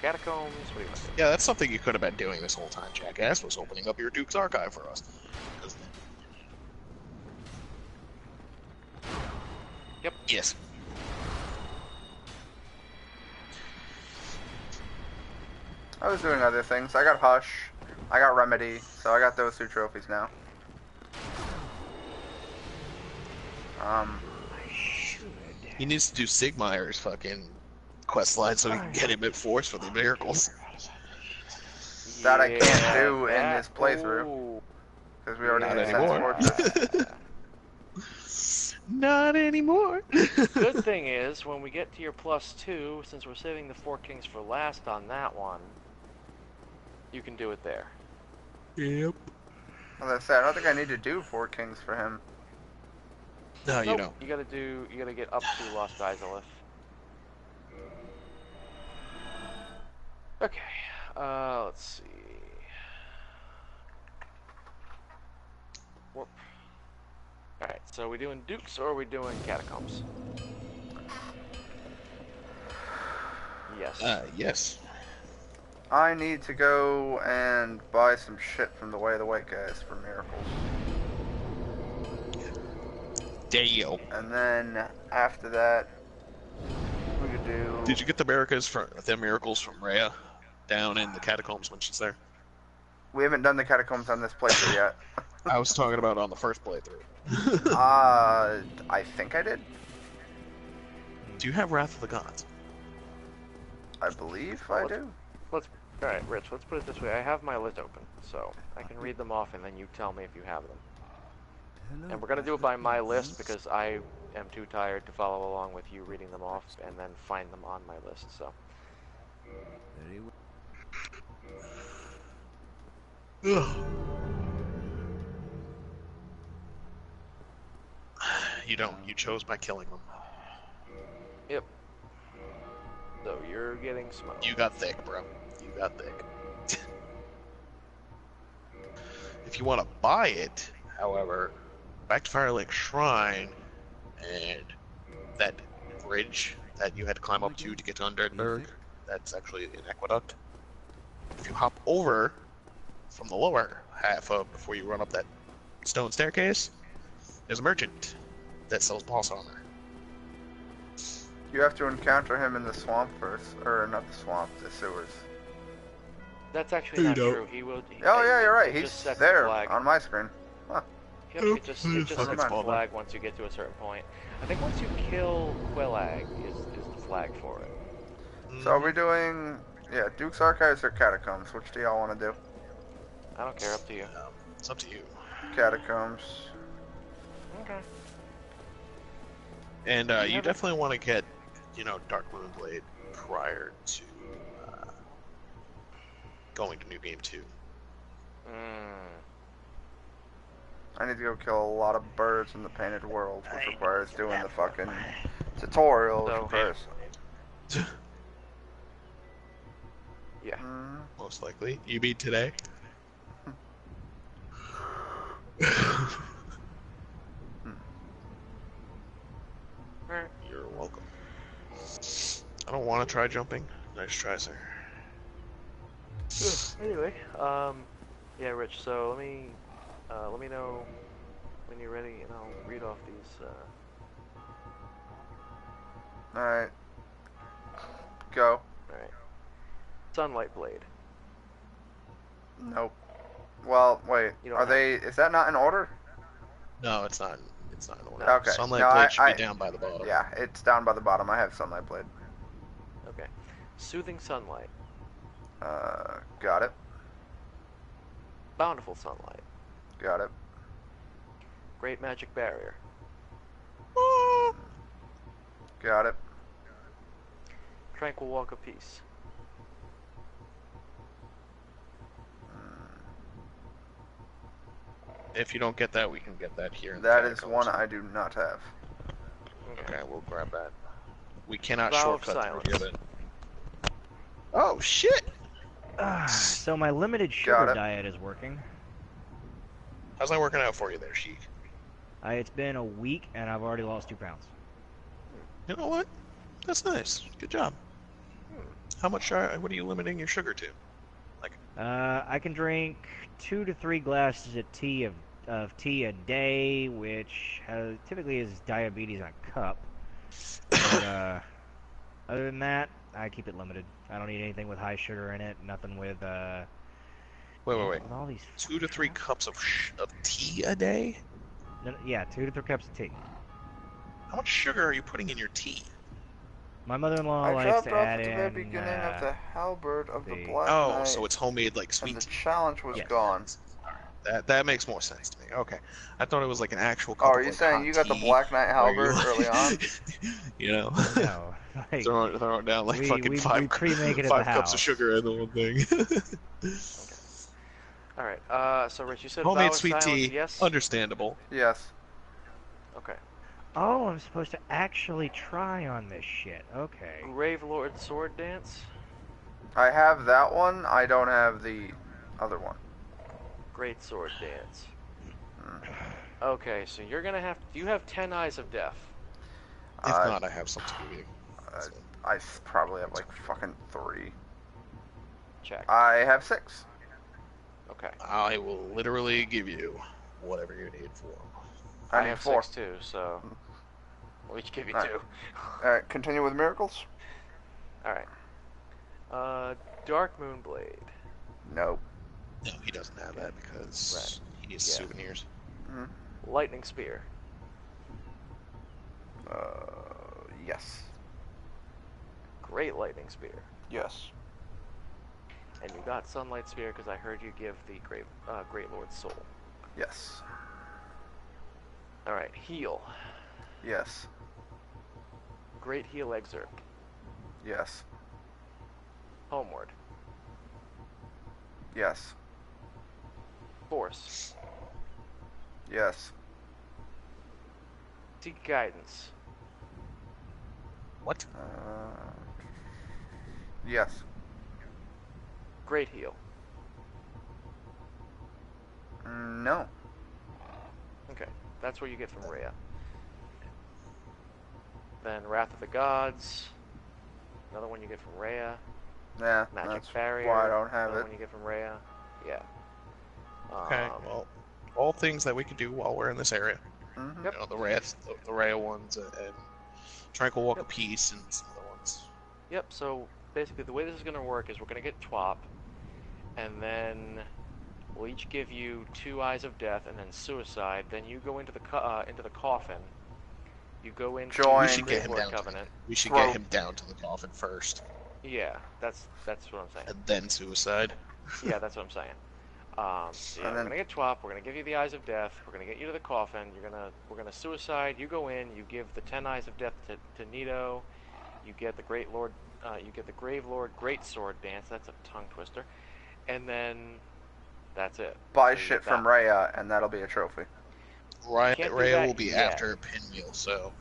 Catacombs? What do you want to do? Yeah, that's something you could have been doing this whole time, Jackass, was opening up your Duke's archive for us. Yep. Yes. I was doing other things. I got Hush. I got Remedy. So I got those 2 trophies now. He needs to do Sigmire's fucking quest line so he can get him at Force for the miracles. That I can't do in that- this playthrough. ooh. Because we already Not had anymore. Fortress. Not anymore. Good thing is, when we get to your +2, since we're saving the 4 Kings for last on that one, you can do it there. Yep. As I said, I don't think I need to do 4 Kings for him. No, you Nope, don't. You gotta get up to Lost Izalith. Okay, let's see. Warp. Alright, so are we doing Dukes or are we doing Catacombs? Yes. Yes. I need to go and buy some shit from the Way of the White guys for miracles. Damn. And then after that, we could do. Did you get the miracles from Rhea down in the catacombs when she's there? We haven't done the catacombs on this playthrough yet. I was talking about on the first playthrough. I think I did. Do you have Wrath of the Gods? I believe I do. Alright, Rich, let's put it this way. I have my list open, so I can read them off and then you tell me if you have them. And we're going to do it by my list because I am too tired to follow along with you reading them off and then find them on my list, so. You don't. You chose by killing them. Yep. So you're getting smoked. You got thick, bro. You got thick. If you want to buy it, however, back to Firelink Shrine and that bridge that you had to climb up to get to Undeadburg, that's actually an aqueduct. If you hop over from the lower half of before you run up that stone staircase, there's a merchant that sells boss armor. You have to encounter him in the swamp first, or not the swamp, the sewers. That's actually You not don't. true. He will. Oh yeah, you're right. it He's just sets the there flag. on my screen. Huh. Yep, it just Fucking sets the spawn flag once you get to a certain point. I think once you kill Quillag is the flag for it. So are we doing, Duke's Archives or Catacombs? Which do y'all want to do? I don't care, up to you. It's up to you. Catacombs. Okay. And You you haven't- definitely want to get, Dark Moonblade prior to going to New Game 2. I need to go kill a lot of birds in the Painted World, which requires doing the fucking tutorial So- first. Yeah. Most likely. You mean today? Alright. You're welcome. I don't want to try jumping. Nice try, sir. Anyway, yeah, Rich. So let me know when you're ready, and I'll read off these. Alright. Go. Alright. Sunlight Blade. Nope. Well, wait. You don't Are they? Is that not in order? No, it's not. It's not in order. Okay. Sunlight No, Blade should I- be down by the bottom. Yeah, it's down by the bottom. I have Sunlight Blade. Okay. Soothing Sunlight. Got it. Bountiful Sunlight. Got it. Great Magic Barrier. Got it. Tranquil Walk of Peace. If you don't get that, we can get that here. In the That is catacombs. one I do not have. Okay, we'll grab that. We cannot Vow of shortcut Silence. through here then. Oh shit! So my limited Got sugar it. diet is working. How's that working out for you there, Sheik? It's been a week and I've already lost 2 pounds. You know what? That's nice. Good job. How much? What are you limiting your sugar to? I can drink 2 to 3 glasses of tea a day, which typically is diabetes in a cup. But other than that, I keep it limited. I don't eat anything with high sugar in it. Nothing with Wait. with all these 2 to 3 cups of tea a day? yeah, 2 to 3 cups of tea. How much sugar are you putting in your tea? My mother-in-law I likes dropped to off add at the very in beginning of the halberd of the the- Black Oh, Knight, so it's homemade like and sweet the tea. challenge was Yes. gone. That makes more sense to me. Okay, I thought it was like an actual Oh, cup are of you like saying hot you got the tea Black Knight where you, halberd early on? You know, no, like throw it down like fucking we five pre-make it at the five cups of house. sugar in the one thing. All right. So Rich, you said vow Homemade of sweet silence. tea, Yes. understandable. Yes. Okay. Oh, I'm supposed to actually try on this shit. Okay. Grave Lord Sword Dance. I have that one. I don't have the other one. Great Sword Dance. Hmm. Okay, so you're gonna have. Do you have 10 Eyes of Death? If Uh, not, I have some to give you. So, I probably have like fucking 3. Check. I have 6. Okay. I will literally give you whatever you need for 'em. I I need have 4. 6 too, so we'll each give you Alright. 2. Alright, continue with miracles? All right. Dark Moonblade. Nope. No, he doesn't have that because he needs Yeah. souvenirs. Lightning Spear. Yes. Great Lightning Spear. Yes. And you got Sunlight Spear because I heard you give the Great Lord's Soul. Yes. All right. Heal. Yes. Great Heal Excerpt. Yes. Homeward. Yes. Force. Yes. Seek Guidance. What? Yes. Great Heal. No. Okay. That's what you get from Rhea. Then Wrath of the Gods. Another one you get from Rhea. Yeah, Magic that's Barrier. why I don't have Another it. one you get from Rhea. Yeah. Okay, well, all things that we could do while we're in this area. Mm-hmm. Yep. You know, the Rhea ones, and Tranquil Walk of Peace, and some other ones. Yep, so basically the way this is going to work is we're going to get TWAP, and then we'll each give you 2 Eyes of Death and then Suicide. Then you go into the coffin. You go into Join. We the should get him Great down. Lord Covenant. We should Throw. get him down to the coffin first, Yeah, that's what I'm saying. and then suicide. Yeah, that's what I'm saying. So yeah, And we're then- gonna get TWAP. We're gonna give you the Eyes of Death. We're gonna get you to the coffin. We're gonna Suicide. You go in. You give the 10 Eyes of Death to Nito. You get the Great Lord. You get the Grave Lord Great Sword Dance. That's a tongue twister. And then that's it. Buy So you shit get from that. Rhea, and that'll be a trophy. Rhea can't do Rhea that will be yet. after Pinwheel, so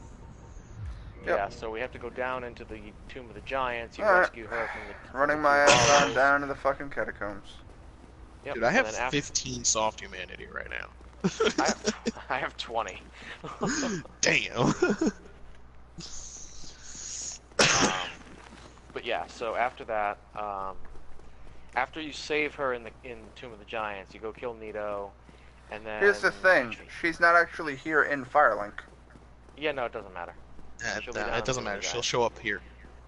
Yep. Yeah, so we have to go down into the Tomb of the Giants. You Alright. rescue her from the Running from my the Two ass on Hollows. down to the fucking catacombs. Yep, dude, I and have then after- 15 soft humanity right now. I have 20. Damn. But yeah, so after that, after you save her in Tomb of the Giants, you go kill Nito, and then Here's the thing. She's not actually here in Firelink. Yeah, no, it doesn't matter. She'll be down It doesn't in the matter. She'll Giants. show up here.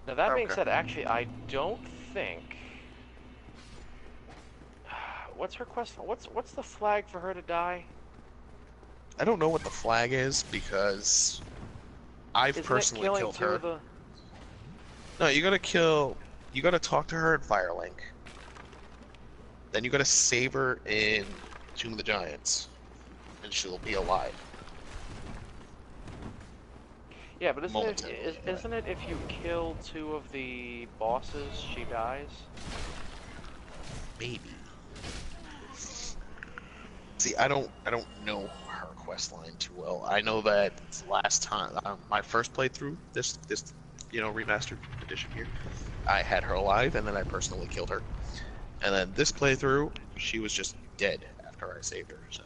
Now that being Okay. said, actually, I don't think. What's her quest? What's the flag for her to die? I don't know what the flag is because I've Isn't personally it killing killed two her. of the? No, you gotta talk to her in Firelink. Then you gotta save her in Tomb of the Giants, and she'll be alive. Yeah, but Momentarily, isn't it if you kill 2 of the bosses, she dies? Maybe. See, I don't know her quest line too well. I know that last time, my first playthrough, this remastered edition here, I had her alive, and then I personally killed her. And then this playthrough, she was just dead after I saved her. So,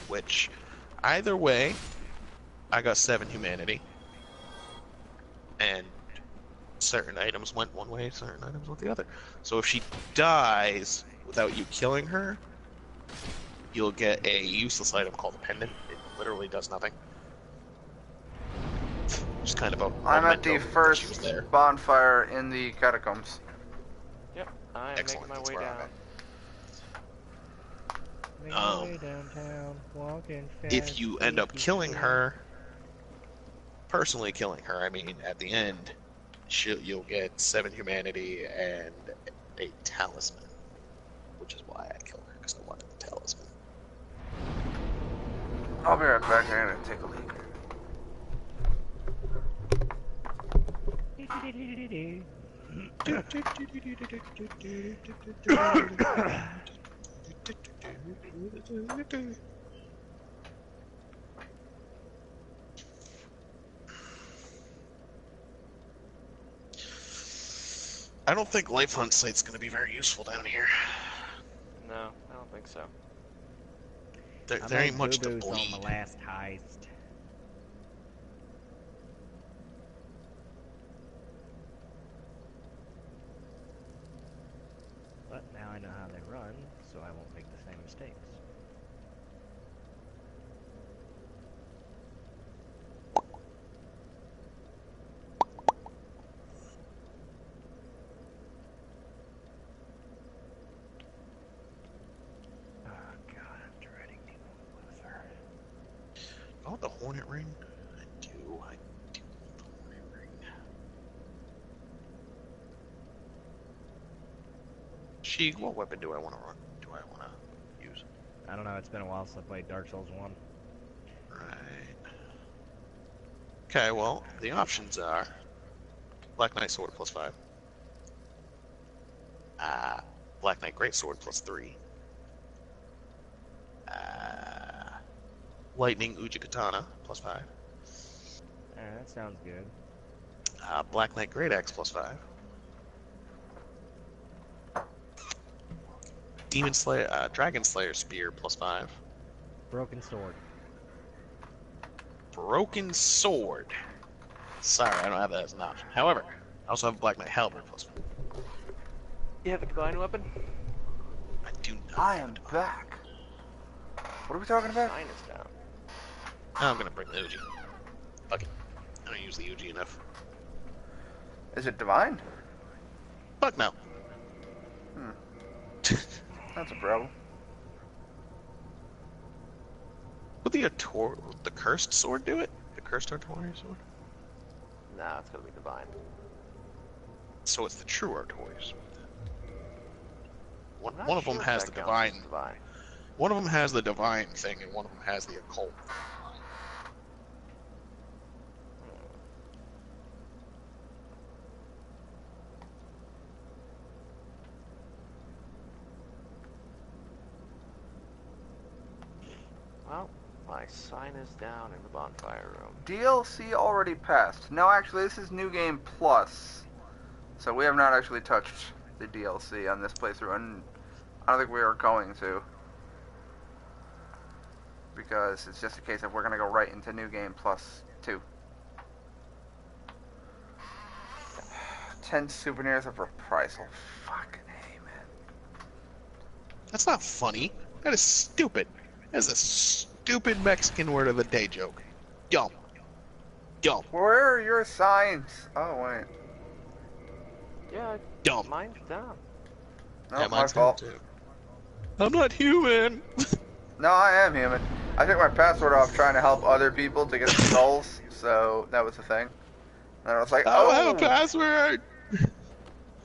which, either way, I got 7 humanity. And certain items went one way, certain items went the other. So if she dies without you killing her, you'll get a useless item called a pendant. It literally does nothing. Just kind of a I'm at memento the that she was first there. bonfire in the catacombs. Yep, I'm Excellent, making my that's way where I'm down. at. Making my way downtown, walking fast. If you end up killing her, personally killing her, I mean, at the end, you'll get 7 humanity and a talisman, which is why I killed her, because I wanted the talisman. I'll be right back. I'm gonna take a leak. I don't think Life Hunt Site's going to be very useful down here. No, I don't think so. There ain't much to on bleed. the last heist. But now I know how they run, so I won't make the same mistakes. Oh god, I'm dreading dealing with her. I want the Hornet Ring. I do want the Hornet Ring. What weapon do I want to run? Do I want to use? I don't know, it's been a while since I played Dark Souls 1. Right. Okay, well, the options are Black Knight Sword +5. Black Knight Greatsword +3. Lightning Uji-Katana +5. That sounds good. Black Knight Great Axe +5. Demon Slayer, Dragon Slayer Spear +5. Broken Sword. Broken Sword. Sorry, I don't have that as an option. However, I also have Black Knight Halberd +5. You have a divine weapon? I do not. I am back. What are we talking about? Sign is down. I'm gonna bring the Uji. Fuck it. I don't use the Uji enough. Is it divine? Fuck no. That's a problem. Would the cursed sword do it? The cursed Artorias sword? Nah, it's gonna be divine. So it's the true Artorias sword. I'm not One of them sure if has that the counts as divine. divine. One of them has the divine thing, and one of them has the occult. Well, my sign is down in the bonfire room. DLC already passed. No, actually, this is New Game Plus. So we have not actually touched the DLC on this playthrough, and I don't think we are going to. Because it's just a case of we're going to go right into New Game Plus 2. 10 souvenirs of reprisal. Fucking A, man. That's not funny. That is stupid. That is a stupid Mexican word of the day joke. Dumb. Dumb. Where are your signs? Oh, wait. Yeah, Dumb. mine's down. No, Yeah, my mine's down fault. too. I'm not human. No, I am human. I took my password off trying to help other people to get the skulls, so that was the thing. And I was like, I don't oh, have a password.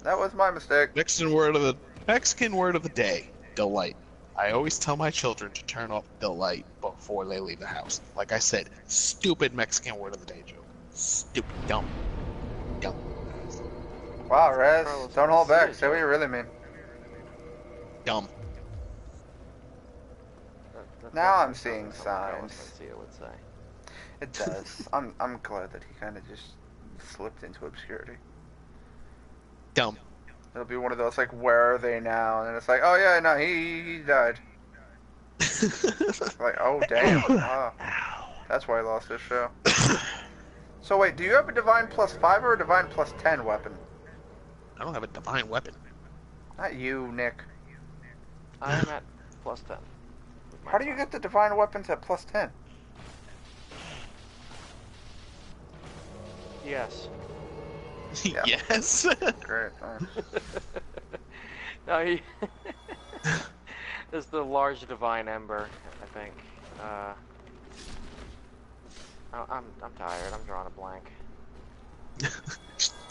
that was my mistake. Mexican word of the day. Delight. I always tell my children to turn off the light before they leave the house. Like I said, stupid Mexican word of the day joke. Stupid. Dumb. Dumb. Wow, Rez, Carlos, don't I hold see back. it, Say what Joe. you really mean. Dumb. That's Now what I'm seeing Carlos signs. Mencia would say. It does. I'm glad that he kind of just slipped into obscurity. Dumb. It'll be one of those like, where are they now? And it's like, oh yeah, no, he died. Like, oh damn. Oh. That's why I lost this show. So wait, do you have a divine +5 or a divine +10 weapon? I don't have a divine weapon. Not you, Nick. I'm at +10. with my How do you time. get the divine weapons at +10? Yes. Yeah. Yes. Great, thanks. No, he... It's the large divine ember, I think. I'm tired. I'm drawing a blank.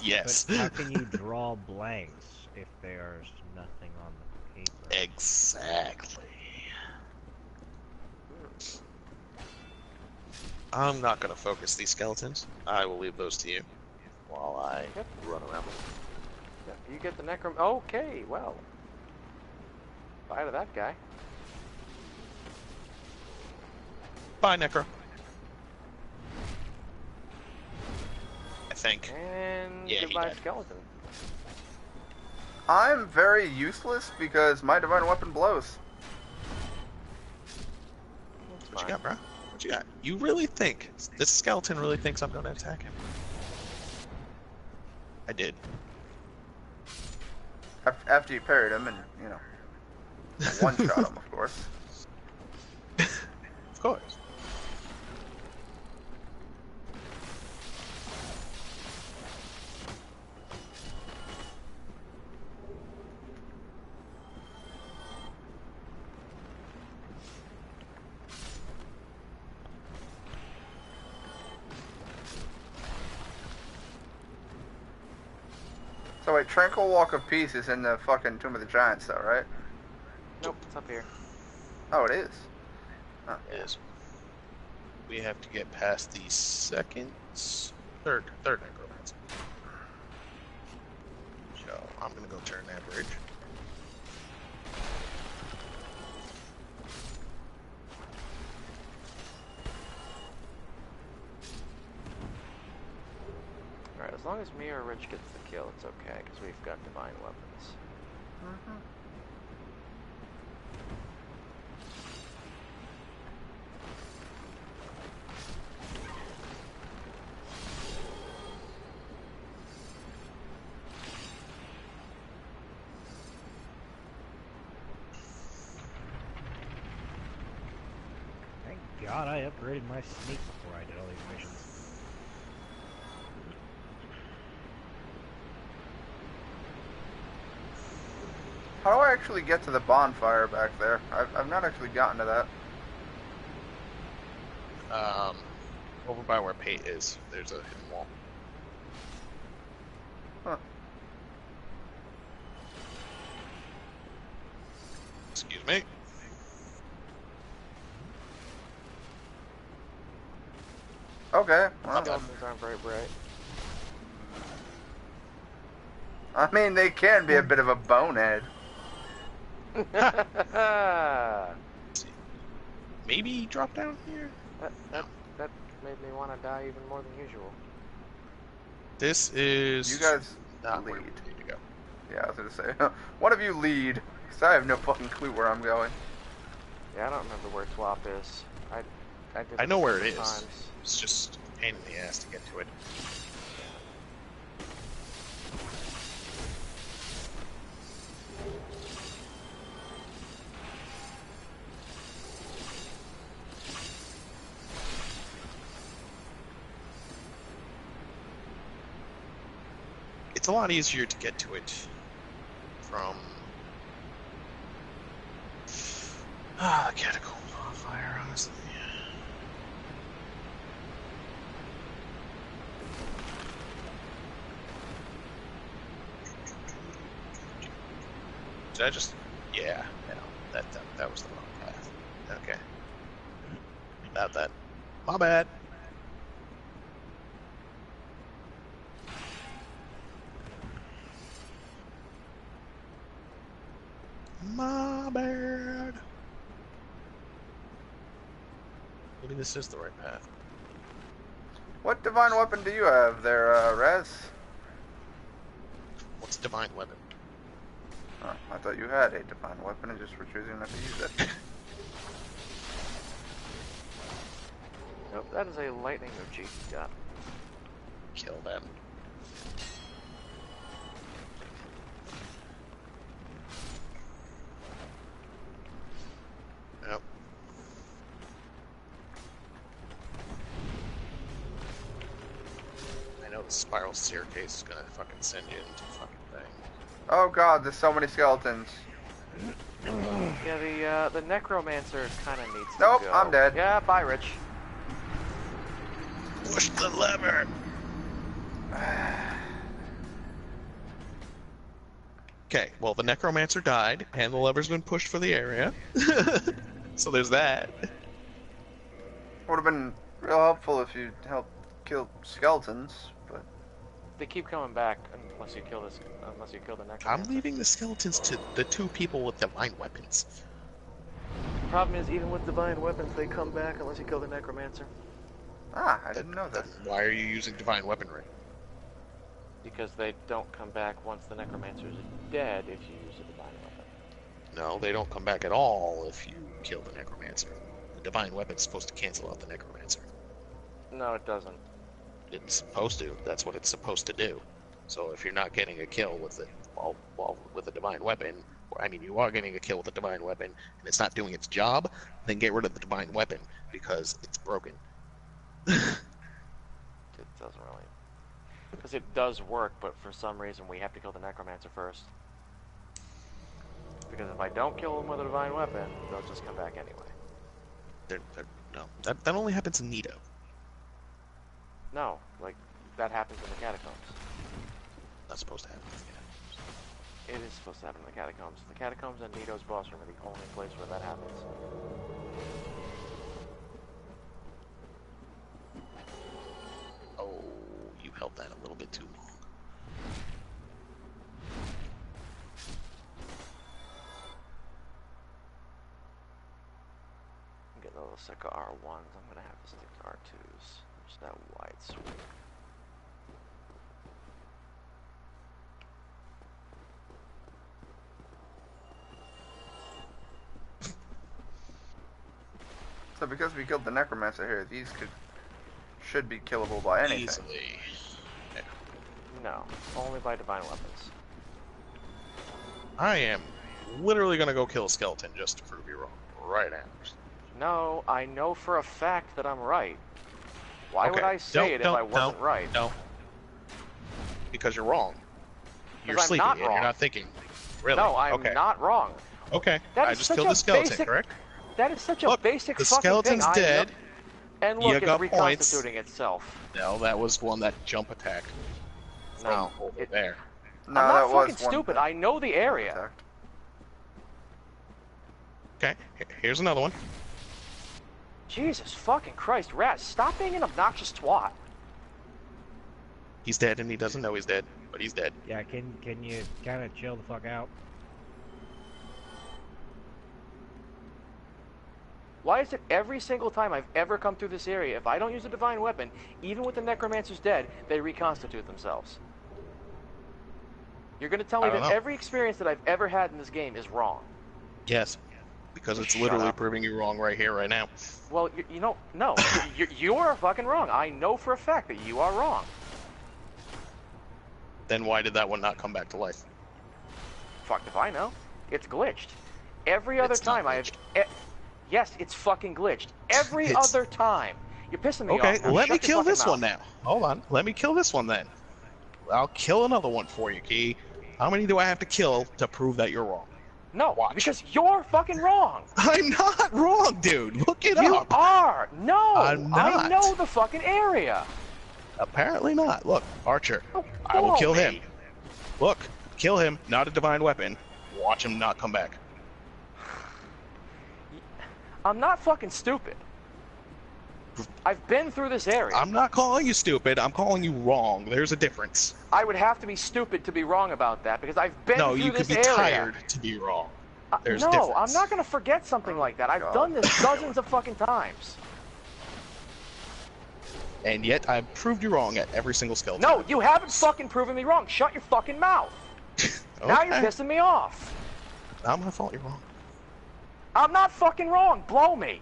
Yes. But how can you draw blanks if there's nothing on the paper? Exactly. I'm not going to focus these skeletons. I will leave those to you while I Yep. run around. Yeah, you get the necrom. Okay, well. Bye to that guy. Bye, Necro. I think. And Yeah, he goodbye, died. skeleton. I'm very useless because my divine weapon blows. That's What you fine. got, bro? What you got? You really think this skeleton really thinks I'm going to attack him? I did. After you parried him and, you know, one-shot him, of course. Of course. So wait, Tranquil Walk of Peace is in the fucking Tomb of the Giants, though, right? Nope, it's up here. Oh, it is. Oh. Is we have to get past the third necromancer. So I'm gonna go turn that bridge. Alright, as long as me or Rich gets the kill, it's okay, because we've got divine weapons. Mhm. Thank God I upgraded my sneak before I did all these missions. How do I actually get to the bonfire back there? I've not actually gotten to that. Over by where Pate is, there's a hidden wall. Huh. Excuse me. Okay, well, Skeletons aren't very bright. I mean, they can be a bit of a bonehead. Maybe drop down here. That made me want to die even more than usual. This is You guys not where we lead. need to go. Yeah, I was gonna say, one of you lead, because I have no fucking clue where I'm going. Yeah, I don't remember where Twop is. I did I know where it is. times. It's just a pain in the ass to get to it. It's a lot easier to get to it from catacomb fire, honestly. Did I just? Yeah, no, that was the wrong path. Okay, about that. My bad. My bad. Maybe this is the right path. What divine weapon do you have there, Rez? What's a divine weapon? Oh, I thought you had a divine weapon and just were choosing not to use it. Nope, that is a lightning Uchi. Got. Kill them. Yep. I know the spiral staircase is gonna fucking send you into the fucking thing. Oh god, there's so many skeletons. Yeah, the necromancer kind of needs to Nope, go. I'm dead. Yeah, bye, Rich. Push the lever! Okay, well, the necromancer died, and the lever's been pushed for the area. So there's that. Would have been real helpful if you helped kill skeletons, but They keep coming back unless you kill the necromancer. I'm leaving the skeletons to the two people with divine weapons. The problem is, even with divine weapons, they come back unless you kill the necromancer. I didn't know that. Why are you using divine weaponry? Because they don't come back once the necromancer is dead if you use a divine weapon. No, they don't come back at all if you kill the necromancer. The divine weapon's supposed to cancel out the necromancer. No, it doesn't. It's supposed to. That's what it's supposed to do. So if you're not getting a kill with it, with a divine weapon, or I mean, you are getting a kill with a divine weapon, and it's not doing its job, then get rid of the divine weapon because it's broken. It doesn't really. Because it does work, but for some reason we have to kill the necromancer first. Because if I don't kill them with a divine weapon, they'll just come back anyway. No, that only happens in Nito. No, like, that happens in the catacombs. Not supposed to happen. It is supposed to happen in the catacombs. The catacombs and Nito's boss room are the only place where that happens. Oh, you held that a little bit too long. I'm getting a little sick of R1s. I'm gonna have to stick to R2s. Just that wide sweep. So because we killed the necromancer here, these should be killable by anything. Easily. Yeah. No, only by divine weapons. I am literally gonna go kill a skeleton just to prove you wrong. Right now. No, I know for a fact that I'm right. Why Okay, would I say it if I wasn't don't, right? No. Because you're wrong. You're 'Cause I'm sleeping not and you're wrong. not thinking. Really? No, I'm okay. not wrong. Okay. That I is just such killed a the skeleton, basic- correct? That is such a Look, basic the fucking skeleton's thing. dead. And You look, it's got points. reconstituting itself. No, that was one that jump attack from No, over there. No, I'm that not was fucking one stupid. thing. I know the area. Attacked. Okay, here's another one. Jesus fucking Christ, Raz, stop being an obnoxious twat. He's dead and he doesn't know he's dead, but he's dead. Yeah, can you kind of chill the fuck out? Why is it every single time I've ever come through this area, if I don't use a divine weapon, even with the necromancer's dead, they reconstitute themselves? You're gonna tell me I don't that know. every experience that I've ever had in this game is wrong? Yes, because it's Shut literally up. proving you wrong right here, right now. Well, you know, no, you are fucking wrong. I know for a fact that you are wrong. Then why did that one not come back to life? Fuck if I know. It's glitched. Every other It's not time I have... glitched. Yes, it's fucking glitched. Every It's- other time. You're pissing me Okay, off. Now let shut me your kill fucking this mouth. one now. Hold on, let me kill this one then. I'll kill another one for you, Key. How many do I have to kill to prove that you're wrong? No, Watch. because you're fucking wrong. I'm not wrong, dude. Look it You up. are. No, I'm I not. know the fucking area. Apparently not. Look, Archer. Oh, I will blow kill me. him. Look, kill him. Not a divine weapon. Watch him not come back. I'm not fucking stupid. I've been through this area. I'm not calling you stupid. I'm calling you wrong. There's a difference. I would have to be stupid to be wrong about that because I've been No, through you this could be area. tired to be wrong. There's no, a difference. I'm not gonna forget something like that. I've God. done this dozens of fucking times. And yet, I've proved you wrong at every single skeleton. No, you haven't fucking proven me wrong. Shut your fucking mouth. Now you're Okay. pissing me off. Not my fault. You're wrong. I'm not fucking wrong. Blow me.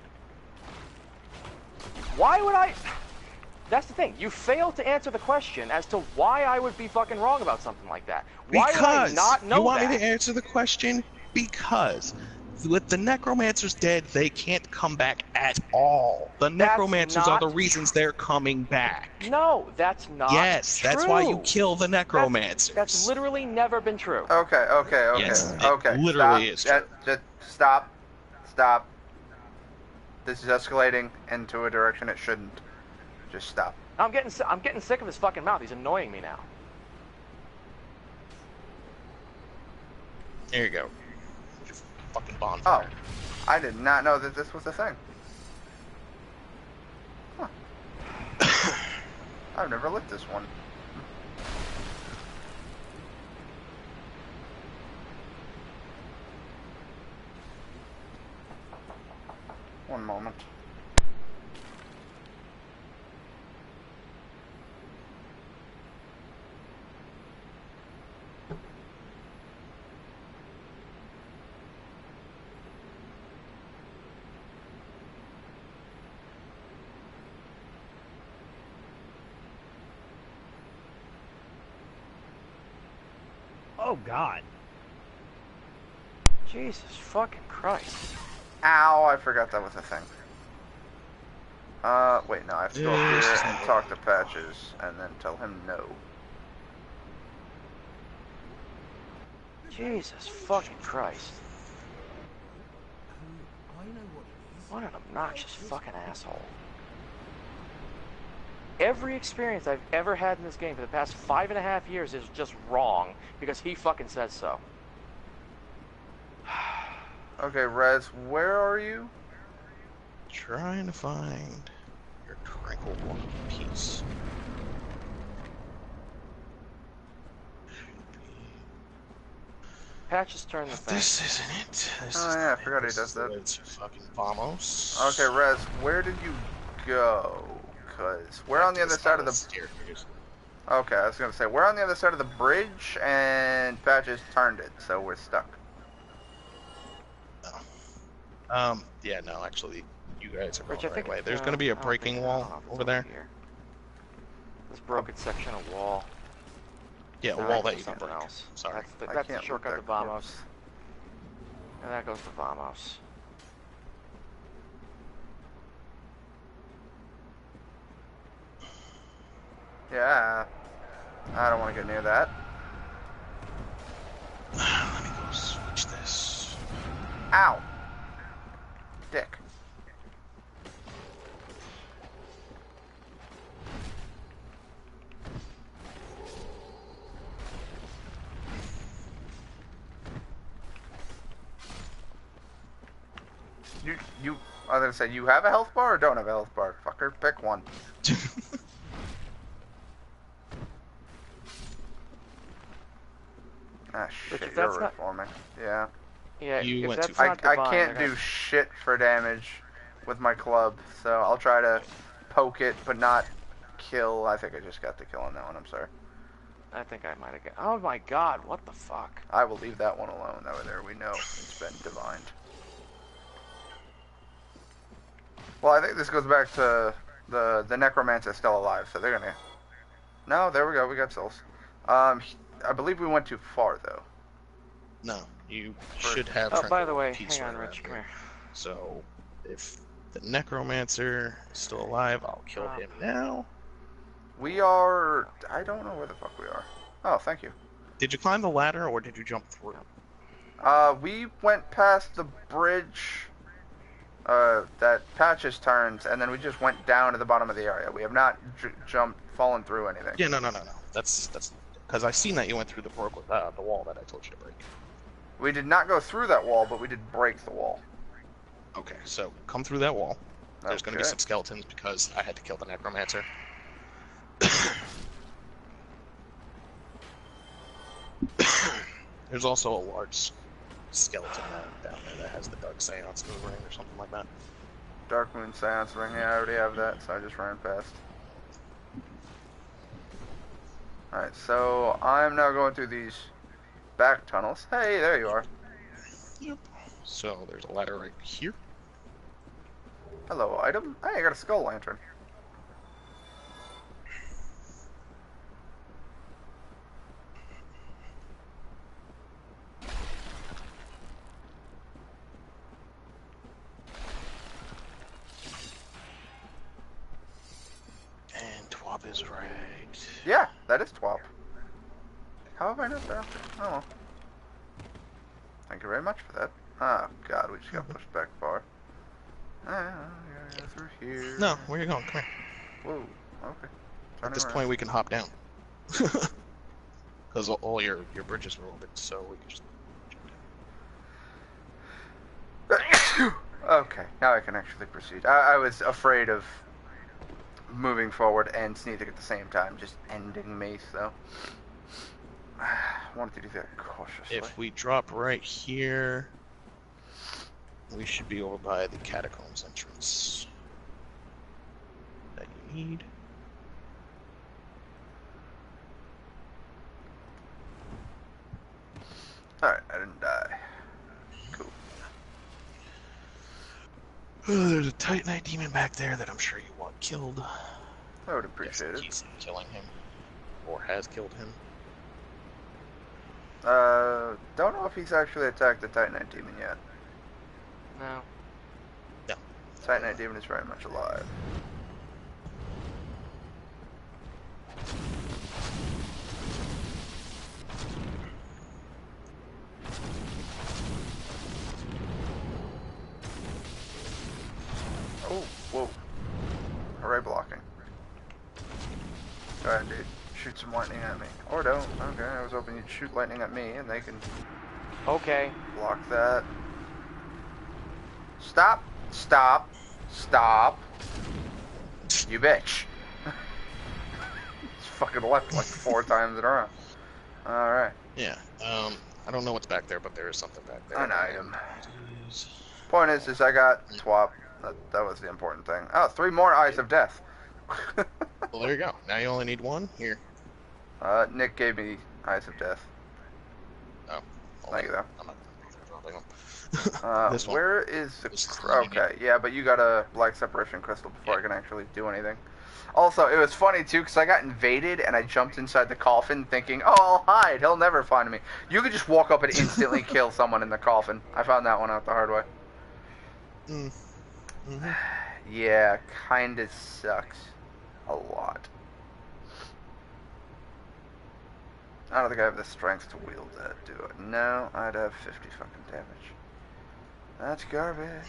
Why would I? That's the thing. You failed to answer the question as to why I would be fucking wrong about something like that. Why would I not know you want that? me to answer the question? Because with the necromancers dead, they can't come back at all. The necromancers are the reasons they're coming back. No, that's not Yes, true. that's why you kill the necromancers. That's literally never been true. Okay. Yes, it Okay. literally is true. Just stop. Stop. This is escalating into a direction it shouldn't. Just stop. I'm getting sick of his fucking mouth. He's annoying me now. There you go. Your fucking Oh, bonfire. I did not know that this was a thing. Huh. I've never lit this one. One moment. Oh God. Jesus fucking Christ. Ow, I forgot that was a thing. Wait, no, I have to go up here and talk to Patches, and then tell him no. Jesus fucking Christ. What an obnoxious fucking asshole. Every experience I've ever had in this game for the past 5.5 years is just wrong because he fucking says so. Okay, Rez, where are you? Trying to find your tranquil one piece. Patches turn the thing. This isn't it. This Oh, is yeah, I the forgot he this does is the that. way to fucking Vamos. Okay, Rez, where did you go? Because we're on the other side of the... Staircase. Okay, I was going to say, we're on the other side of the bridge, and Patches turned it, so we're stuck. Yeah, no, actually, you guys are going Which the I think right way. There's going to be a I don't breaking think- I wall don't know if it's over there. here. This broken section of wall. Yeah, a No, wall that that goes you can something break. else. Sorry. That's I the can't shortcut to look that Vamos. close. And that goes to Vamos. Yeah, I don't want to get near that. Let me go switch this. Ow! Dick. I was gonna say, you have a health bar or don't have a health bar? Fucker, pick one. Ah, shit, if you're that's not- reforming. Yeah. Yeah, You if went too that's far. not I divine, can't they're do shit for damage with my club, so I'll try to poke it, but not kill. I think I just got the kill on that one, I'm sorry. I think I might have got. Oh my God! What the fuck? I will leave that one alone. That way there we know it's been divined. Well, I think this goes back to the necromancer still alive, so they're gonna... No, there we go, we got souls. I believe we went too far, though. No, you should have. Oh, by the tranquil way, peace hang on, right Rich, around come here. So, if the necromancer is still alive, I'll kill him now. We are... I don't know where the fuck we are. Oh, thank you. Did you climb the ladder or did you jump through? We went past the bridge that Patches turns, and then we just went down to the bottom of the area. We have not fallen through anything. Yeah, no. That's because I seen that you went through the the wall that I told you to break. We did not go through that wall, but we did break the wall. Okay, so come through that wall. There's going to be Okay. some skeletons because I had to kill the necromancer. There's also a large skeleton down there that has the dark seance ring or something like that. Dark Moon Seance Ring, yeah, I already have that, so I just ran past. Alright, so I'm now going through these back tunnels. Hey, there you are. Yep. So there's a ladder right here. Hello, item. Hey, I got a skull lantern. And Twop is right. Yeah, that is twelve. How have I not found it? Oh well. Thank you very much for that. Oh god, we just got pushed back far. Ah, yeah, go through here. No, where you going? Come here. Whoa, okay. At Turning this around. point, we can hop down. Because all your bridges are open, so we can just jump down. Okay, now I can actually proceed. I was afraid of moving forward and sneezing at the same time, just ending me, so I wanted to do that cautiously. If we drop right here, we should be over by the catacombs entrance that you need. Alright, I didn't die. Cool. There's a Titanite demon back there that I'm sure you want killed. I would appreciate it. He's killing him, or has killed him. Don't know if he's actually attacked the Titanite demon yet. No. No. Titanite demon is very much alive. Oh, whoa. Array blocking. Go ahead, dude. Shoot some lightning at me. Or don't. Okay, I was hoping you'd shoot lightning at me and they can Okay. block that. Stop. Stop. Stop. You bitch. It's fucking left like 4 times in a row. Alright. Yeah. I don't know what's back there, but there is something back there. An item. Point is I got swap. That was the important thing. Oh, 3 more Eyes of Death. Well, there you go. Now you only need 1. Here. Nick gave me Eyes of Death. Oh. Thank you, though. I'm not dropping them. This one. Where is the... This is Okay, yeah, but you got a Black Separation Crystal before I can actually do anything. Also, it was funny, too, because I got invaded, and I jumped inside the coffin thinking, oh, I'll hide. He'll never find me. You could just walk up and instantly kill someone in the coffin. I found that one out the hard way. Mm-hmm. Yeah, kinda sucks. A lot. I don't think I have the strength to wield that, do I? No, I'd have 50 fucking damage. That's garbage.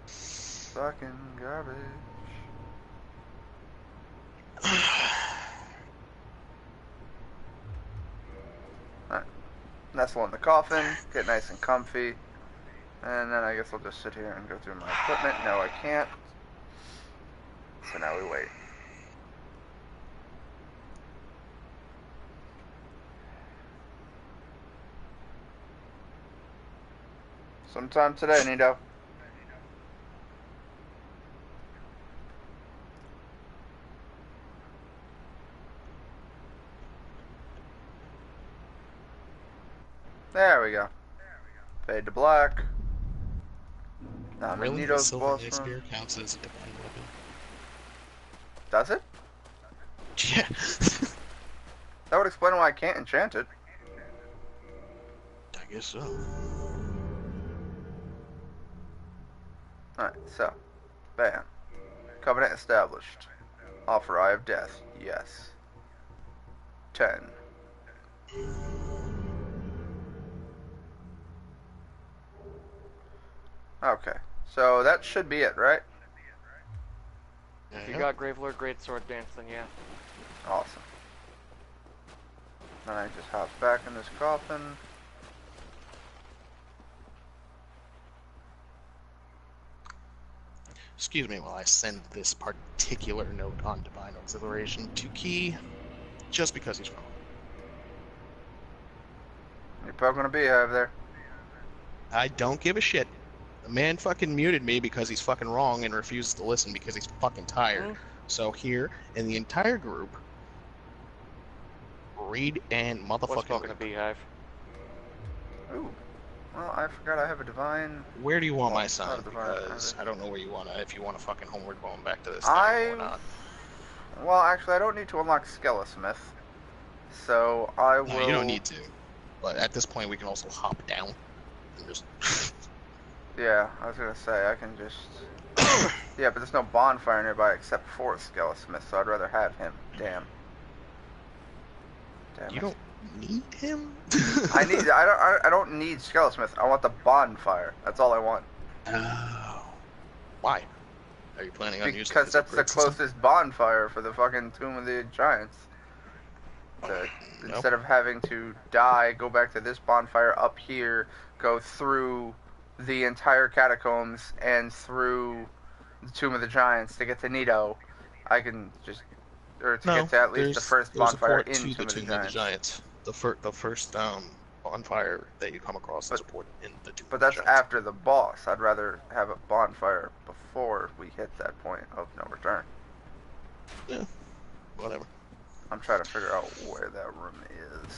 Fucking garbage. Alright. Nestle in the coffin, get nice and comfy. And then I guess I'll just sit here and go through my equipment. No, I can't. So now we wait. Sometime today, Nito. There we go. Fade to black. Now I'm in Really? The Nito's silver boss knight room. spear counts as a divine weapon? Does it? Yeah. That would explain why I can't enchant it. I guess so. Alright, so. Bam. Covenant established. Offer Eye of Death. Yes. 10. Okay. So that should be it, right? If you got Gravelord Greatsword Dance, then yeah. Awesome. Then I just hop back in this coffin. Excuse me while I send this particular note on Divine Auxiliation to Key, just because he's wrong. You're poking a beehive there. I don't give a shit. The man fucking muted me because he's fucking wrong and refuses to listen because he's fucking tired. So here, in the entire group, read and What's motherfucking talking read. to Beehive? Ooh. Well, I forgot I have a divine. Where do you want Well, my not sign? a divine. Because I don't know where you want to, if you want to fucking homeward bone back to this thing or I. not. Well, actually, I don't need to unlock Skeletonsmith. So I No, you don't will. need to. But at this point, we can also hop down and just. Yeah, I was gonna say, I can just. Yeah, but there's no bonfire nearby except for Skeletonsmith, so I'd rather have him. Damn. Damn You it. don't need him. I don't need Skeletonsmith. I want the bonfire. That's all I want. Oh. Why? Are you planning on using Because his that's the upgrade system? closest bonfire for the fucking Tomb of the Giants. Nope. Instead of having to die, go back to this bonfire up here, go through the entire catacombs and through the Tomb of the Giants to get to Nito, I can just, or to get to at least the first there's a bonfire port in to the Tomb of the Tomb of the Giants. Giants. The first bonfire that you come across is a port in the Tomb But of the that's Giants. after the boss. I'd rather have a bonfire before we hit that point of no return. Yeah, whatever. I'm trying to figure out where that room is.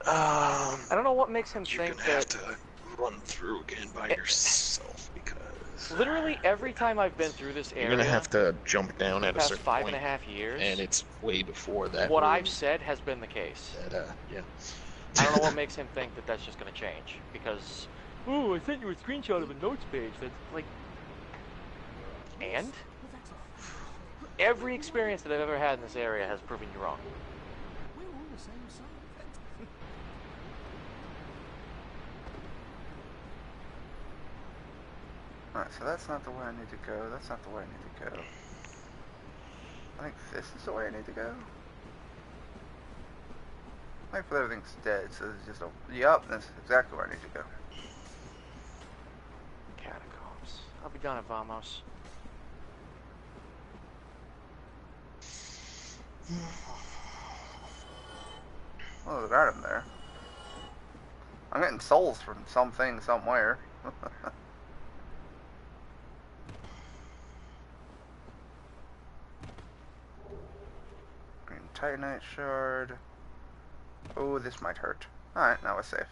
I don't know what makes him You're think gonna have that. to run through again by yourself because Literally every time I've been through this area, you're gonna have to jump down at a past certain 5.5 point, years, and it's way before that. what room I've said has been the case. that, yeah. I don't know what makes him think that that's just going to change. Because, ooh, I sent you a screenshot of a notes page that's like. And? Every experience that I've ever had in this area has proven you wrong. We're on the same side. Alright, so that's not the way I need to go. That's not the way I need to go. I think this is the way I need to go. Thankfully everything's dead, so there's just a... Yup, that's exactly where I need to go. Catacombs. I'll be done at Vamos. Oh, there's an item there. I'm getting souls from something, somewhere. Green Titanite shard. Oh, this might hurt. Alright, now we're safe.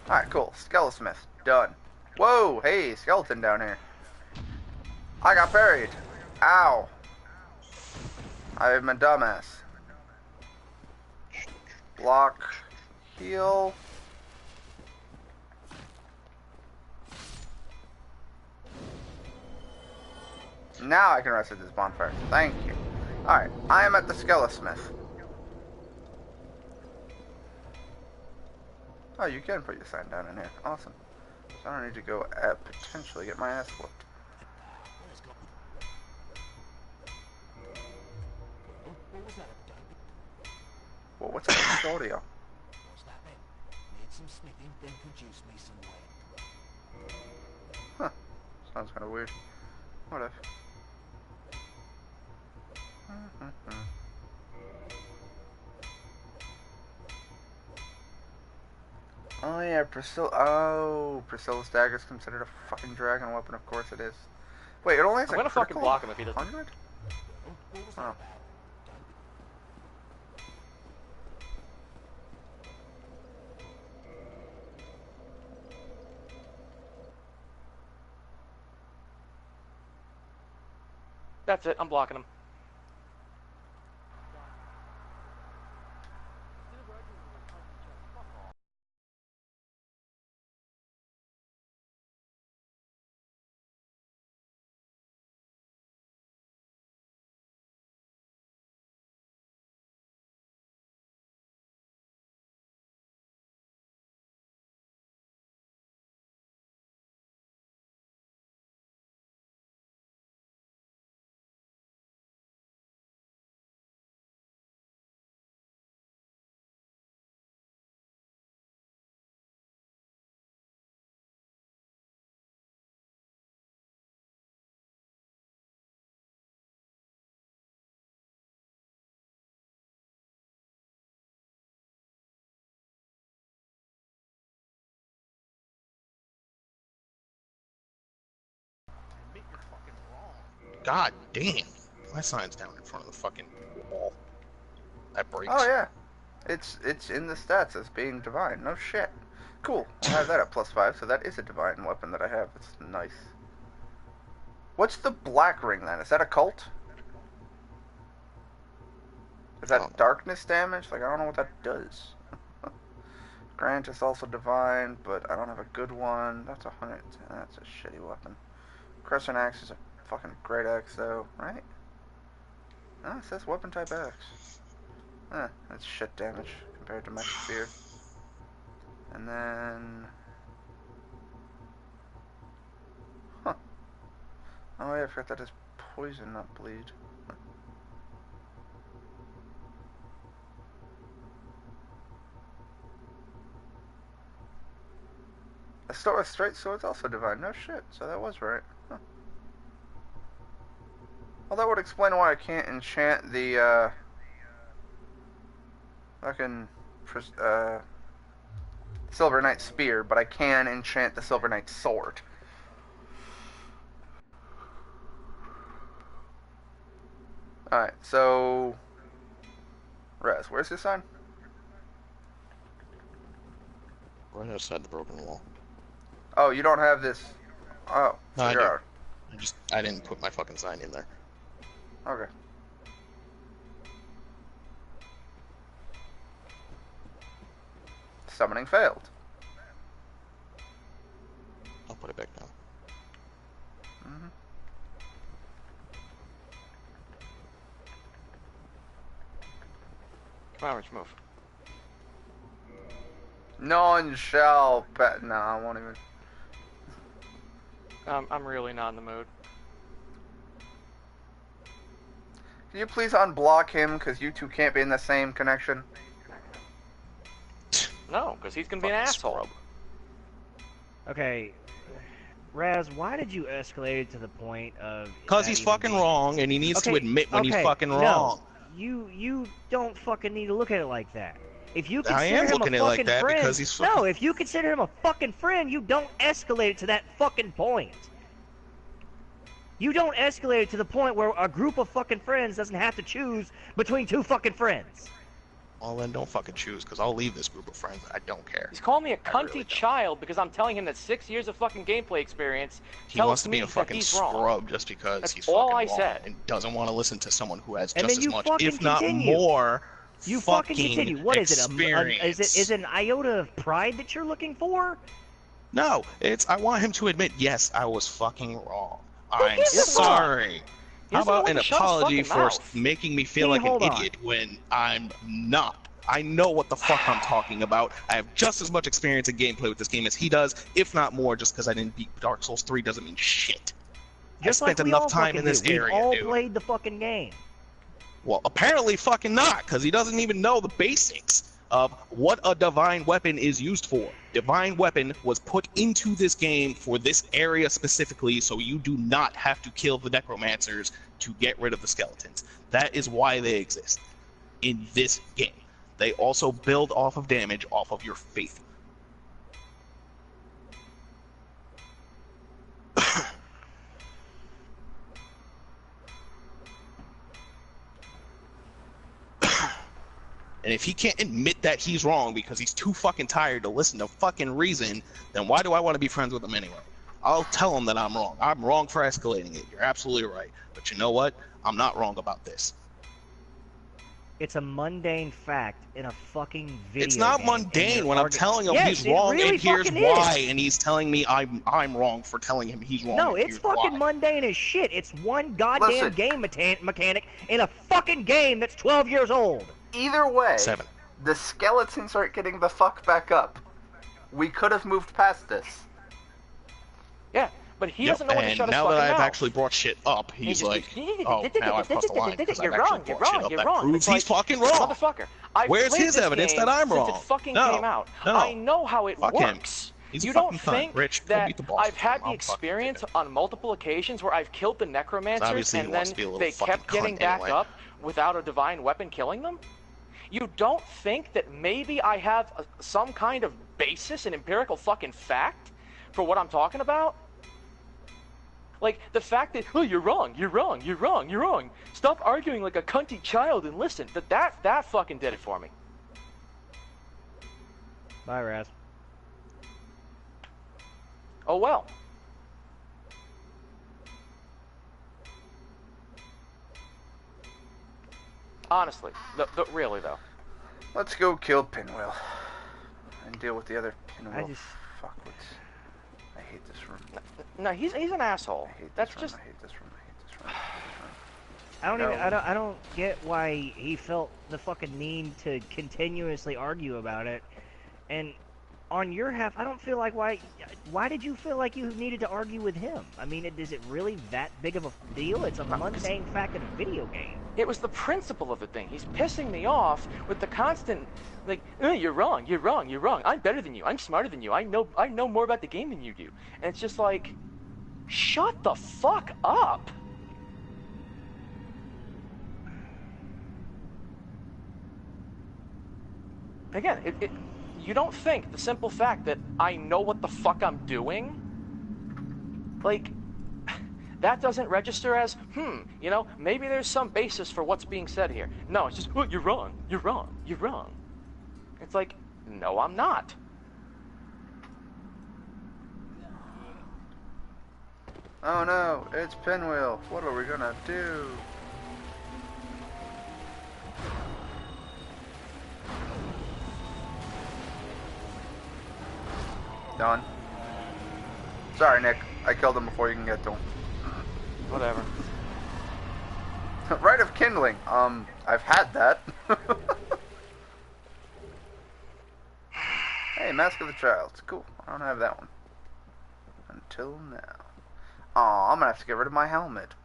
Alright, cool. Skeletonsmith. Done. Whoa! Hey, skeleton down here. I got buried. Ow. I'm a dumbass. Block. Heal. Now I can rest at this bonfire. Thank you. Alright, I am at the Skeletonsmith. Oh, you can put your sign down in here. Awesome. So I don't need to go potentially get my ass whooped. What was that about? Well, what's up with this audio? What's that then? Need some smithing, then produce me some lead. Huh. Sounds kind of weird. Whatever. Oh yeah, Priscilla's dagger is considered a fucking dragon weapon. Of course it is. Wait, it only has I'm a gonna fucking critical block him if he doesn't. 100? What was that Oh. about? That's it, I'm blocking him. God damn. My sign's down in front of the fucking wall. That breaks. Oh yeah. It's in the stats as being divine. No shit. Cool. I have that at +5, so that is a divine weapon that I have. It's nice. What's the black ring then? Is that a cult? Is that darkness damage? Like, I don't know what that does. Grant is also divine, but I don't have a good one. That's 100. That's a shitty weapon. Crescent Axe is a fucking great axe, though, right? No, it says weapon type axe. That's shit damage compared to Mech Spear. And then... Huh. Oh yeah, I forgot that is poison, not bleed. A straight sword's also divine. No shit, so that was right. Huh. Well, that would explain why I can't enchant the, fucking, Silver Knight Spear, but I can enchant the Silver Knight Sword. Alright, so... Raz, where's your sign? Right outside the broken wall. Oh, you don't have this... Oh, No, so I you're do. out. I didn't put my fucking sign in there. Okay. Summoning failed. I'll put it back down. Mm-hmm. Come on, Rich, move. None shall pet. No, I won't even. I'm really not in the mood. Can you please unblock him, because you two can't be in the same connection? No, because he's gonna be an Fucking asshole. scrub. Okay, Raz, why did you escalate it to the point of? Because that he's even fucking being- wrong, and he needs to Okay, admit when he's okay, fucking no. wrong. You don't fucking need to look at it like that. If you I consider am him looking a at it like fucking that friend, because he's fucking... no, if you consider him a fucking friend, you don't escalate it to that fucking point. You don't escalate it to the point where a group of fucking friends doesn't have to choose between two fucking friends. Well, then don't fucking choose, because I'll leave this group of friends. I don't care. He's calling me a I cunty really don't. child because I'm telling him that 6 years of fucking gameplay experience He tells wants to be me a that fucking he's wrong. scrub just because That's he's all fucking I wrong said. and doesn't want to listen to someone who has And just then as you much, fucking if not continue. more, You fucking continue. What is it? experience. Is it an iota of pride that you're looking for? No, it's I want him to admit, yes, I was fucking wrong. I'm gives a fuck? sorry. He How doesn't know about when an to shut his apology fucking for mouth. making me feel Hey, like an hold on. idiot when I'm not? I know what the fuck I'm talking about. I have just as much experience in gameplay with this game as he does, if not more. Just because I didn't beat Dark Souls 3 doesn't mean shit. Just I spent like we enough all time fucking in this do. area, We've all dude. played the fucking game. Well, apparently fucking not, because he doesn't even know the basics of what a divine weapon is used for. Divine weapon was put into this game for this area specifically, so you do not have to kill the necromancers to get rid of the skeletons. That is why they exist in this game. They also build off of damage off of your faith. And if he can't admit that he's wrong because he's too fucking tired to listen to fucking reason, then why do I want to be friends with him anyway? I'll tell him that I'm wrong. I'm wrong for escalating it. You're absolutely right. But you know what? I'm not wrong about this. It's a mundane fact in a fucking video It's not game, and mundane you're when I'm arguing- telling him Yes, he's it wrong really and here's fucking why, is. and he's telling me I'm wrong for telling him he's wrong. No, and it's here's fucking why. mundane as shit. It's one goddamn Listen. game mechanic in a fucking game that's 12 years old. Either way, 7. the skeletons aren't getting the fuck back up. We could have moved past this. Yeah, but he Yep, doesn't know when to and shut his now fucking that I've mouth. actually brought shit up, he's just like, keeps- oh, now I've crossed the line because I've You're actually wrong, you're brought shit wrong, up. you're That wrong. proves It's he's like, fucking wrong. Motherfucker, I've Where's played his this evidence game that I'm since wrong? it fucking No. came out. No. I know how it Fuck him. works. He's a You fucking don't cunt. think Rich, go that beat the boss I've with had him. the I'll fucking experience take it. on multiple occasions where I've killed the necromancers Obviously he and wants then to be a little they fucking kept getting cunt back anyway. up without a divine weapon killing them? You don't think that maybe I have some kind of basis in empirical fucking fact for what I'm talking about? Like, the fact that, oh, you're wrong, you're wrong, you're wrong, you're wrong. Stop arguing like a cunty child and listen. That fucking did it for me. Bye, Raz. Oh well. Honestly, really though. Let's go kill Pinwheel and deal with the other Pinwheel. Fuckwits. I hate this room. No, he's an asshole. I hate That's this room. just. I hate this room. I hate this room. I hate this room. I don't get why he felt the fucking need to continuously argue about it. And on your half, I don't feel like why did you feel like you needed to argue with him? I mean, is it really that big of a deal? It's a mundane fact in a video game. It was the principle of the thing. He's pissing me off with the constant, like, you're wrong, you're wrong, you're wrong. I'm better than you. I'm smarter than you. I know more about the game than you do. And it's just like, shut the fuck up. Again, you don't think the simple fact that I know what the fuck I'm doing, like, that doesn't register as, you know, maybe there's some basis for what's being said here. No, it's just, oh, you're wrong, you're wrong, you're wrong. It's like, no, I'm not. Oh no, it's Pinwheel. What are we gonna do? Done. Sorry, Nick. I killed him before you can get to him. Whatever. Rite of Kindling. I've had that. Hey, Mask of the Child. It's cool. I don't have that one. Until now. Aw, I'm gonna have to get rid of my helmet.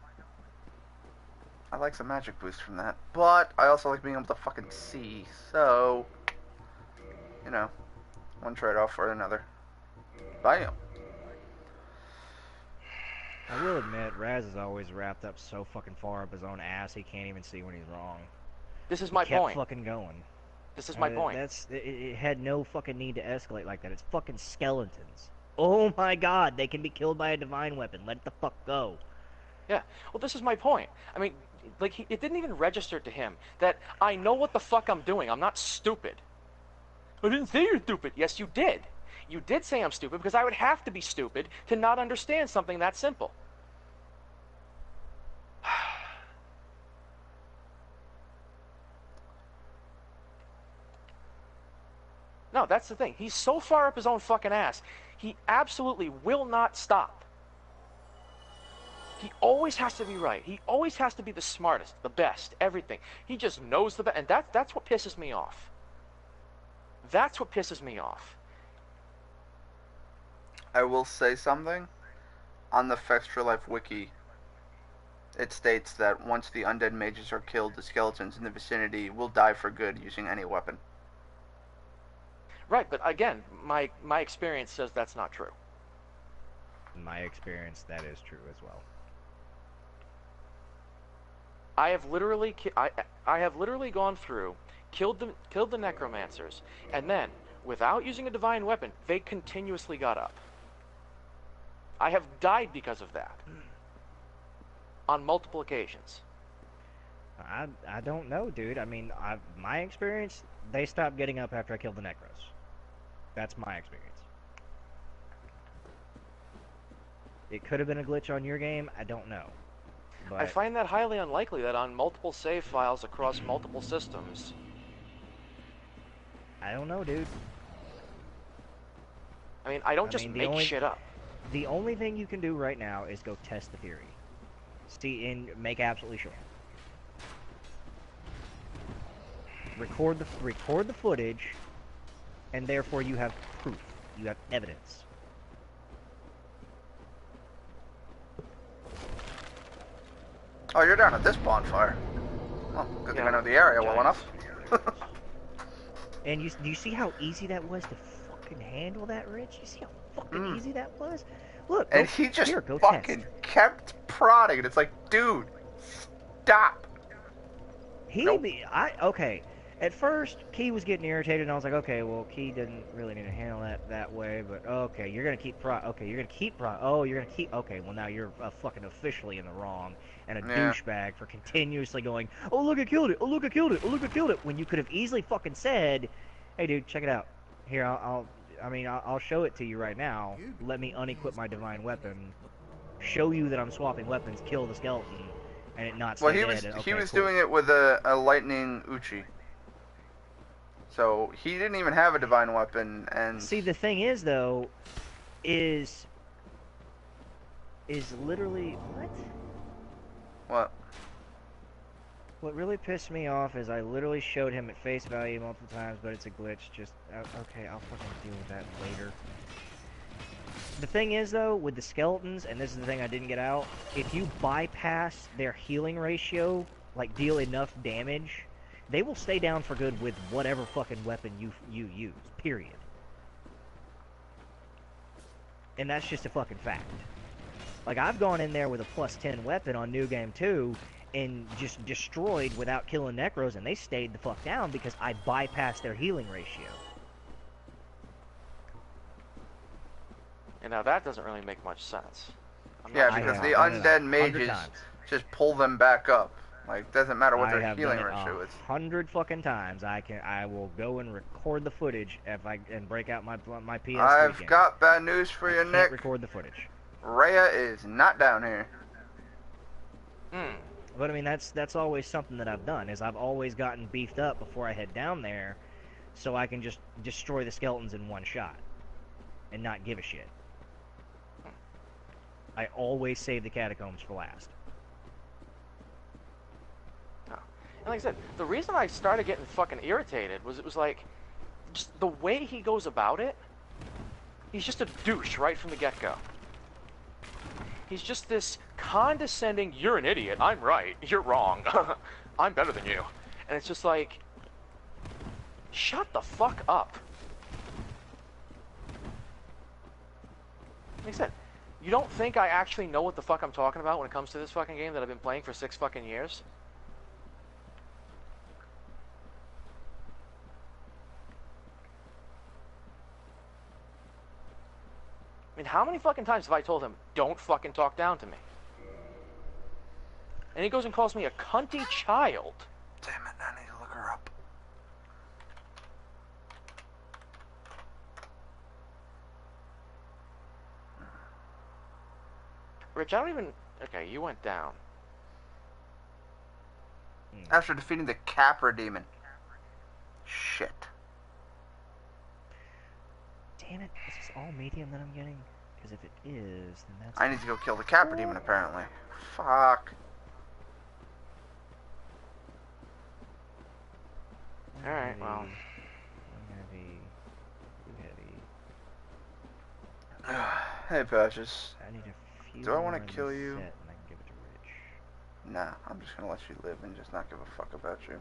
I like some magic boost from that. But I also like being able to fucking see. So, you know, one trade-off for another. Bam. I will admit, Raz is always wrapped up so fucking far up his own ass he can't even see when he's wrong. This is my Kept point. fucking going. This is my point. It had no fucking need to escalate like that. It's fucking skeletons. Oh my god, they can be killed by a divine weapon. Let the fuck go. Yeah. Well, this is my point. I mean, like, it didn't even register to him that I know what the fuck I'm doing. I'm not stupid. I didn't say you're stupid. Yes, you did. You did say I'm stupid because I would have to be stupid to not understand something that simple. No, that's the thing. He's so far up his own fucking ass. He absolutely will not stop. He always has to be right. He always has to be the smartest, the best, everything. He just knows the best. And that's what pisses me off. That's what pisses me off. I will say something. On the Fextra Life wiki, it states that once the undead mages are killed, the skeletons in the vicinity will die for good using any weapon. Right, but again, my experience says that's not true. In my experience, that is true as well. I have literally gone through, killed the necromancers, and then, without using a divine weapon, they continuously got up. I have died because of that. On multiple occasions. I don't know, dude. I mean, my experience, they stopped getting up after I killed the necros. That's my experience. It could have been a glitch on your game. I don't know. But I find that highly unlikely that on multiple save files across multiple systems. I don't know, dude. I mean, I don't just make shit up. The only thing you can do right now is go test the theory. See, and make absolutely sure. Record the footage, and therefore you have proof. You have evidence. Oh, you're down at this bonfire. Well, good thing I know the area well enough. And you see how easy that was to fucking handle that, Rich? You see how fucking easy that was? Look, and he just fucking kept prodding, and it's like, dude, stop. Okay. At first, Key was getting irritated, and I was like, okay, well, Key didn't really need to handle that way, but okay, you're gonna keep okay, well, now you're fucking officially in the wrong, and a douchebag for continuously going, oh, look, I killed it, oh, look, I killed it, oh, look, I killed it, when you could have easily fucking said, hey, dude, check it out. Here, I mean, I'll show it to you right now. Let me unequip my divine weapon, show you that I'm swapping weapons, kill the skeleton, and it not Well, stay dead. And, he okay, was cool. doing it with a lightning Uchi. So he didn't even have a divine weapon, and See, the thing is, though, is literally what? what? What really pissed me off is I literally showed him at face value multiple times, but it's a glitch. Just okay, I'll fucking deal with that later. The thing is, though, with the skeletons, and this is the thing I didn't get out, if you bypass their healing ratio, like deal enough damage, they will stay down for good with whatever fucking weapon you use. Period. And that's just a fucking fact. Like, I've gone in there with a plus 10 weapon on New Game 2 and just destroyed without killing Necros, and they stayed the fuck down because I bypassed their healing ratio. And now that doesn't really make much sense. Yeah, not because sure. the undead mages just pull them back up. Like, doesn't matter what I their have healing done it ratio is. 100 fucking times. I will go and record the footage and break out my PS3 I've game. got bad news for you, can't Nick. record the footage. Rhea is not down here. But I mean, that's always something that I've done. Is I've always gotten beefed up before I head down there, so I can just destroy the skeletons in one shot, and not give a shit. I always save the catacombs for last. And like I said, the reason I started getting fucking irritated was it was like, just the way he goes about it, he's just a douche right from the get-go. He's just this condescending, you're an idiot, I'm right, you're wrong, I'm better than you. And it's just like, shut the fuck up. Like I said, you don't think I actually know what the fuck I'm talking about when it comes to this fucking game that I've been playing for 6 fucking years? I mean, how many fucking times have I told him, don't fucking talk down to me? And he goes and calls me a cunty child. Damn it, I need to look her up. Rich, I don't even... Okay, you went down. After defeating the Capra demon. Shit. Damn it! Is this all medium that I'm getting? Because if it is, then that's... I need to go kill the Capra demon, apparently. Fuck. Alright, well... Heavy. Hey, Patches. I need a few Do I want wanna kill you? And I can give it to Rich. Nah, I'm just gonna let you live and just not give a fuck about you.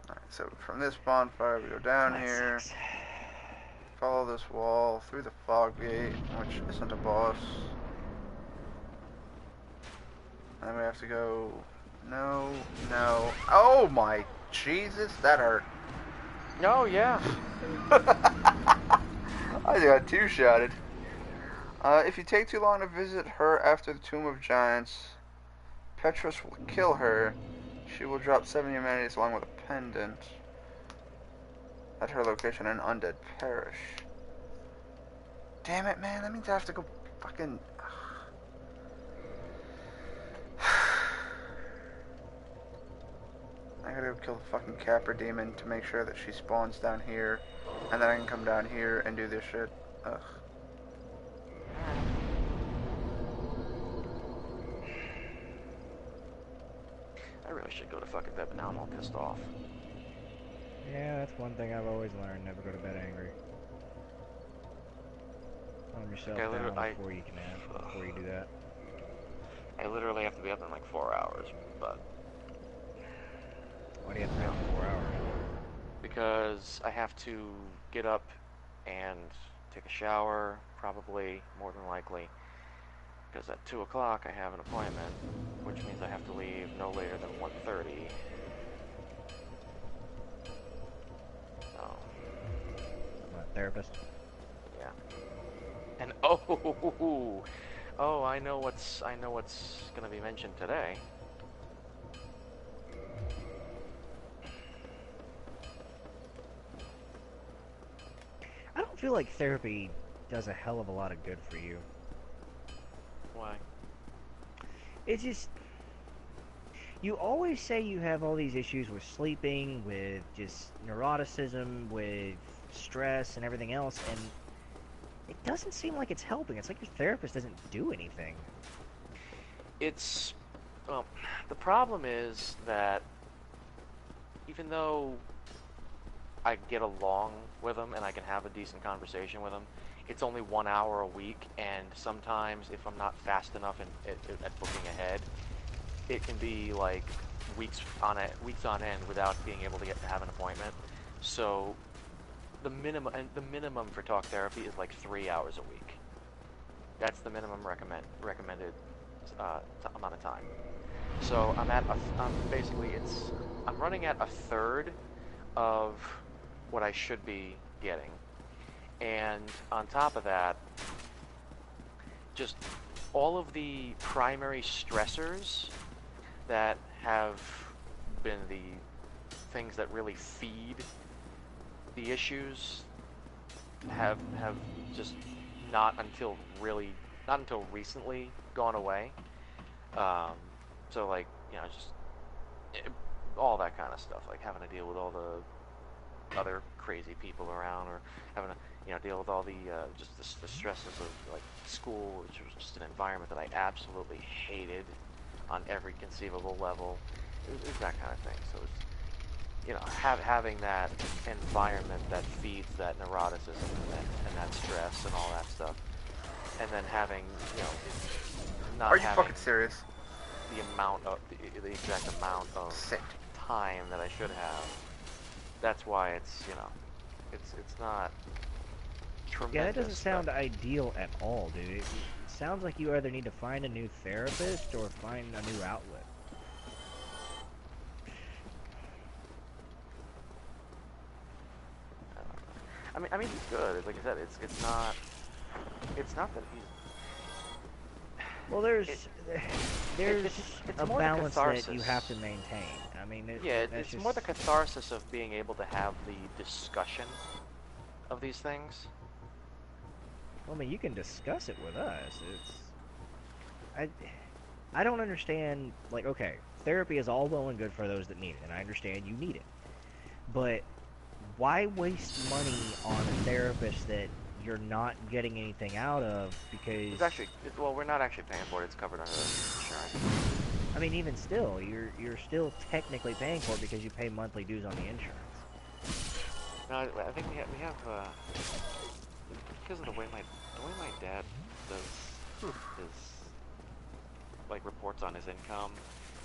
Alright, so from this bonfire we go down here. Follow this wall through the fog gate, which isn't a boss. And then we have to go... No, no. Oh my Jesus, that hurt. Oh, yeah. I got two-shotted. If you take too long to visit her after the Tomb of Giants, Petrus will kill her. She will drop 7 humanities along with a pendant at her location in Undead Parish. Damn it, man. That means I have to go fucking... I gotta go kill the fucking Capra demon to make sure that she spawns down here, and then I can come down here and do this shit. Ugh. I really should go to fucking bed, but now I'm all pissed off. Yeah, that's one thing I've always learned. Never go to bed angry. Calm yourself down before you can before you do that. I literally have to be up in like 4 hours, but... Why do you have to be up for 4 hours? Because I have to get up and take a shower, probably, more than likely. Because at 2 o'clock I have an appointment, which means I have to leave no later than 1:30. So... What, therapist? Yeah. And oh, I know what's gonna be mentioned today. don't feel like therapy does a hell of a lot of good for you. Why? It's just, you always say you have all these issues with sleeping, with just neuroticism, with stress and everything else, and it doesn't seem like it's helping. It's like your therapist doesn't do anything. It's, well, the problem is that even though I get along with them and I can have a decent conversation with them, it's only 1 hour a week, and sometimes if I'm not fast enough at booking ahead, it can be like weeks on end without being able to have an appointment. So the minimum for talk therapy is like 3 hours a week. That's the minimum recommended amount of time. So I'm running at a third of what I should be getting, and on top of that, just all of the primary stressors that have been the things that really feed the issues have just not until recently gone away. So like, you know, just all that kind of stuff, like having to deal with all the other crazy people around, or having to, you know, deal with all the just the stresses of like school, which was just an environment that I absolutely hated on every conceivable level. It was that kind of thing. So it's, you know, having that environment that feeds that neuroticism and that stress and all that stuff, and then having, you know, not Are you having fucking serious? the amount of the exact amount of time that I should have. That's why it's, you know, it's not tremendous. Yeah, that doesn't sound ideal at all, dude. It sounds like you either need to find a new therapist or find a new outlet. I mean, he's good. Like I said, it's not that he's. Well, there's it's a more the balance that you catharsis. have to maintain. I mean, It's more the catharsis of being able to have the discussion of these things. Well, I mean, you can discuss it with us. I don't understand. Like, okay, therapy is all well and good for those that need it, and I understand you need it. But why waste money on a therapist that you're not getting anything out of? Because It's actually, well, we're not actually paying for it. It's covered under insurance. I mean, even still, you're still technically paying for it because you pay monthly dues on the insurance. No, I think we have because of the way my dad does his like reports on his income.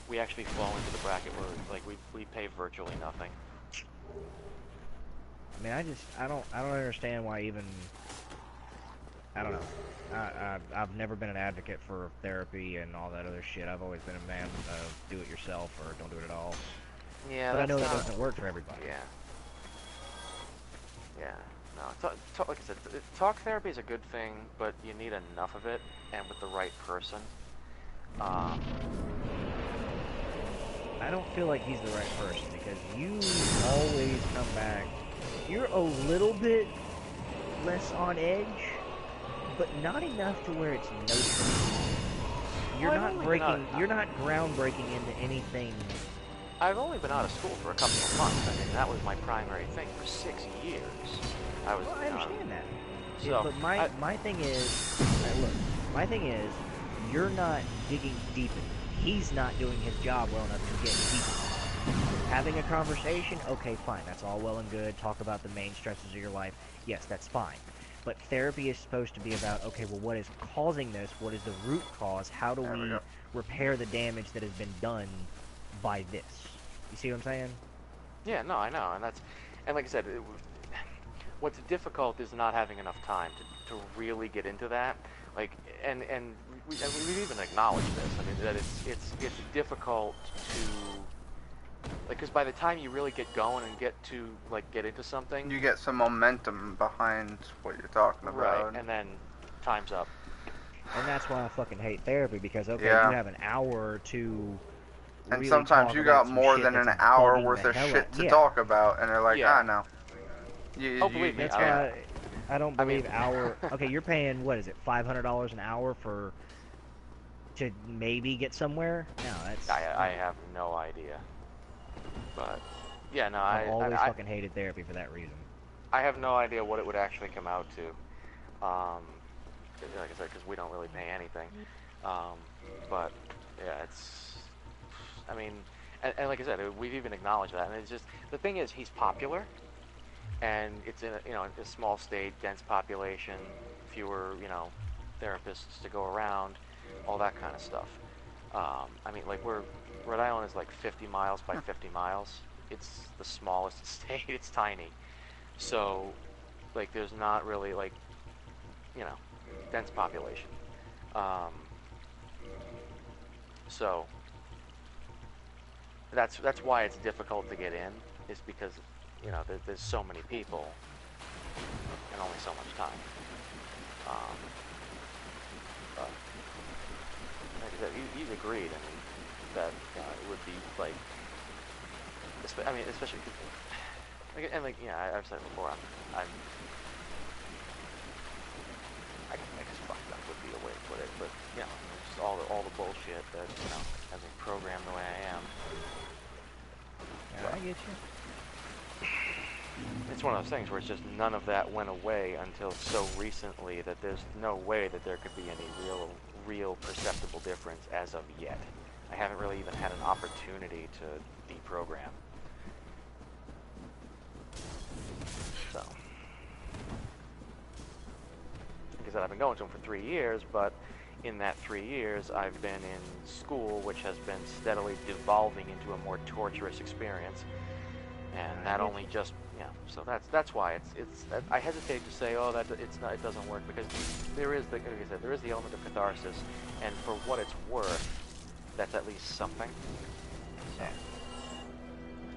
We actually fall into the bracket where like we pay virtually nothing. I mean, I don't understand why even. I don't know. I've never been an advocate for therapy and all that other shit. I've always been a man of do it yourself or don't do it at all. Yeah, But I that's know not, that doesn't work for everybody. Yeah. No, like I said, talk therapy is a good thing, but you need enough of it, and with the right person. I don't feel like he's the right person because you always come back. You're a little bit less on edge, but not enough to where it's noticeable. You're not groundbreaking into anything. I've only been out of school for a couple of months. I mean, that was my primary thing for 6 years. I understand that. So, but my thing is, look, my thing is, you're not digging deep enough. He's not doing his job well enough to get deep enough. Having a conversation, okay, fine, that's all well and good. Talk about the main stresses of your life. Yes, that's fine. But therapy is supposed to be about, okay, well, what is causing this? What is the root cause? How do we repair the damage that has been done by this? You see what I'm saying? Yeah, no, I know, and like I said, what's difficult is not having enough time to really get into that. Like, and we've even acknowledged this. I mean, that it's difficult to, like, because by the time you really get going and get into something, you get some momentum behind what you're talking about. Right, and then time's up. And that's why I fucking hate therapy, because, okay, Yeah. you have an hour to and really sometimes you got more than an hour worth of shit to talk about, and they're like, yeah. no. Believe me, that's why I don't I mean, believe our. Okay, you're paying what is it, $500 an hour to maybe get somewhere? No, that's. I have no idea. But yeah, no, I've always fucking hated therapy for that reason. I have no idea what it would actually come out to. Like I said, because we don't really pay anything. But yeah, it's. I mean, and like I said, we've even acknowledged that, and it's just the thing is he's popular, and it's in a small state, dense population, fewer therapists to go around, all that kind of stuff. I mean, like Rhode Island is like 50 miles by 50 miles. It's the smallest state. It's tiny. So, like, there's not really, like, dense population. So, that's why it's difficult to get in, is because, there's so many people and only so much time. But, like I said, he's agreed, I mean, that it would be, like, especially, and like, I've said it before, I guess fucked up would be a way to put it, but just all the bullshit that has me programmed the way I am. Yeah, I get you. It's one of those things where it's just none of that went away until so recently that there's no way that there could be any real perceptible difference as of yet. I haven't really even had an opportunity to deprogram. So, like I said, I've been going to him for 3 years, but in that 3 years, I've been in school, which has been steadily devolving into a more torturous experience, and that only just, so that's why it's. I hesitate to say, oh, it doesn't work, because there is like I said, there is the element of catharsis, and for what it's worth, that's at least something. So.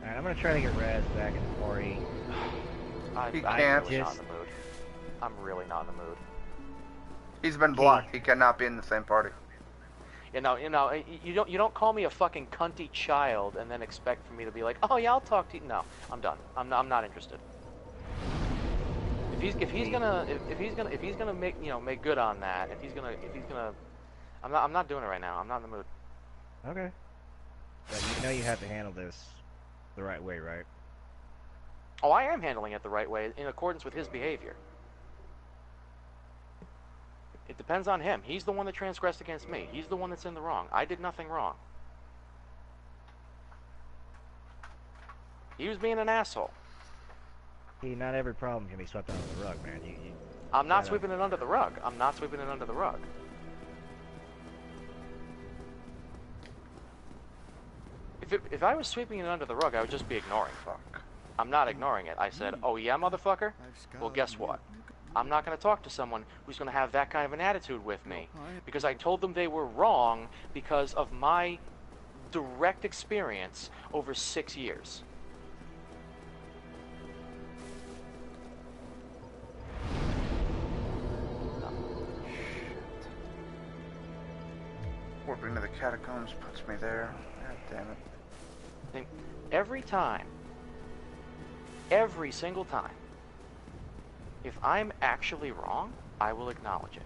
Alright, I'm gonna try to get Raz back in the party. I'm He really can't. not in the mood. I'm really not in the mood. He's been blocked. He cannot be in the same party. You don't call me a fucking cunty child and then expect for me to be like, oh yeah, I'll talk to you. No, I'm done. I'm not interested. If he's gonna make good on that, if he's gonna, I'm not doing it right now. I'm not in the mood. Okay. But you know you have to handle this the right way, right? Oh, I am handling it the right way in accordance with his behavior. It depends on him. He's the one that transgressed against me. He's the one that's in the wrong. I did nothing wrong. He was being an asshole. See, not every problem can be swept under the rug, man. I'm not sweeping it under the rug. I'm not sweeping it under the rug. If I was sweeping it under the rug, I would just be ignoring. Fuck. I'm not ignoring it. I said, oh yeah, motherfucker? Well, guess what? I'm not going to talk to someone who's going to have that kind of an attitude with me. Because I told them they were wrong because of my direct experience over 6 years. Warping to the catacombs puts me there. God damn it. And every time, every single time, if I'm actually wrong, I will acknowledge it.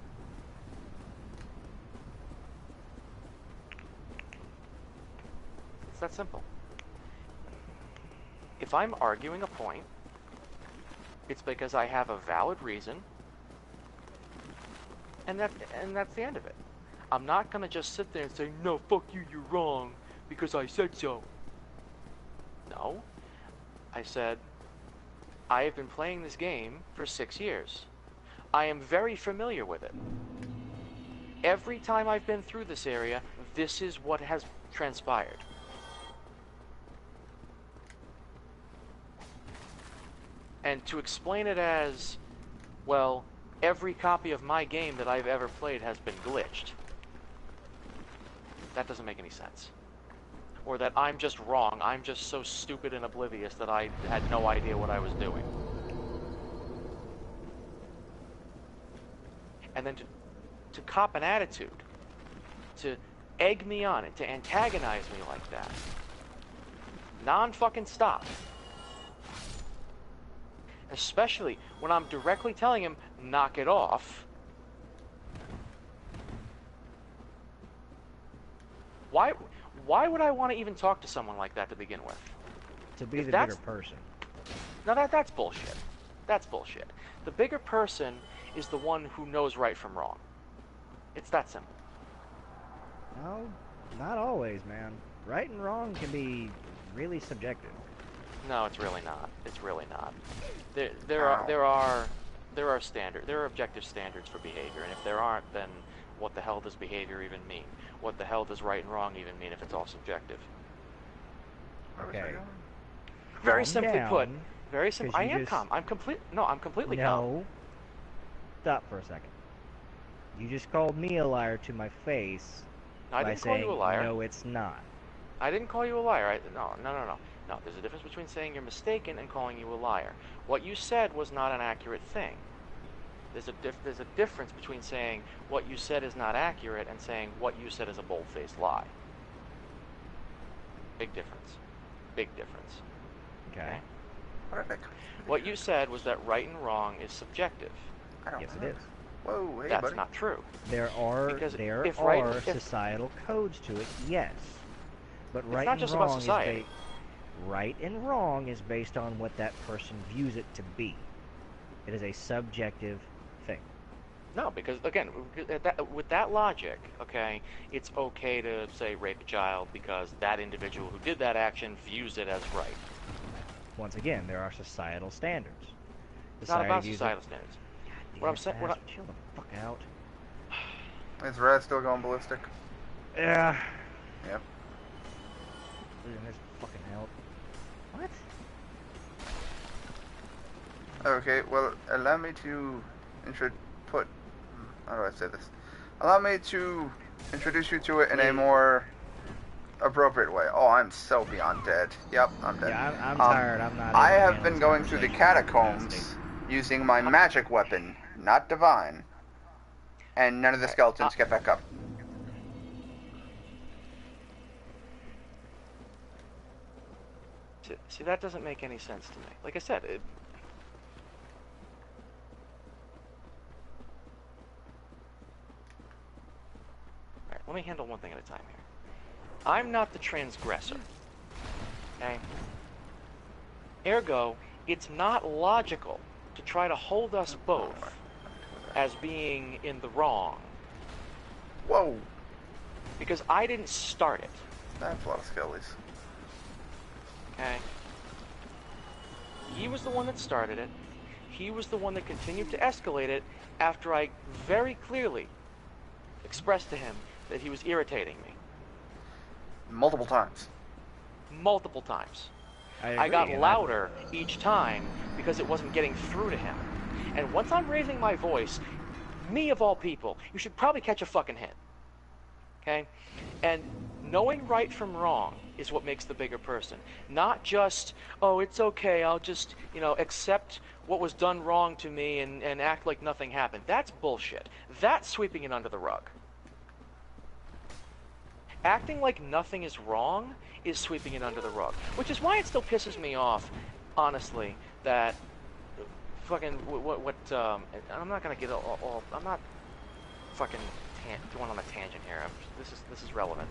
It's that simple. If I'm arguing a point, it's because I have a valid reason, and that's the end of it. I'm not going to just sit there and say, no, fuck you, you're wrong, because I said so. No. I said, I have been playing this game for 6 years. I am very familiar with it. Every time I've been through this area, this is what has transpired. And to explain it as, well, every copy of my game that I've ever played has been glitched, that doesn't make any sense. Or that I'm just wrong, I'm just so stupid and oblivious that I had no idea what I was doing. And then to cop an attitude, to egg me on, and to antagonize me like that, non-fucking stop. especially when I'm directly telling him, knock it off. Why would I want to even talk to someone like that to begin with? To be If the that's- bigger person. No, that's bullshit. That's bullshit. The bigger person is the one who knows right from wrong. It's that simple. No, not always, man. Right and wrong can be really subjective. No, it's really not. It's really not. There are objective standards for behavior, and if there aren't, then what the hell does behavior even mean? What the hell does right and wrong even mean if it's all subjective? Okay. Very Calm simply put. down, Very simple. 'cause I you am just- calm. I'm completely calm. No. Stop for a second. You just called me a liar to my face I by didn't call saying, you a liar. no, it's not. I didn't call you a liar. No. No, there's a difference between saying you're mistaken and calling you a liar. What you said was not an accurate thing. There's a difference between saying what you said is not accurate and saying what you said is a bold-faced lie. Big difference. Big difference. Okay. Perfect. What you said was that right and wrong is subjective. I don't Yes, know. it is. Whoa, hey, That's buddy. not true. There are Because there if are right- if- societal codes to it, yes. But right not and just about wrong society. is right and wrong is based on what that person views it to be. It is a subjective thing. No, because again, with that logic, okay, it's okay to say rape a child because that individual who did that action views it as right. Once again, there are societal standards. It's not about views it- societal standards. God What I'm damn it, saying- what Bass, chill the fuck out. Is Red still going ballistic? Yeah. Yep. There's fucking help. What? Okay, well, allow me to how do I say this? Allow me to introduce you to it in a more appropriate way. Oh, I'm so beyond dead. Yep, I'm dead. Yeah, I'm tired. I'm not. I able to have handle been this going through the conversation. catacombs using my magic weapon, not divine, and none of the skeletons get back up. See, that doesn't make any sense to me. Like I said, Alright, let me handle one thing at a time here. I'm not the transgressor. Okay? Ergo, it's not logical to try to hold us both as being in the wrong. Whoa, Because I didn't start it. that's a lot of skellies. Okay? He was the one that started it. He was the one that continued to escalate it after I very clearly expressed to him that he was irritating me. Multiple times. Multiple times. I agree, got and louder each time because it wasn't getting through to him. And once I'm raising my voice, me of all people, you should probably catch a fucking hint. Okay? And knowing right from wrong is what makes the bigger person. Not just, oh, it's okay, I'll just, accept what was done wrong to me and act like nothing happened. That's bullshit. That's sweeping it under the rug. Acting like nothing is wrong is sweeping it under the rug. Which is why it still pisses me off, honestly, that fucking, I'm not gonna get all I'm not fucking going on a tangent here. This is relevant.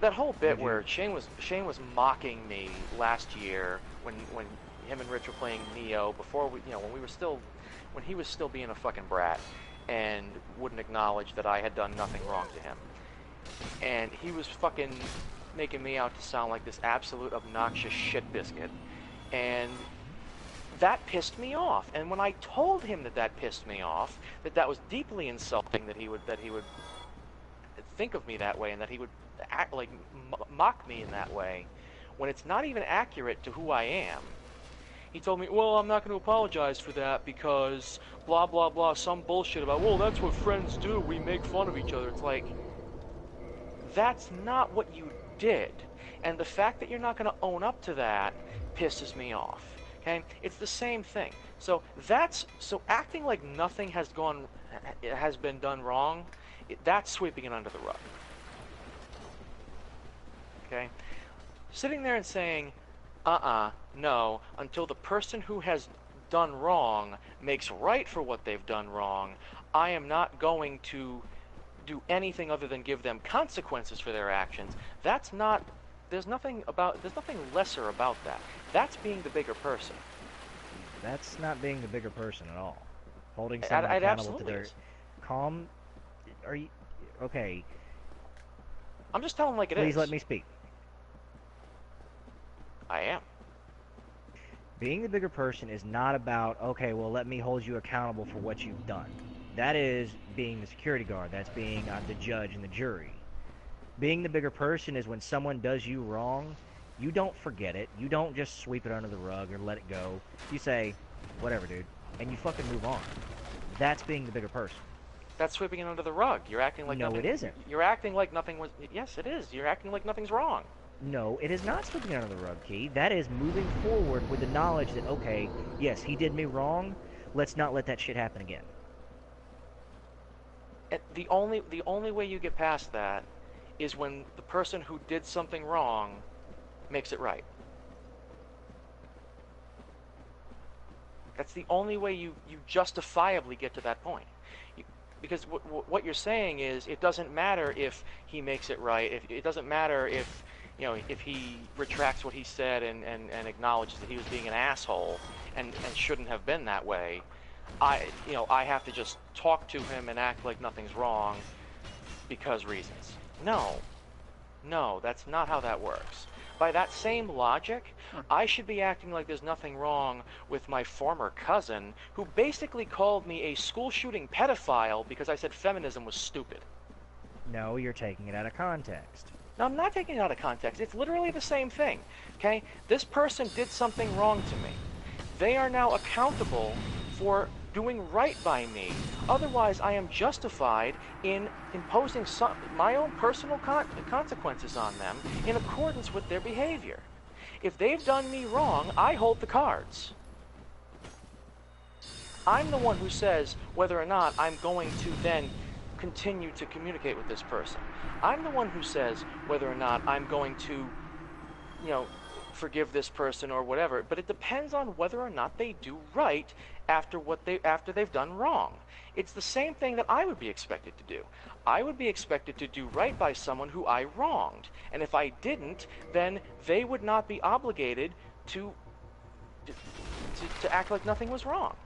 That whole bit where Shane was mocking me last year when him and Rich were playing Neo before when he was still being a fucking brat and wouldn't acknowledge that I had done nothing wrong to him. And he was fucking making me out to sound like this absolute obnoxious shit biscuit. And that pissed me off. And when I told him that pissed me off, that was deeply insulting, that he would think of me that way and that he would act like mock me in that way, when it's not even accurate to who I am. He told me, well, I'm not going to apologize for that because blah, blah, blah, some bullshit about, well, that's what friends do. We make fun of each other. It's like, that's not what you did. And the fact that you're not going to own up to that pisses me off. Okay? It's the same thing. So acting like nothing has been done wrong, that's sweeping it under the rug. Okay? Sitting there and saying, no, until the person who has done wrong makes right for what they've done wrong, I am not going to do anything other than give them consequences for their actions. That's not, there's nothing lesser about that. That's being the bigger person. That's not being the bigger person at all. Holding someone It accountable to absolutely their... is. Calm... Are you... Okay, I'm just telling like it is. please let me speak. I am. Being the bigger person is not about, okay, well, let me hold you accountable for what you've done. That is being the security guard. That's being the judge and the jury. Being the bigger person is when someone does you wrong, you don't forget it. You don't just sweep it under the rug or let it go. You say, whatever, dude, and you fucking move on. That's being the bigger person. That's sweeping it under the rug. You're acting like No, nothing... it isn't. You're acting like nothing was... Yes, it is. You're acting like nothing's wrong. No, it is not sweeping it under the rug, Key. That is moving forward with the knowledge that, okay, yes, he did me wrong. Let's not let that shit happen again. And the only way you get past that is when the person who did something wrong makes it right. That's the only way you justifiably get to that point. Because what you're saying is, it doesn't matter if he makes it right. It doesn't matter if, you know, if he retracts what he said and acknowledges that he was being an asshole and shouldn't have been that way. I have to just talk to him and act like nothing's wrong because reasons. No, that's not how that works. By that same logic, I should be acting like there's nothing wrong with my former cousin, who basically called me a school shooting pedophile because I said feminism was stupid. No, you're taking it out of context. No, I'm not taking it out of context. It's literally the same thing, okay? This person did something wrong to me. They are now accountable for doing right by me. Otherwise, I am justified in imposing my own personal consequences on them in accordance with their behavior. If they've done me wrong, I hold the cards. I'm the one who says whether or not I'm going to then continue to communicate with this person. I'm the one who says whether or not I'm going to, you know, forgive this person or whatever, but it depends on whether or not they do right after they've done wrong. It's the same thing that I would be expected to do. I would be expected to do right by someone who I wronged, and if I didn't, then they would not be obligated to act like nothing was wrong.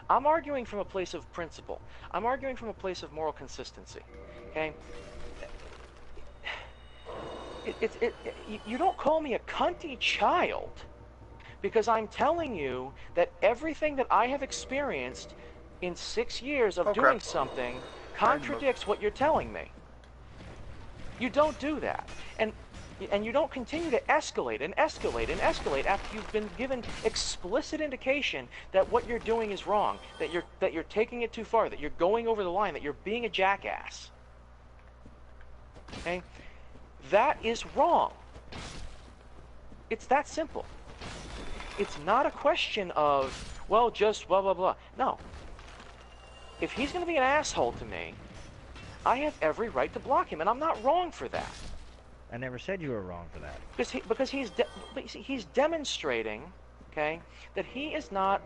I'm arguing from a place of principle. I'm arguing from a place of moral consistency. Okay? You don't call me a cunty child because I'm telling you that everything that I have experienced in 6 years of doing something contradicts what you're telling me. You don't do that. And you don't continue to escalate and escalate and escalate after you've been given explicit indication that what you're doing is wrong, that you're taking it too far, that you're going over the line, that you're being a jackass. Okay? That is wrong. It's that simple. It's not a question of, well, just blah, blah, blah. No. If he's going to be an asshole to me, I have every right to block him, and I'm not wrong for that. I never said you were wrong for that. Because he's demonstrating, okay, that he is not...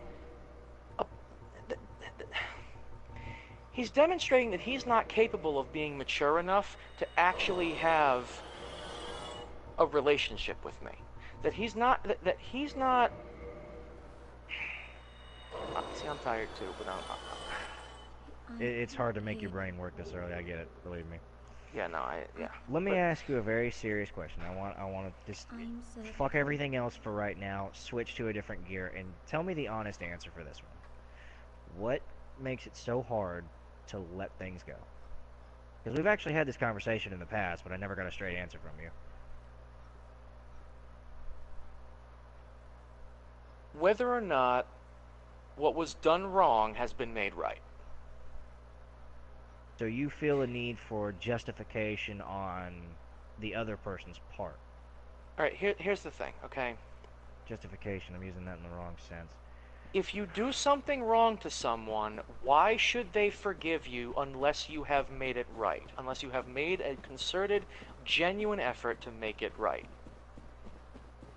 He's demonstrating that he's not capable of being mature enough to actually have a relationship with me. That he's not... See, I'm tired too, but It's hard to make your brain work this early. I get it. Believe me. Yeah, no, yeah. Let me ask you a very serious question. I want to just fuck everything else for right now, switch to a different gear, and tell me the honest answer for this one. What makes it so hard to let things go? Because we've actually had this conversation in the past, but I never got a straight answer from you. Whether or not what was done wrong has been made right. So you feel a need for justification on the other person's part. Alright, here's the thing, okay? Justification, I'm using that in the wrong sense. If you do something wrong to someone, why should they forgive you unless you have made it right? Unless you have made a concerted, genuine effort to make it right?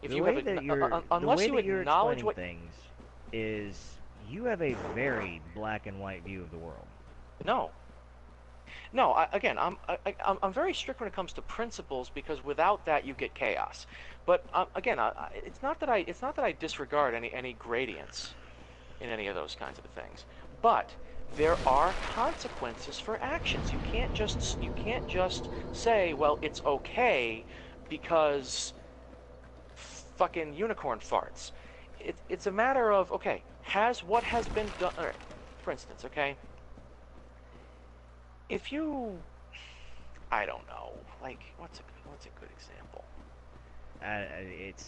If The you way have that you're, the unless way you that you're acknowledge explaining what things is you have a very black and white view of the world. no. No, again, I'm very strict when it comes to principles because without that you get chaos. But again, it's not that I disregard any gradients in any of those kinds of things. But there are consequences for actions. You can't just say, well, it's okay because fucking unicorn farts. It's a matter of, okay, what has been done. All right, for instance, okay. If you, I don't know, like what's a good example?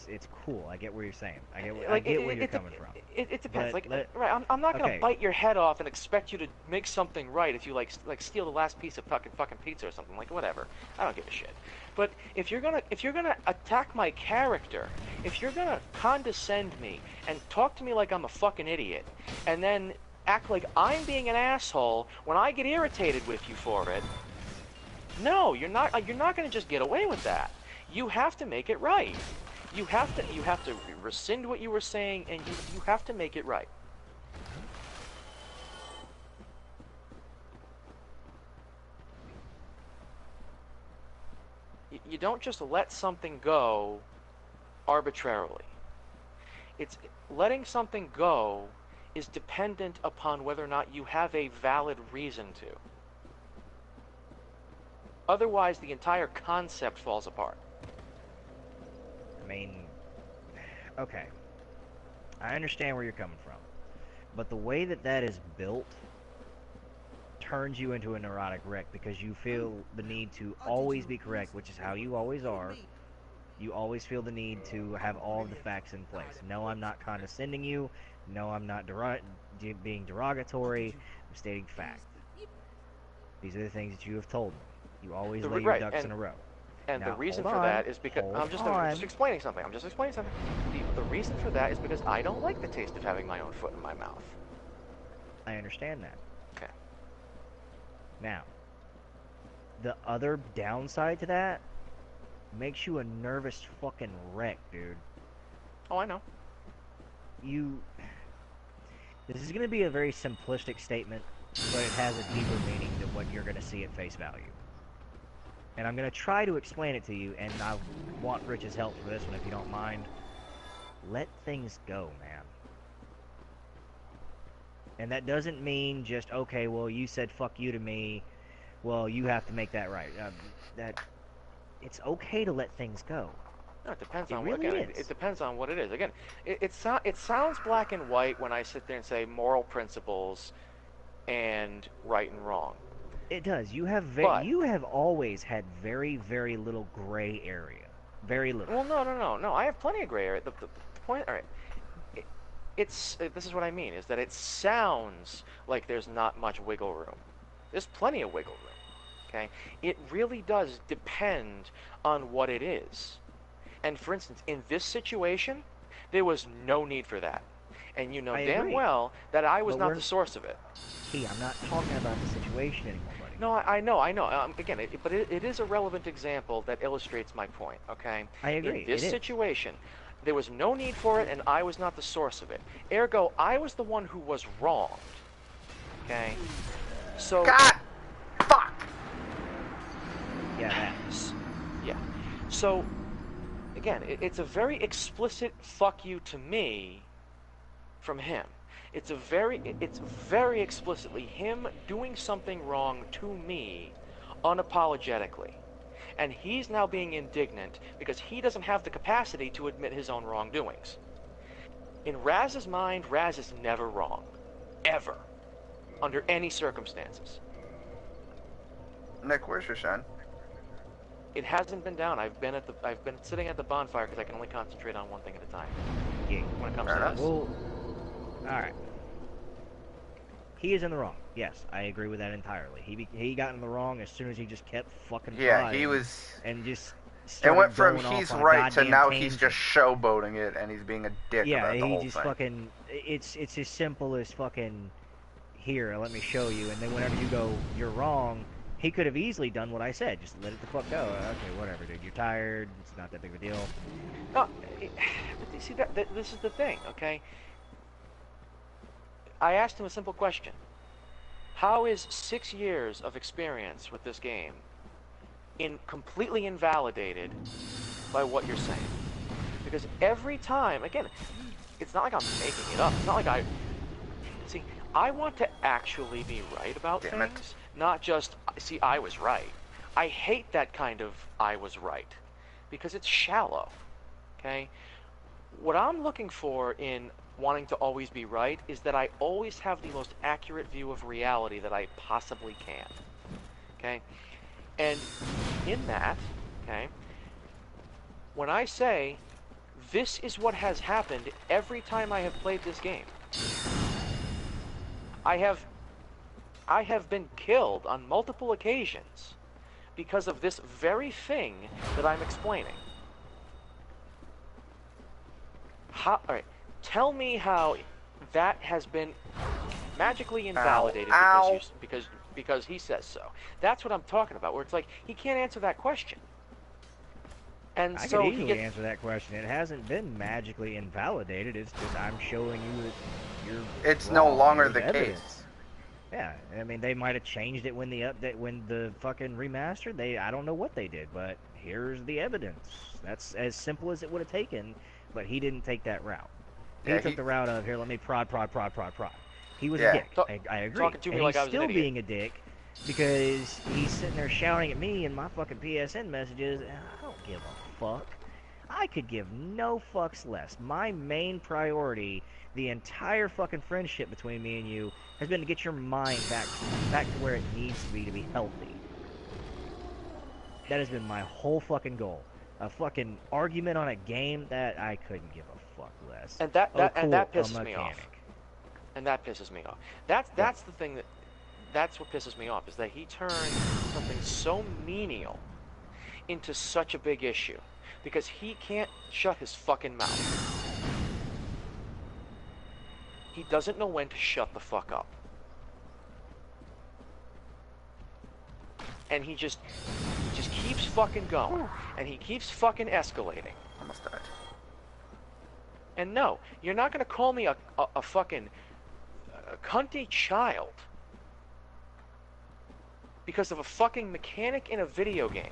It's cool. I get where you're saying. I Like get where you're coming from. It depends. But Right, I'm not gonna okay. bite your head off and expect you to make something right if you like steal the last piece of fucking pizza or something. Like whatever. I don't give a shit. But if you're gonna attack my character, if you're gonna condescend me and talk to me like I'm a fucking idiot, and then act like I'm being an asshole when I get irritated with you for it. No, you're not going to just get away with that. You have to make it right. You have to rescind what you were saying and you have to make it right. You don't just let something go arbitrarily. It's letting something go is dependent upon whether or not you have a valid reason to. Otherwise, the entire concept falls apart. I mean, okay. I understand where you're coming from. But the way that is built turns you into a neurotic wreck because you feel the need to always be correct, which is how you always are. You always feel the need to have all of the facts in place. No, I'm not condescending you. No, I'm not being derogatory. I'm stating fact. These are the things that you have told me. You always lay your ducks in a row. And now, the reason hold for on, that is because I'm just explaining something. The reason for that is because I don't like the taste of having my own foot in my mouth. I understand that. Okay. Now, the other downside to that makes you a nervous fucking wreck, dude. Oh, I know. This is going to be a very simplistic statement, but it has a deeper meaning than what you're going to see at face value. And I'm going to try to explain it to you, and I want Rich's help for this one if you don't mind. Let things go, man. And that doesn't mean just, okay, well, you said fuck you to me, well, you have to make that right. It's okay to let things go. No, it depends It on really what, again, is. it depends on what it is. Again, it sounds black and white when I sit there and say moral principles and right and wrong. It does. You have always had very, very little gray area. Very little. Well, no. I have plenty of gray area. The point, all right. This is what I mean, is that it sounds like there's not much wiggle room. There's plenty of wiggle room. Okay? It really does depend on what it is. And for instance, in this situation, there was no need for that. And you know damn well that I was not the source of it. See, I'm not talking about the situation anymore, buddy. No, I know. Again, but it is a relevant example that illustrates my point, okay? I agree. In this situation, there was no need for it, and I was not the source of it. Ergo, I was the one who was wronged. Okay? So... God! Fuck! Yeah, that. Yeah. So, again, it's a very explicit fuck you to me from him. It's very explicitly him doing something wrong to me unapologetically. And he's now being indignant because he doesn't have the capacity to admit his own wrongdoings. In Raz's mind, Raz is never wrong. Ever. Under any circumstances. Nick, where's your son? It hasn't been down. I've been sitting at the bonfire because I can only concentrate on one thing at a time. Yeah. When it comes to this. Well, alright. He is in the wrong. Yes, I agree with that entirely. He got in the wrong as soon as he just kept fucking trying. He was... And just It went from going he's off on right to goddamn now tangents. he's just showboating it and he's being a dick about the whole he just thing. fucking... It's as simple as fucking... Here, let me show you. And then whenever you go, you're wrong, He could have easily done what I said. Just let it the fuck go. Okay, whatever, dude. You're tired. It's not that big of a deal. No, but see, this is the thing, okay? I asked him a simple question. How is 6 years of experience with this game completely invalidated by what you're saying? Because every time, again, it's not like I'm making it up. It's not like see, I want to actually be right about things, not just, see, I was right. I hate that kind of I was right, because it's shallow, okay? What I'm looking for in wanting to always be right is that I always have the most accurate view of reality that I possibly can, okay? And in that, okay, when I say, this is what has happened every time I have played this game, I have been killed on multiple occasions because of this very thing that I'm explaining. All right, tell me how that has been magically invalidated because he says so. That's what I'm talking about, where it's like he can't answer that question. And I so could easily answer that question. It hasn't been magically invalidated. It's just I'm showing you that you're It's wrong. no longer There's the evidence. case. Yeah, I mean they might have changed it when the update, when the fucking remastered. I don't know what they did, but here's the evidence. That's as simple as it would have taken, but he didn't take that route. Yeah, He took the route of, here, let me prod. He was Yeah. a dick. I agree. Talking to me and like he's I was an still idiot. being a dick because he's sitting there shouting at me in my fucking PSN messages, and I don't give a fuck. I could give no fucks less. My main priority, the entire fucking friendship between me and you, has been to get your mind back to where it needs to be healthy. That has been my whole fucking goal. A fucking argument on a game, that I couldn't give a fuck less. And that Cool, pisses a me off. mechanic. And that pisses me off. That's the thing that's what pisses me off, is that he turned something so menial into such a big issue because he can't shut his fucking mouth. He doesn't know when to shut the fuck up. And he just keeps fucking going. And he keeps fucking escalating. Almost died. And no, you're not gonna call me a fucking cunty child because of a fucking mechanic in a video game.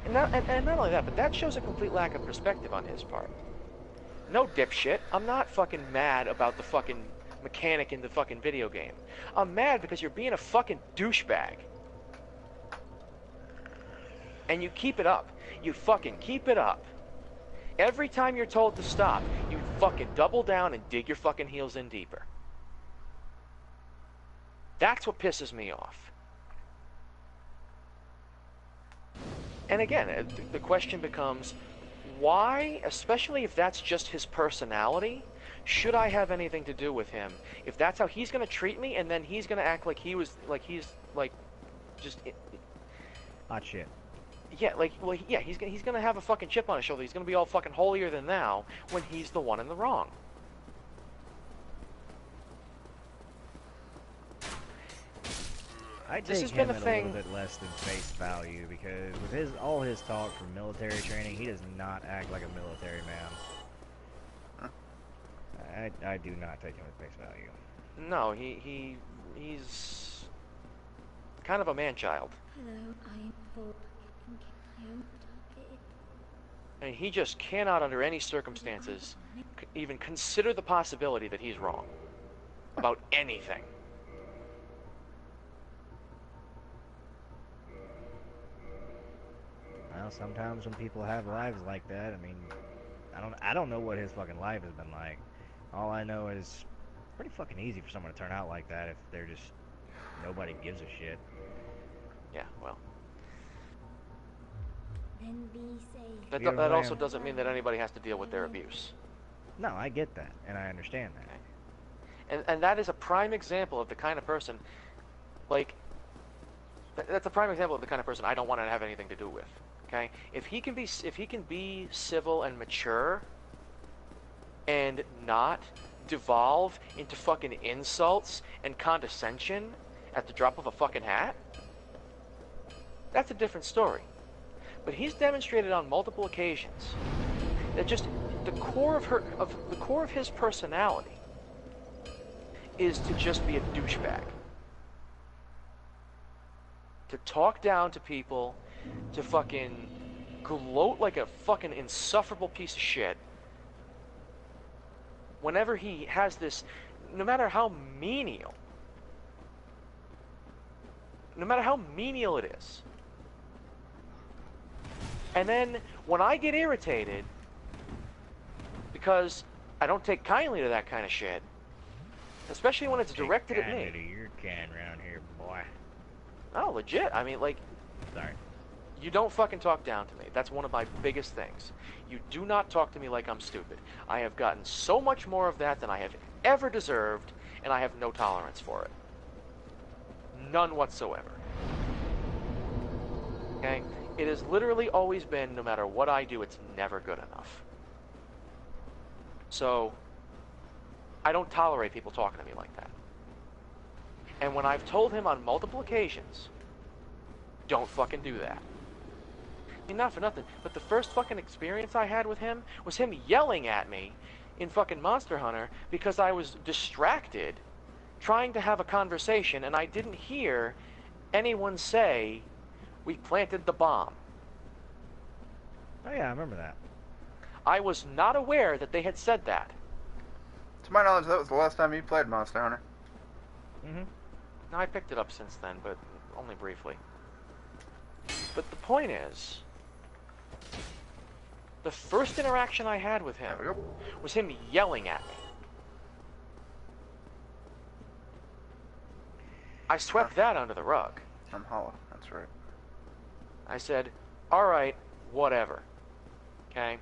And not only that, but that shows a complete lack of perspective on his part. No, dipshit, I'm not fucking mad about the fucking mechanic in the fucking video game. I'm mad because you're being a fucking douchebag. And you keep it up. You fucking keep it up. Every time you're told to stop, you fucking double down and dig your fucking heels in deeper. That's what pisses me off. And again, the question becomes, why, especially if that's just his personality, should I have anything to do with him? If that's how he's going to treat me, and then he's going to act like he's just... Hot shit. Yeah, he's gonna have a fucking chip on his shoulder. He's gonna be all fucking holier than thou when he's the one in the wrong. I This take has him been a at thing- a little bit less than face value because with all his talk for military training, he does not act like a military man. I do not take him at face value. No, he's kind of a man-child. Hello, I am Bob. And he just cannot, under any circumstances, even consider the possibility that he's wrong about anything. Well, sometimes when people have lives like that, I mean, I don't know what his fucking life has been like. All I know is it's pretty fucking easy for someone to turn out like that if they're just nobody gives a shit. Yeah, well, Then be safe. that also doesn't mean that anybody has to deal with their abuse. No, I get that, and I understand that. And that is a prime example of the kind of person, like, that's a prime example of the kind of person I don't want to have anything to do with. Okay, if he can be civil and mature, and not devolve into fucking insults and condescension at the drop of a fucking hat, that's a different story. But he's demonstrated on multiple occasions that just the core of his personality is to just be a douchebag. To talk down to people, to fucking gloat like a fucking insufferable piece of shit. Whenever he has this, no matter how menial it is. And then when I get irritated, because I don't take kindly to that kind of shit, especially when it's directed at me. To your can around here, boy. Oh, legit. I mean, like, Sorry. you don't fucking talk down to me. That's one of my biggest things. You do not talk to me like I'm stupid. I have gotten so much more of that than I have ever deserved, and I have no tolerance for it. None whatsoever. Okay? It has literally always been, no matter what I do, it's never good enough. So, I don't tolerate people talking to me like that. And when I've told him on multiple occasions, don't fucking do that. I mean, not for nothing, but the first fucking experience I had with him was him yelling at me in fucking Monster Hunter because I was distracted trying to have a conversation and I didn't hear anyone say, "We planted the bomb." Oh yeah, I remember that. I was not aware that they had said that. To my knowledge, that was the last time you played Monster Hunter. Mm-hmm. Now, I picked it up since then, but only briefly. But the point is, the first interaction I had with him There we go. was him yelling at me. I swept that under the rug. I'm hollow. That's right. I said, alright, whatever. Okay?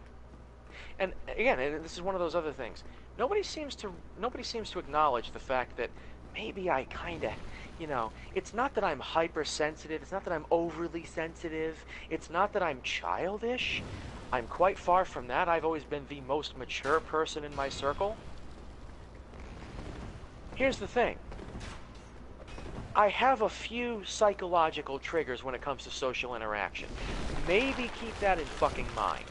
And again, this is one of those other things. Nobody seems to acknowledge the fact that maybe I kinda, it's not that I'm hypersensitive, it's not that I'm overly sensitive, it's not that I'm childish. I'm quite far from that. I've always been the most mature person in my circle. Here's the thing. I have a few psychological triggers when it comes to social interaction. Maybe keep that in fucking mind.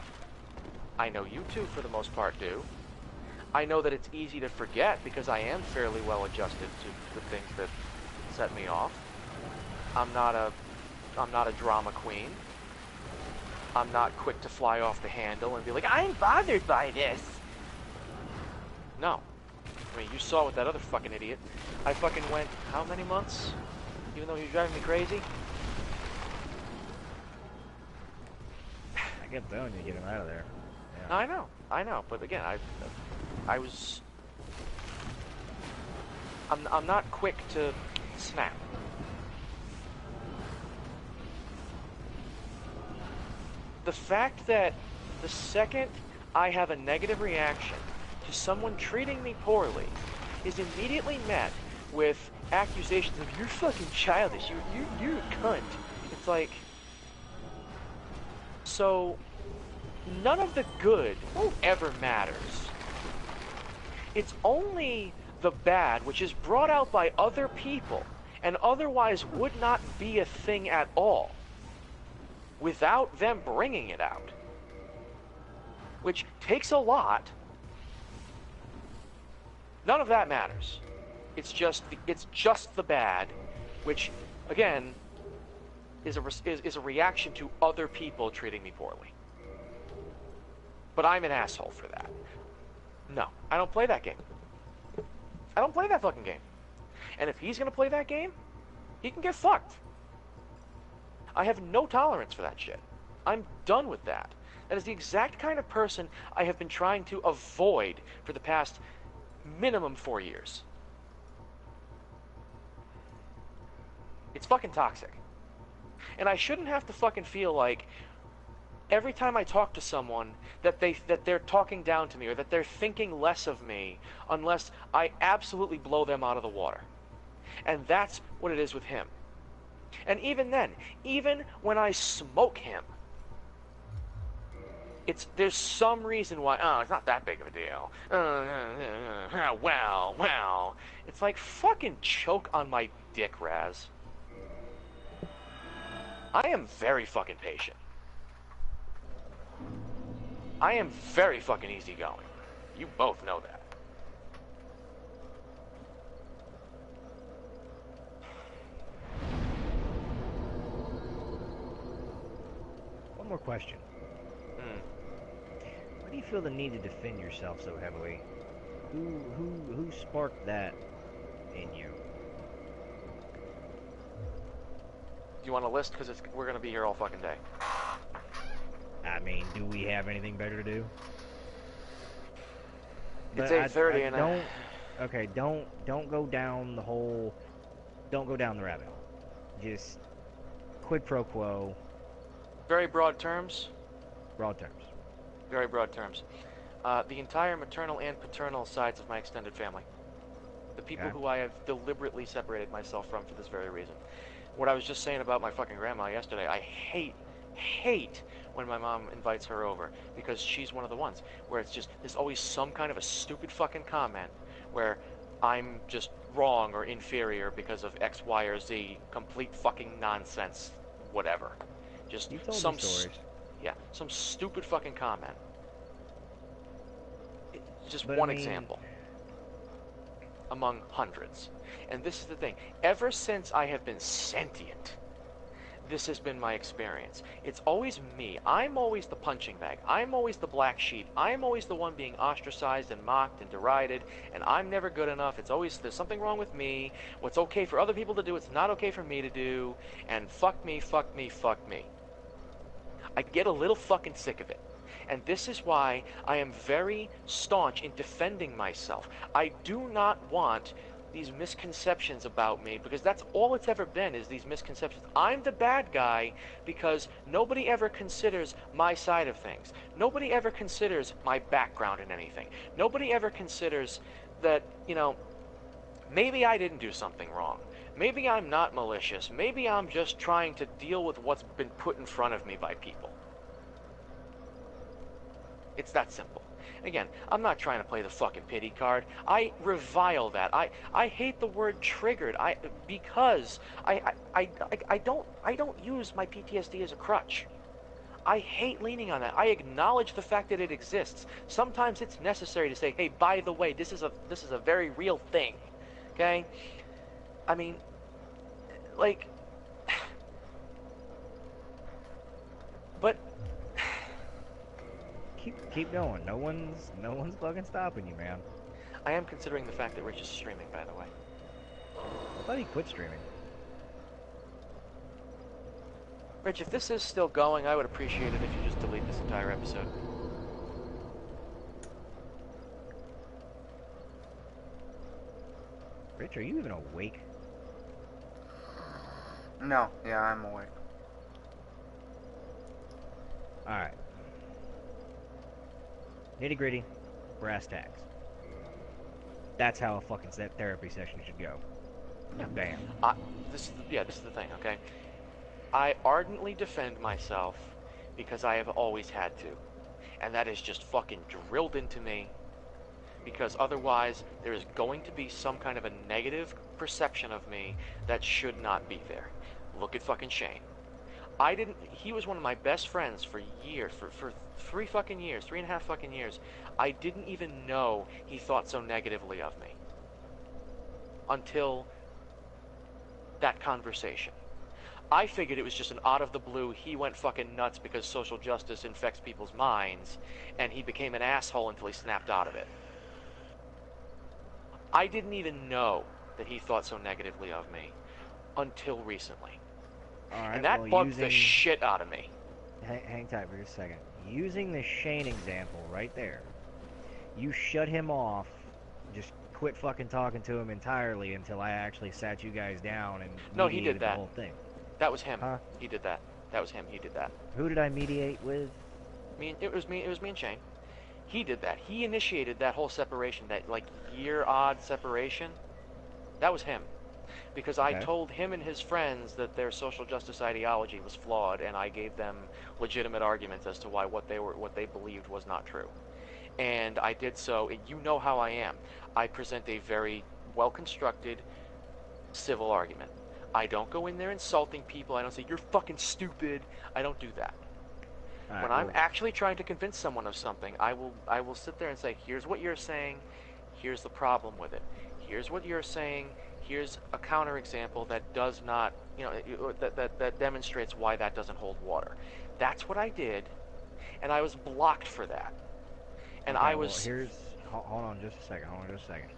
I know you two, for the most part, do. I know that it's easy to forget because I am fairly well adjusted to the things that set me off. I'm not a drama queen. I'm not quick to fly off the handle and be like, I'm bothered by this. No. I mean, you saw with that other fucking idiot. I fucking went, how many months? Even though he was driving me crazy? I kept telling you to get him out of there. Yeah. I know, but again, I'm not quick to snap. The fact that the second I have a negative reaction to someone treating me poorly is immediately met with accusations of, you're fucking childish, you're a cunt. It's like, so none of the good ever matters. It's only the bad which is brought out by other people and otherwise would not be a thing at all without them bringing it out, which takes a lot. None of that matters. It's just the bad, which again is a reaction to other people treating me poorly. But I'm an asshole for that. No, I don't play that game. I don't play that fucking game. And if he's gonna play that game, he can get fucked. I have no tolerance for that shit. I'm done with that. That is the exact kind of person I have been trying to avoid for the past minimum 4 years. It's fucking toxic. And I shouldn't have to fucking feel like every time I talk to someone that they're talking down to me or that they're thinking less of me unless I absolutely blow them out of the water. And that's what it is with him. And even then, even when I smoke him, there's some reason why. Oh, it's not that big of a deal. Well. It's like fucking choke on my dick, Raz. I am very fucking patient. I am very fucking easygoing. You both know that. One more question. Why do you feel the need to defend yourself so heavily? Who sparked that in you? Do you want a list? Because we're gonna be here all fucking day. I mean, do we have anything better to do? It's But 8:30 and don't. Okay, don't go down the whole. Don't go down the rabbit hole. Just quid pro quo, very broad terms. broad terms. Very broad terms. The entire maternal and paternal sides of my extended family. The people Okay. who I have deliberately separated myself from for this very reason. What I was just saying about my fucking grandma yesterday, I hate when my mom invites her over, because she's one of the ones where it's just, there's always some kind of a stupid fucking comment where I'm just wrong or inferior because of X, Y, or Z, complete fucking nonsense, whatever. Just You told some me stories. some stupid fucking comment. Just But, one I mean- example among hundreds. And this is the thing. Ever since I have been sentient, this has been my experience. It's always me. I'm always the punching bag. I'm always the black sheep. I'm always the one being ostracized and mocked and derided, and I'm never good enough. It's always, there's something wrong with me. What's okay for other people to do, it's not okay for me to do, and fuck me, fuck me, fuck me. I get a little fucking sick of it. And this is why I am very staunch in defending myself. I do not want these misconceptions about me, because that's all it's ever been, is these misconceptions. I'm the bad guy because nobody ever considers my side of things. Nobody ever considers my background in anything. Nobody ever considers that, maybe I didn't do something wrong. Maybe I'm not malicious. Maybe I'm just trying to deal with what's been put in front of me by people. It's that simple. Again, I'm not trying to play the fucking pity card. I revile that. I hate the word triggered. Because I don't use my PTSD as a crutch. I hate leaning on that. I acknowledge the fact that it exists. Sometimes it's necessary to say, hey, by the way, this is a very real thing. Okay? I mean, like, but Keep going. No one's fucking stopping you, man. I am considering the fact that Rich is streaming, by the way. I thought he quit streaming. Rich, if this is still going, I would appreciate it if you just delete this entire episode. Rich, are you even awake? No, yeah, I'm awake. Alright. Nitty gritty, brass tacks. That's how a fucking therapy session should go. Yeah. Bam. This is the thing, okay? I ardently defend myself because I have always had to. And that is just fucking drilled into me. Because otherwise, there is going to be some kind of a negative perception of me that should not be there. Look at fucking Shane. He was one of my best friends for years, for 3 fucking years, 3.5 fucking years. I didn't even know he thought so negatively of me. Until that conversation. I figured it was just an out of the blue, he went fucking nuts because social justice infects people's minds, and he became an asshole until he snapped out of it. I didn't even know that he thought so negatively of me until recently. Alright, And that well, bugged the shit out of me. Hang tight for just a second. Using the Shane example right there, you shut him off, just quit fucking talking to him entirely until I actually sat you guys down and No, he mediated did that. the whole thing. That was him. Huh? He did that. That was him. He did that. Who did I mediate with? It was me and Shane. He did that. He initiated that whole separation, that like year-odd separation. That was him. because I Okay. told him and his friends that their social justice ideology was flawed, and I gave them legitimate arguments as to why what they believed was not true. And I did so. You know how I am. I present a very well constructed civil argument. I don't go in there insulting people. I don't say you're fucking stupid. I don't do that. All When right. I'm Well, actually trying to convince someone of something, I will sit there and say, here's what you're saying, here's the problem with it. Here's what you're saying, here's a counterexample that does not, that demonstrates why that doesn't hold water. That's what I did, and I was blocked for that. And okay. I Well, was here's. Hold on just a second. Hold on just a second.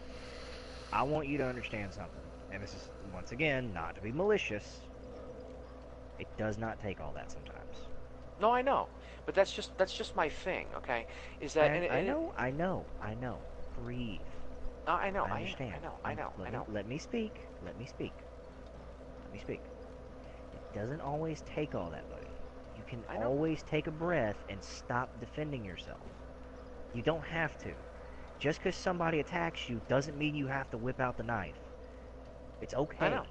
I want you to understand something, and this is once again not to be malicious. It does not take all that sometimes. no, I know, but that's just my thing, okay? Is that And and, I and it, know, I know, I know. Breathe. no, I know, I I am, understand. I know, I know. Let me speak. Let me speak. Let me speak. It doesn't always take all that, buddy. You can I know. always take a breath and stop defending yourself. You don't have to. Just because somebody attacks you doesn't mean you have to whip out the knife. It's I okay. know.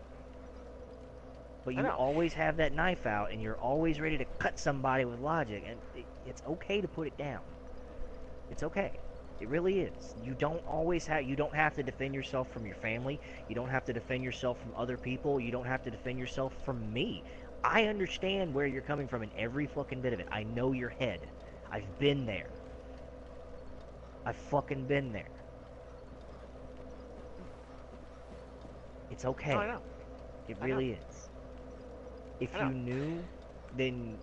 But I you know. always have that knife out and you're always ready to cut somebody with logic, and it's okay to put it down. It's okay. It really is. You don't have to defend yourself from your family. You don't have to defend yourself from other people. You don't have to defend yourself from me. I understand where you're coming from in every fucking bit of it. I know your head. I've been there. I've fucking been there. It's No, okay. I know. It I know. really is. If I know. you knew, then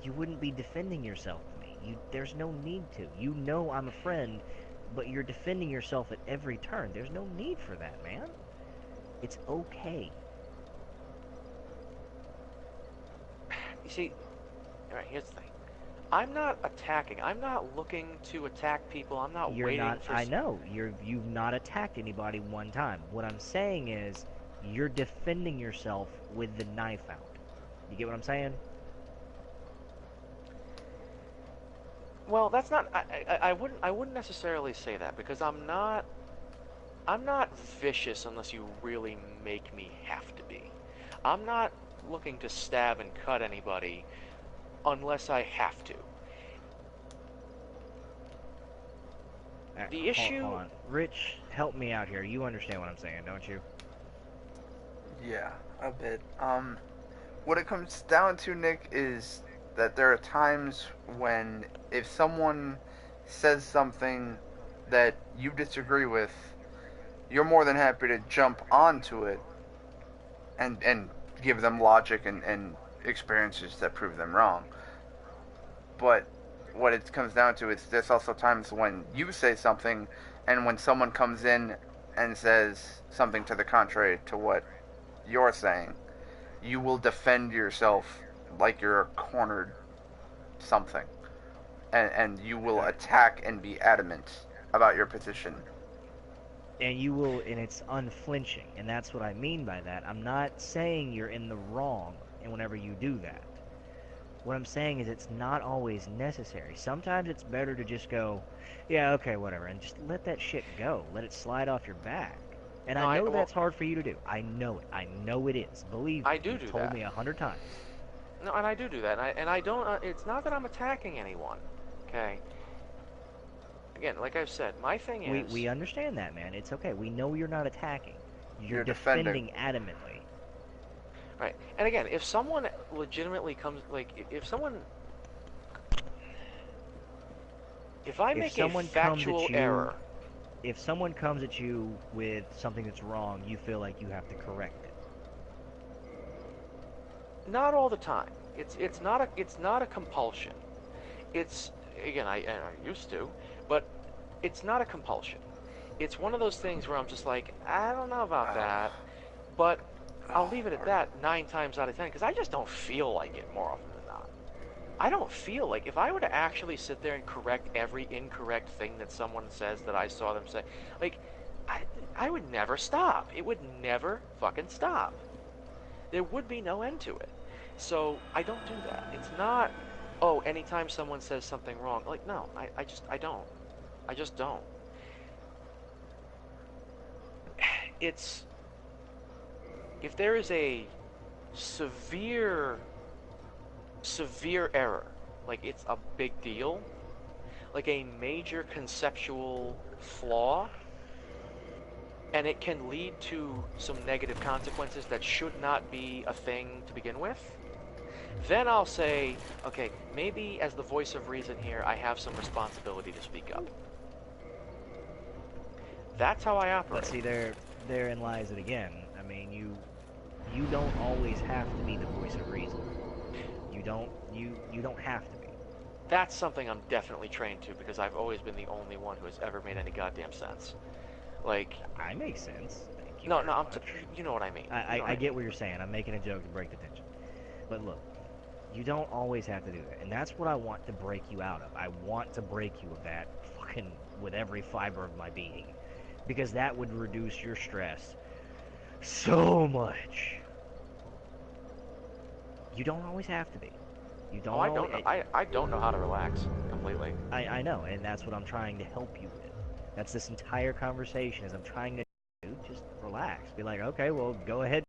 you wouldn't be defending yourself with me. There's no need to. You know I'm a friend, but you're defending yourself at every turn. There's no need for that, man. It's okay. You see, all right, here's the thing. I'm not attacking. I'm not looking to attack people. I'm not You're waiting not. for. I know. You've not attacked anybody one time. What I'm saying is, you're defending yourself with the knife out. You get what I'm saying? Well, that's not. I wouldn't necessarily say that because I'm not. I'm not vicious unless you really make me have to be. I'm not looking to stab and cut anybody unless I have to. The issue. Hold on. Rich, help me out here. You understand what I'm saying, don't you? Yeah, a bit. What it comes down to, Nick, is that there are times when if someone says something that you disagree with, you're more than happy to jump onto it and give them logic and experiences that prove them wrong. But what it comes down to is there's also times when you say something and when someone comes in and says something to the contrary to what you're saying, you will defend yourself like you're a cornered something. And you will Okay. attack and be adamant about your position. And you will, and it's unflinching, and that's what I mean by that. I'm not saying you're in the wrong, and whenever you do that. What I'm saying is it's not always necessary. Sometimes it's better to just go, yeah, okay, whatever, and just let that shit go. Let it slide off your back. And No, I know well, that's hard for you to do. I know it. I know it is. Believe me, I do you've do told that. me 100 times. No, and I do that, and I don't. It's not that I'm attacking anyone. Okay. Again, like I've said, my thing is. We understand that, man. It's okay. We know you're not attacking. You're You're defending. defending adamantly. Right. And again, if someone legitimately comes, like, if I If make a someone comes factual at you, error, if someone comes at you with something that's wrong, you feel like you have to correct it. not all the time. It's not a compulsion. It's again, I used to, but it's not a compulsion. It's one of those things where I'm just like, I don't know about that, but I'll leave it at that 9 times out of 10 because I just don't feel like it more often than not. I don't feel like if I were to actually sit there and correct every incorrect thing that someone says that I saw them say, like, I would never stop. It would never fucking stop. There would be no end to it. So I don't do that. It's not, oh, anytime someone says something wrong. Like, no, I don't. I just don't. It's if there is a severe error, like it's a big deal, like a major conceptual flaw, and it can lead to some negative consequences that should not be a thing to begin with, then I'll say, okay, maybe as the voice of reason here, I have some responsibility to speak up. That's how I operate. But see, therein lies it again. I mean, you don't always have to be the voice of reason. You don't have to be. That's something I'm definitely trained to, because I've always been the only one who has ever made any goddamn sense. Like, I make sense. Thank you. no, very no, much. you know what I mean. I get what you're saying. I'm making a joke to break the tension. But look, you don't always have to do that. And that's what I want to break you out of. I want to break you of that fucking with every fiber of my being. Because that would reduce your stress so much. You don't always have to be. You don't. Oh, I don't know. I don't know how to relax completely. I know, and that's what I'm trying to help you with. That's this entire conversation is I'm trying to just relax. Be like, okay, well, go ahead.